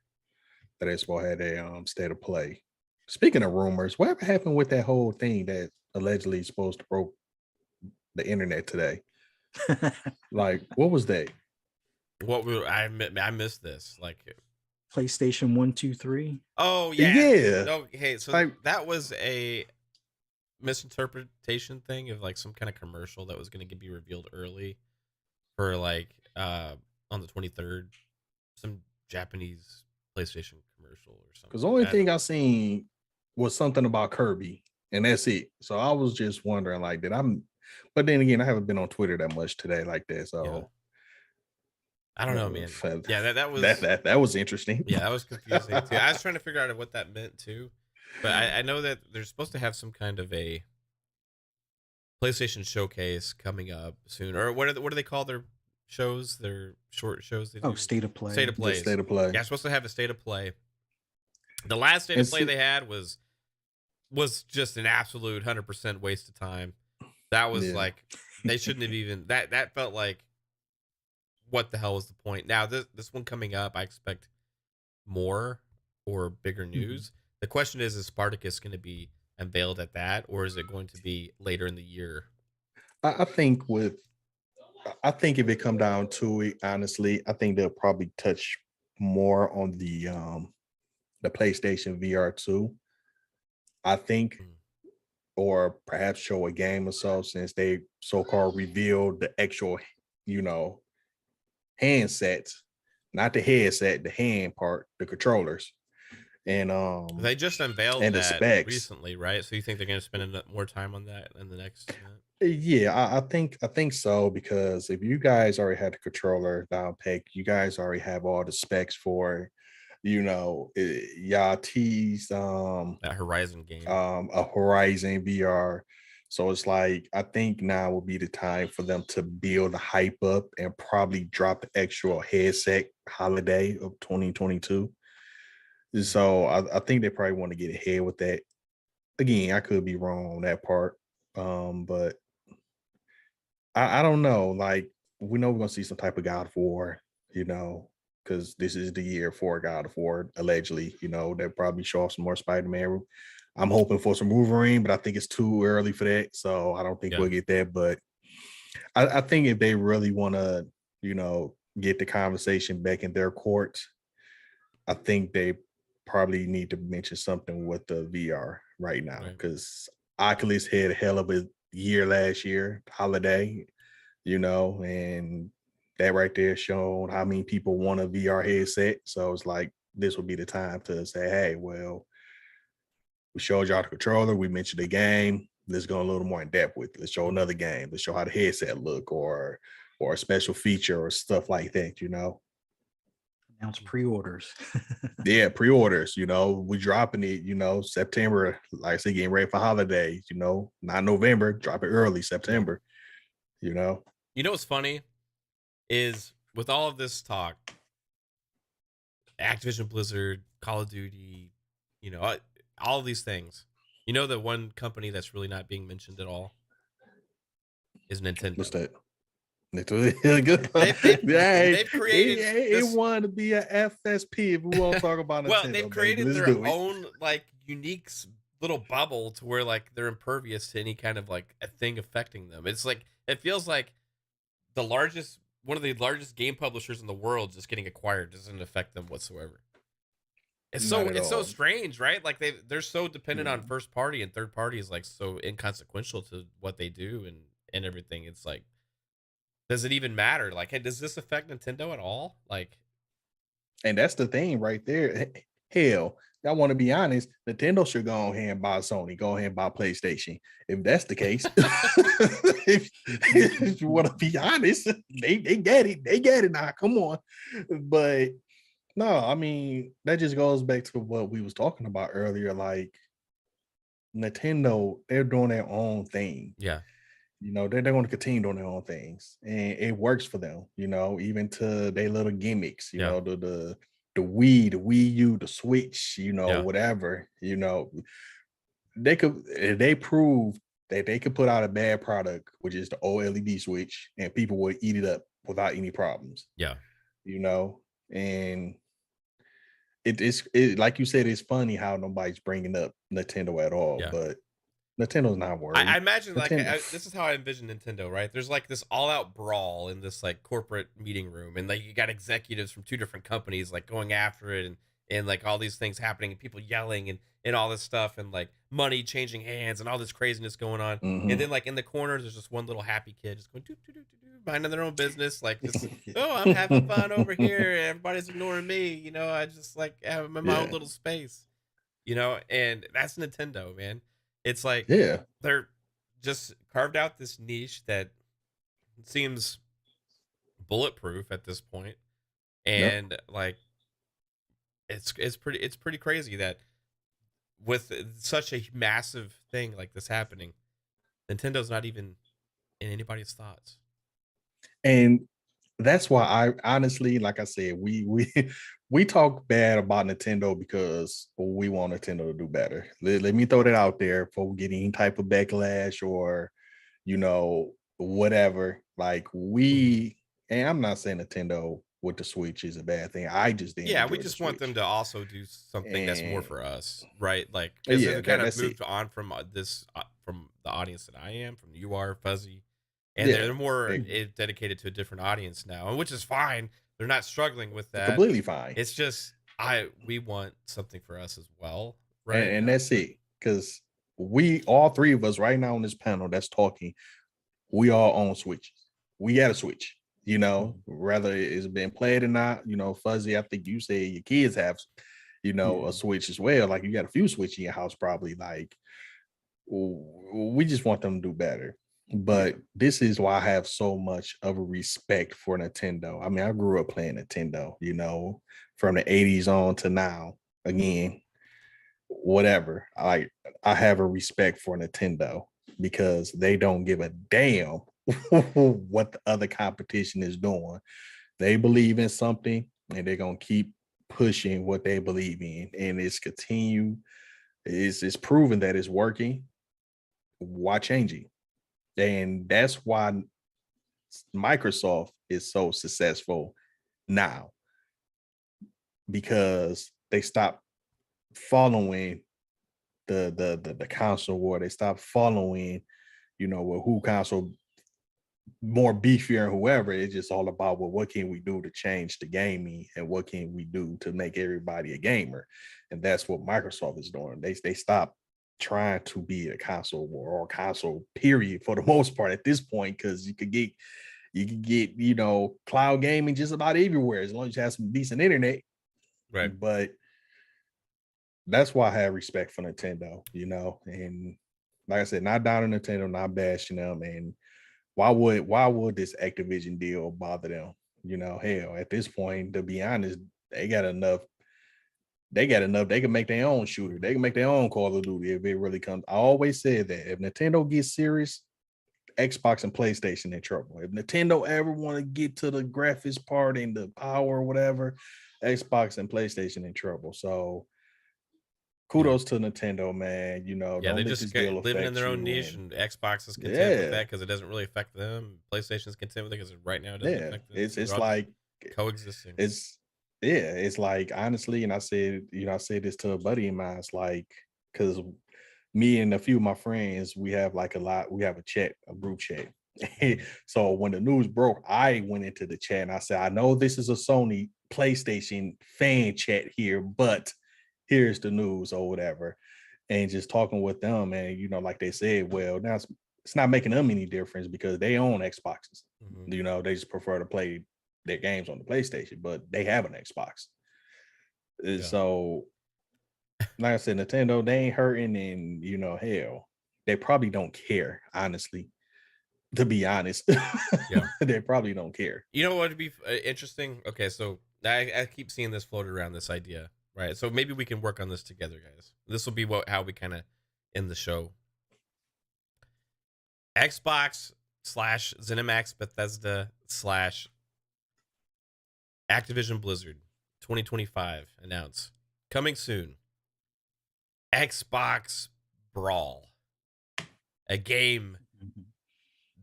that it's supposed to have a state of play. Speaking of rumors, whatever happened with that whole thing that allegedly is supposed to broke the internet today? Like, what was that? I missed this. Like, PlayStation 1, 2, 3. oh yeah, Yeah, no, hey, so like that was a misinterpretation thing of like some kind of commercial that was going to be revealed early for like on the 23rd, some Japanese PlayStation commercial or because the something. only thing I seen was something about Kirby, and that's it. So I was just wondering, like, did I'm? But then again, I haven't been on Twitter that much today, like that. Yeah, So I don't know, man. Yeah, that that was, that that was interesting. yeah, that was confusing too. I was trying to figure out what that meant too, but I know that they're supposed to have some kind of a PlayStation showcase coming up soon, or what do they call their shows? Their short shows they Oh, do. state of State play. of Just plays. state of play. Yeah, supposed to have a state of play. The last state And of play see, they had was just an absolute 100% waste of time. That was yeah. like, they shouldn't have even, that felt like, what the hell was the point? Now this one coming up, I expect more or bigger Mhm. news. The question is Spartacus going to be unveiled at that, or is it going to be later in the year? I think I think if it come down to it, honestly, I think they'll probably touch more on the PlayStation VR 2. I think, Mm. or perhaps show a game or so, since they so-called revealed the actual, you know, handsets, not the headset, the hand part, the controllers. and They just unveiled and the that specs. recently, right? So you think they're going to spend more time on that in the next event? Yeah, I think so, because if you guys already had the controller down packed, you guys already have all the specs for, y'all teased That Horizon game. a Horizon VR. So it's like, I think now will be the time for them to build the hype up and probably drop the actual headset holiday of 2022. So I think they probably want to get ahead with that. Again, I could be wrong on that part. But I don't know. Like, we know we're gonna see some type of God of War, because this is the year for God of War, allegedly. They'll probably show off some more Spider-Man. I'm hoping for some Wolverine, but I think it's too early for that. So I don't think we'll get that. But I think if they really want to, get the conversation back in their court, I think they probably need to mention something with the VR right now, because Oculus had a hell of a year last year, holiday, and that right there showed how many people want a VR headset. So it's like, this would be the time to say, hey, well, we showed y'all the controller, we mentioned the game, let's go a little more in depth with it. Let's show another game, let's show how the headset look, or a special feature or stuff like that. Announce pre-orders. Yeah, pre-orders, we dropping it, September, like I say, getting ready for holidays, not November, drop it early, September, What's funny is, with all of this talk, Activision Blizzard, Call of Duty, all of these things, the one company that's really not being mentioned at all is Nintendo. What's that? They've created it wanted to be a FSP if we want to talk about Nintendo. Well, they've created their own like unique little bubble to where like they're impervious to any kind of like a thing affecting them. It's like, it feels like one of the largest game publishers in the world just getting acquired doesn't affect them whatsoever. It's so strange, right? Like they're so dependent on first party, and third party is like so inconsequential to what they do and everything. It's like, does it even matter? Like, hey, does this affect Nintendo at all? Like, and that's the thing right there. Hell, I want to be honest, Nintendo should go ahead and buy Sony, go ahead and buy PlayStation. If that's the case, if you want to be honest, they get it. They get it now. Come on. But no, I mean, that just goes back to what we was talking about earlier. Like, Nintendo, they're doing their own thing. Yeah. They're going to continue doing their own things, and it works for them, even to their little gimmicks, the Wii, the Wii U, the Switch, whatever, they prove that they could put out a bad product, which is the OLED Switch, and people would eat it up without any problems. Yeah. And it's like you said, it's funny how nobody's bringing up Nintendo at all, but Nintendo's not worried. I imagine this is how I envision Nintendo, right? There's like this all-out brawl in this like corporate meeting room, and like you got executives from two different companies like going after it, and like all these things happening, and people yelling and all this stuff, and like money changing hands and all this craziness going on. Mm-hmm. And then like in the corner, there's just one little happy kid just going minding their own business, like just, oh, I'm having fun over here, everybody's ignoring me, I just like I'm in my own little space, and that's Nintendo, man. It's like, they're just carved out this niche that seems bulletproof at this point. And like, it's pretty crazy that with such a massive thing like this happening, Nintendo's not even in anybody's thoughts. And that's why I honestly, like I said, we talk bad about Nintendo because we want Nintendo to do better. Let me throw that out there before we get any type of backlash or, whatever. Like and I'm not saying Nintendo with the Switch is a bad thing. I just didn't. Yeah, we just want them to also do something that's more for us, right? Like, it kind of moved on from from the audience that I am, from you are, Fuzzy. And they're more dedicated to a different audience now, which is fine. They're not struggling with that. Completely fine. It's just we want something for us as well, right? And that's it. Because we, all three of us right now on this panel that's talking, we all own Switches. We got a Switch, whether it's been played or not. Fuzzy, I think you say your kids have. you know, Yeah. a Switch as well. Like you got a few Switch in your house, probably. Like we just want them to do better. But this is why I have so much of a respect for Nintendo. I mean, I grew up playing Nintendo, you know, from the 80s on to now. Again, whatever. I have a respect for Nintendo because they don't give a damn what the other competition is doing. They believe in something and they're gonna keep pushing what they believe in, and it's proven that it's working. Why changing? And that's why Microsoft is so successful now, because they stopped following the console war. They stopped following, you know, who console more beefier and whoever. It's just all about, well, what can we do to change the gaming and what can we do to make everybody a gamer? And that's what Microsoft is doing. They stopped trying to be a console war or console period for the most part at this point, because you could get, you know, cloud gaming just about everywhere as long as you have some decent internet. Right. But that's why I have respect for Nintendo, you know, and like I said, not down on Nintendo, not bashing them. And why would this Activision deal bother them? You know, hell, at this point, to be honest, they got enough. They can make their own shooter. They can make their own Call of Duty if it really comes. I always said that if Nintendo gets serious, Xbox and PlayStation in trouble. If Nintendo ever want to get to the graphics part and the power or whatever, Xbox and PlayStation in trouble. So kudos to Nintendo, man. You know, Yeah, don't they're let just this deal living in affect their own you. niche, and Xbox is content with Yeah, that because it doesn't really affect them. PlayStation's content with it because right now it doesn't yeah. affect them. It's They're all just like coexisting. it's yeah, it's like honestly, and I said, you know, I said this to a buddy of mine. It's like, because me and a few of my friends, we have a group chat. So when the news broke, I went into the chat and I said, I know this is a Sony PlayStation fan chat here, but here's the news or whatever. And just talking with them, and you know, like they said, well, now it's not making them any difference because they own Xboxes. Mm-hmm. You know, they just prefer to play their games on the PlayStation, but they have an Xbox. Yeah. So, like I said, Nintendo, they ain't hurting, and you know, hell, they probably don't care, honestly. To be honest, Yeah. they probably don't care. You know what would be interesting? Okay, so I keep seeing this floated around, this idea, right? So maybe we can work on this together, guys. This will be how we kind of end the show. Xbox / ZeniMax Bethesda / Activision Blizzard 2025 announce coming soon. Xbox Brawl, a game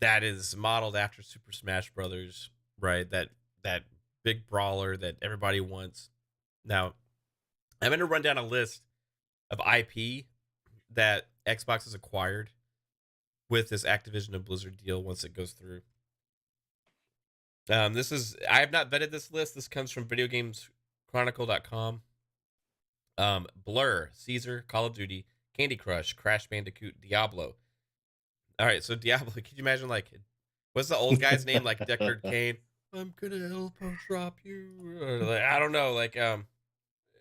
that is modeled after Super Smash Brothers, right? That big brawler that everybody wants. Now, I'm going to run down a list of IP that Xbox has acquired with this Activision and Blizzard deal once it goes through. I have not vetted this list. This comes from videogameschronicle.com. Blur, Caesar, Call of Duty, Candy Crush, Crash Bandicoot, Diablo. All right, so Diablo, could you imagine, like, what's the old guy's name? Like Deckard Cain. I'm gonna help drop you. Or like, I don't know. Like,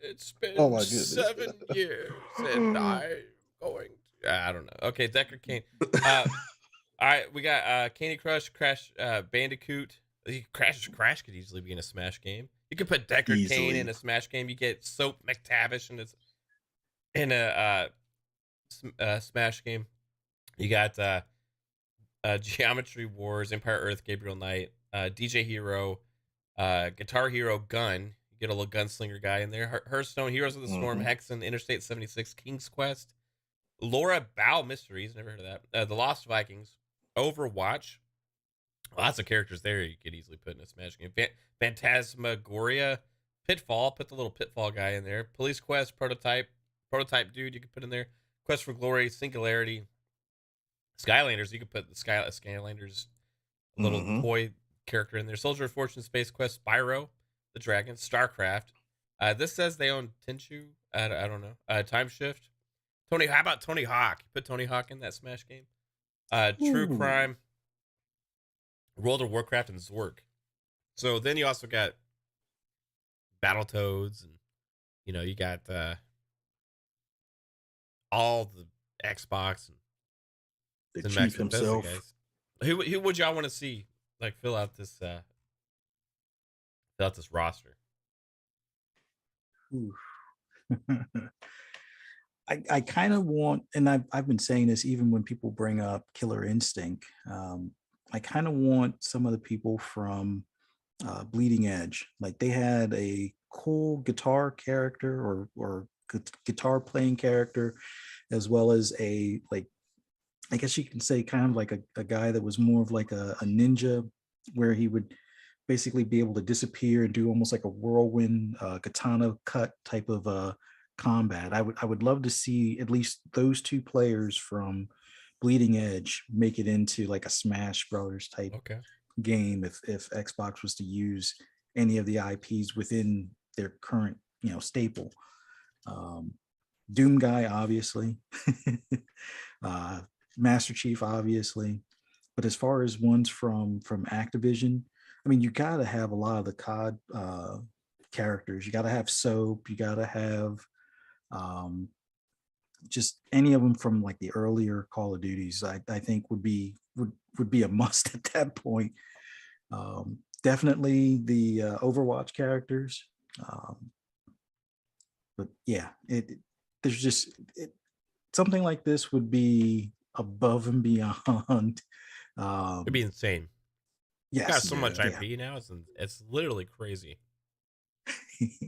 it's been 7 years and I'm going to, I don't know. Okay, Deckard Cain. All right, we got Candy Crush, Crash Bandicoot. Crash could easily be in a Smash game. You could put Deckard Cain in a Smash game. You get Soap McTavish in a Smash game. You got Geometry Wars, Empire Earth, Gabriel Knight, DJ Hero, Guitar Hero, Gun. You get a little gunslinger guy in there. Hearthstone, Heroes of the Storm, Hexen, Interstate 76, King's Quest, Laura Bow Mysteries. Never heard of that. The Lost Vikings, Overwatch. Lots of characters there you could easily put in a Smash game. Phantasmagoria, Pitfall. Put the little Pitfall guy in there. Police Quest, Prototype Dude. You could put in there. Quest for Glory, Singularity. Skylanders, you could put the Skylanders little toy character in there. Soldier of Fortune, Space Quest, Spyro, the Dragon, StarCraft. This says they own Tenchu. I don't know. Time Shift. How about Tony Hawk? Put Tony Hawk in that Smash game. True Crime, World of Warcraft, and Zork. So then you also got Battletoads and You know, you got all the Xbox and The Max chief Bethesda himself. guys. Who would y'all want to see like fill out this roster? Oof. I kind of want, and I've been saying this even when people bring up Killer Instinct. I kind of want some of the people from Bleeding Edge. Like they had a cool guitar character or guitar playing character, as well as a, like, I guess you can say kind of like a guy that was more of like a ninja, where he would basically be able to disappear and do almost like a whirlwind katana cut type of combat. I would love to see at least those two players from Bleeding Edge make it into like a Smash Brothers type game if Xbox was to use any of the IPs within their current, you know, staple. Doom Guy, obviously. Master Chief, obviously. But as far as ones from Activision, I mean, you got to have a lot of the COD characters. You got to have Soap. You got to have just any of them from like the earlier Call of Duties. I think would be a must at that point. Definitely the Overwatch characters. But yeah, there's just something like this would be above and beyond. It'd be insane. Yes, got so much IP now. It's literally crazy.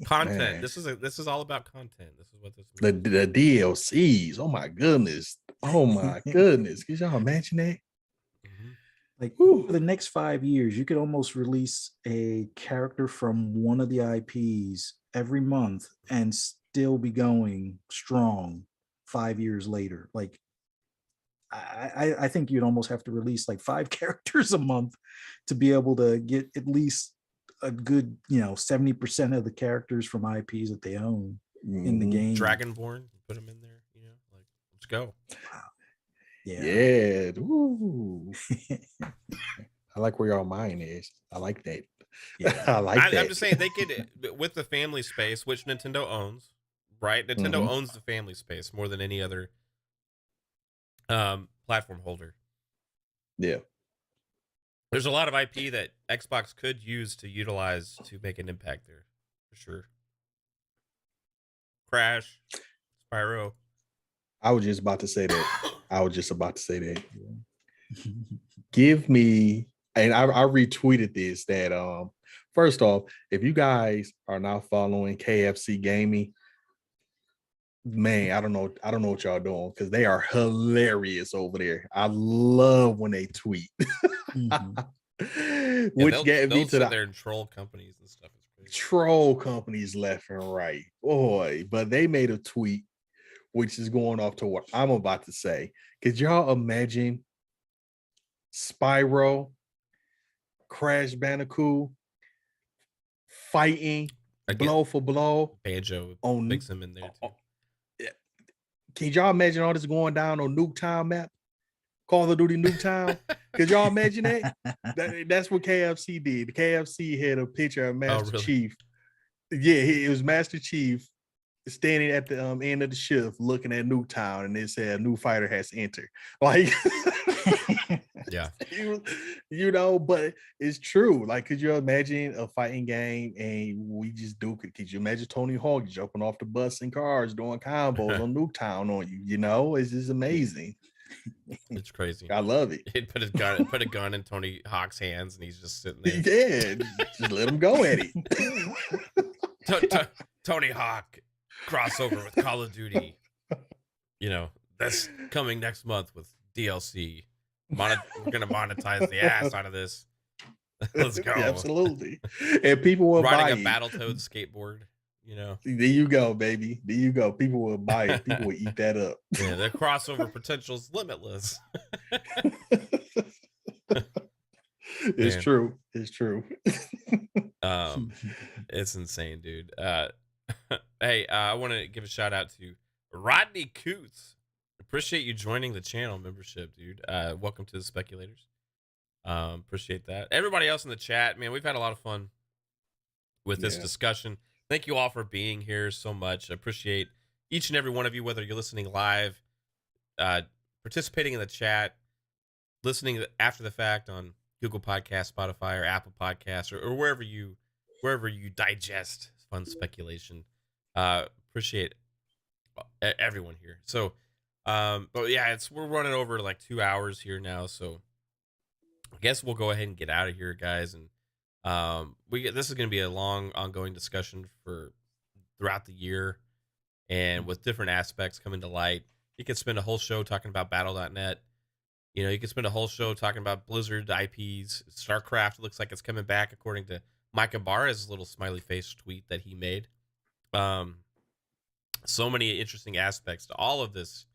Content. Man. This is all about content. This is what this the DLCs. Oh my goodness. Oh my goodness. Can y'all imagine that? Like for the next 5 years, you could almost release a character from one of the IPs every month and still be going strong 5 years later. Like I think you'd almost have to release like 5 characters a month to be able to get at least a good, 70% of the characters from IPs that they own in the game. Dragonborn, put them in there, like let's go. Wow. Yeah. Ooh. I like where your mind is. I like that. Yeah. I like that. I'm just saying they could, with the family space, which Nintendo owns, right? Nintendo owns the family space more than any other platform holder. Yeah. There's a lot of IP that Xbox could use to utilize to make an impact there, for sure. Crash, Spyro. I was just about to say that. Give me, and I retweeted this, that first off, if you guys are not following KFC Gaming, man, I don't know what y'all doing, because they are hilarious over there. I love when they tweet. Which get me to their troll companies and stuff. It's crazy. Troll companies left and right, boy. But they made a tweet, which is going off to what I'm about to say. Could y'all imagine Spyro, Crash Bandicoot fighting blow for blow? Banjo mix them in there too. Can y'all imagine all this going down on Nuketown map? Call of Duty Nuketown? Could y'all imagine that? That's what KFC did. The KFC had a picture of Master Chief. Yeah, it was Master Chief standing at the end of the shift looking at Nuketown, and it said a new fighter has entered. Like, yeah, but it's true. Like, could you imagine a fighting game and we just do it? Could you imagine Tony Hawk jumping off the bus in cars doing combos on Nuketown on you? It's just amazing. It's crazy. I love it. He put a gun in Tony Hawk's hands, and he's just sitting there. Yeah, just let him go at it. Tony Hawk crossover with Call of Duty. That's coming next month with DLC. We're gonna monetize the ass out of this. Let's go. Absolutely. And people will riding buy a Battletoads skateboard. There you go, baby. There you go. People will buy it. People will eat that up. Yeah, the crossover potential is limitless. It's true. It's true. It's insane, dude. Hey, I want to give a shout out to Rodney Coots. Appreciate you joining the channel membership, dude. Welcome to the Speculators. Appreciate that. Everybody else in the chat, man, we've had a lot of fun with this discussion. Thank you all for being here so much. I appreciate each and every one of you, whether you're listening live, participating in the chat, listening after the fact on Google Podcast, Spotify, or Apple Podcasts, or wherever you digest fun speculation. Appreciate everyone here. So, but yeah, we're running over like 2 hours here now, so I guess we'll go ahead and get out of here, guys. And this is going to be a long, ongoing discussion for throughout the year, and with different aspects coming to light. You could spend a whole show talking about Battle.net. You know, you could spend a whole show talking about Blizzard IPs. StarCraft looks like it's coming back, according to Micah Ford's little smiley face tweet that he made. So many interesting aspects to all of this.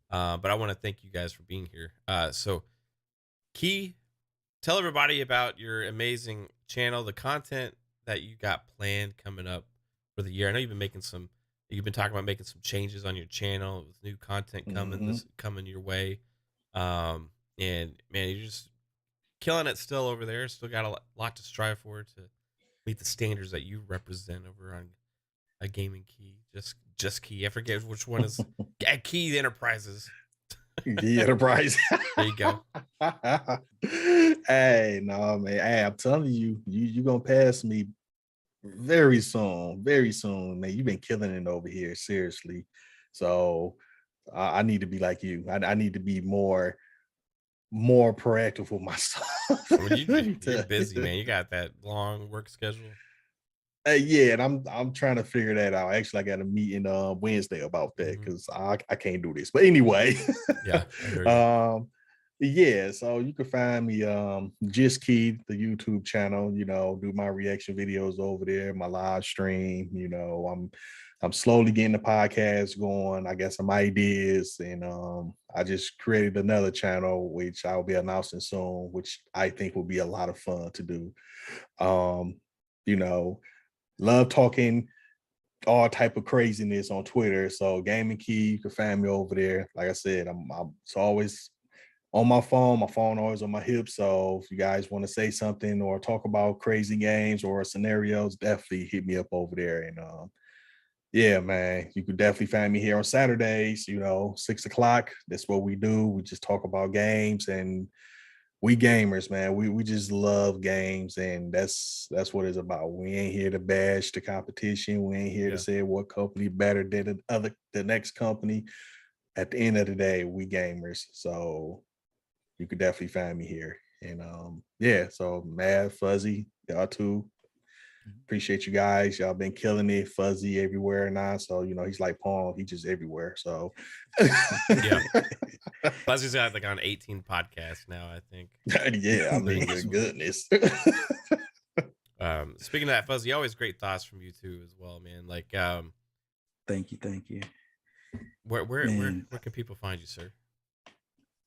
But I want to thank you guys for being here. So, Key, tell everybody about your amazing channel, the content that you got planned coming up for the year. I know you've been talking about making some changes on your channel with new content coming your way. And man, you're just killing it still over there. Still got a lot to strive for to meet the standards that you represent over on a Gaming Key. Just Key. I forget which one is Key Enterprises. The Enterprise. There you go. Hey, no, man. Hey, I'm telling you, you're gonna pass me very soon, man. You've been killing it over here, seriously. So I need to be like you. I need to be more proactive with myself. Well, you're busy, man. You got that long work schedule. Yeah, and I'm trying to figure that out. Actually, I got a meeting Wednesday about that because I can't do this. But anyway, yeah, I heard you. Yeah. So you can find me Just Key, the YouTube channel. You know, do my reaction videos over there, my live stream. You know, I'm slowly getting the podcast going. I got some ideas, and I just created another channel which I'll be announcing soon, which I think will be a lot of fun to do. You know. Love talking all type of craziness on Twitter. So Gaming Key, you can find me over there. Like I said, I'm always on my phone. My phone always on my hip. So if you guys want to say something or talk about crazy games or scenarios, definitely hit me up over there. And yeah, man, you could definitely find me here on Saturdays, 6:00. That's what we do. We just talk about games, and we gamers, man. We just love games, and that's what it's about. We ain't here to bash the competition. We ain't here to say what company better than the next company. At the end of the day, we gamers. So you could definitely find me here. And yeah, so Mad, Fuzzy, y'all too. Appreciate you guys. Y'all been killing it. Fuzzy everywhere now. So he's like Pong. He just everywhere. So yeah. Fuzzy's got like on 18 podcasts now, I think. Yeah, I mean, goodness. Speaking of that, Fuzzy, always great thoughts from you too as well, man. Like thank you. Where can people find you, sir?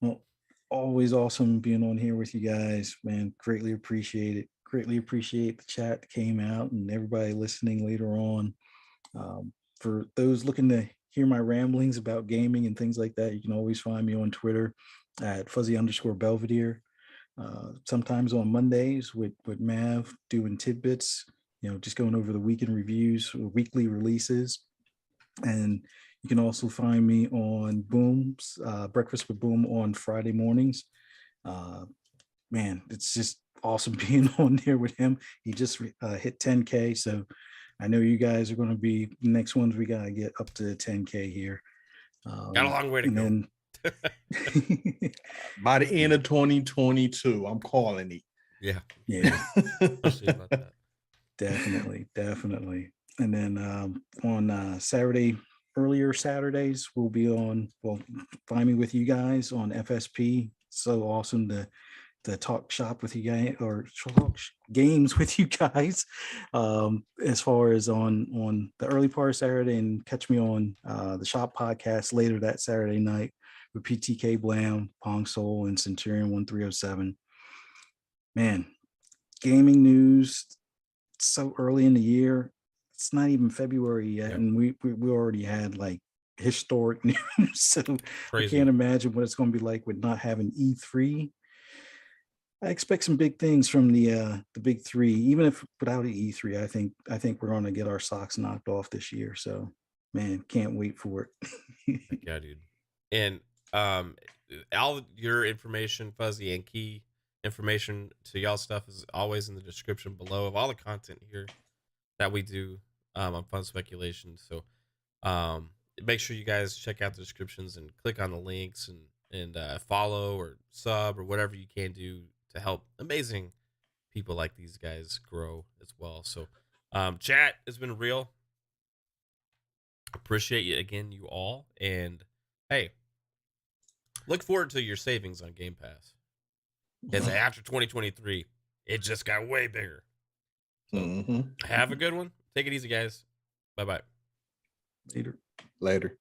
Well, always awesome being on here with you guys, man. Greatly appreciate it. Greatly appreciate the chat that came out and everybody listening later on. For those looking to hear my ramblings about gaming and things like that, you can always find me on Twitter at @fuzzy_Belvedere. Sometimes on Mondays with Mav doing tidbits, just going over the weekend reviews or weekly releases. And you can also find me on Boom's Breakfast with Boom on Friday mornings. Man, it's just awesome being on there with him. He just hit 10K, so I know you guys are going to be the next ones. We got to get up to 10K here. Got a long way to go. By the end of 2022, I'm calling it. Yeah. About that. Definitely. And then on earlier Saturdays, we'll be on, find me with you guys on FSP. So awesome to talk shop with you guys, or talk games with you guys, as far as on the early part of Saturday, and catch me on the shop podcast later that Saturday night with PTK Blam, Pong Soul, and Centurion 1307. Man, gaming news so early in the year. It's not even February yet, and we already had like historic news. So I can't imagine what it's going to be like with not having E3. I expect some big things from the big three, even if without an E3. I think we're going to get our socks knocked off this year. So, man, can't wait for it. Yeah, dude. And all your information, Fuzzy, and key information to y'all stuff is always in the description below of all the content here that we do on Fun Speculation. So make sure you guys check out the descriptions and click on the links and follow or sub or whatever you can do to help amazing people like these guys grow as well. So chat has been real. Appreciate you again, you all. And hey, look forward to your savings on Game Pass. Because after 2023, it just got way bigger. So have a good one. Take it easy, guys. Bye-bye. Later. Later.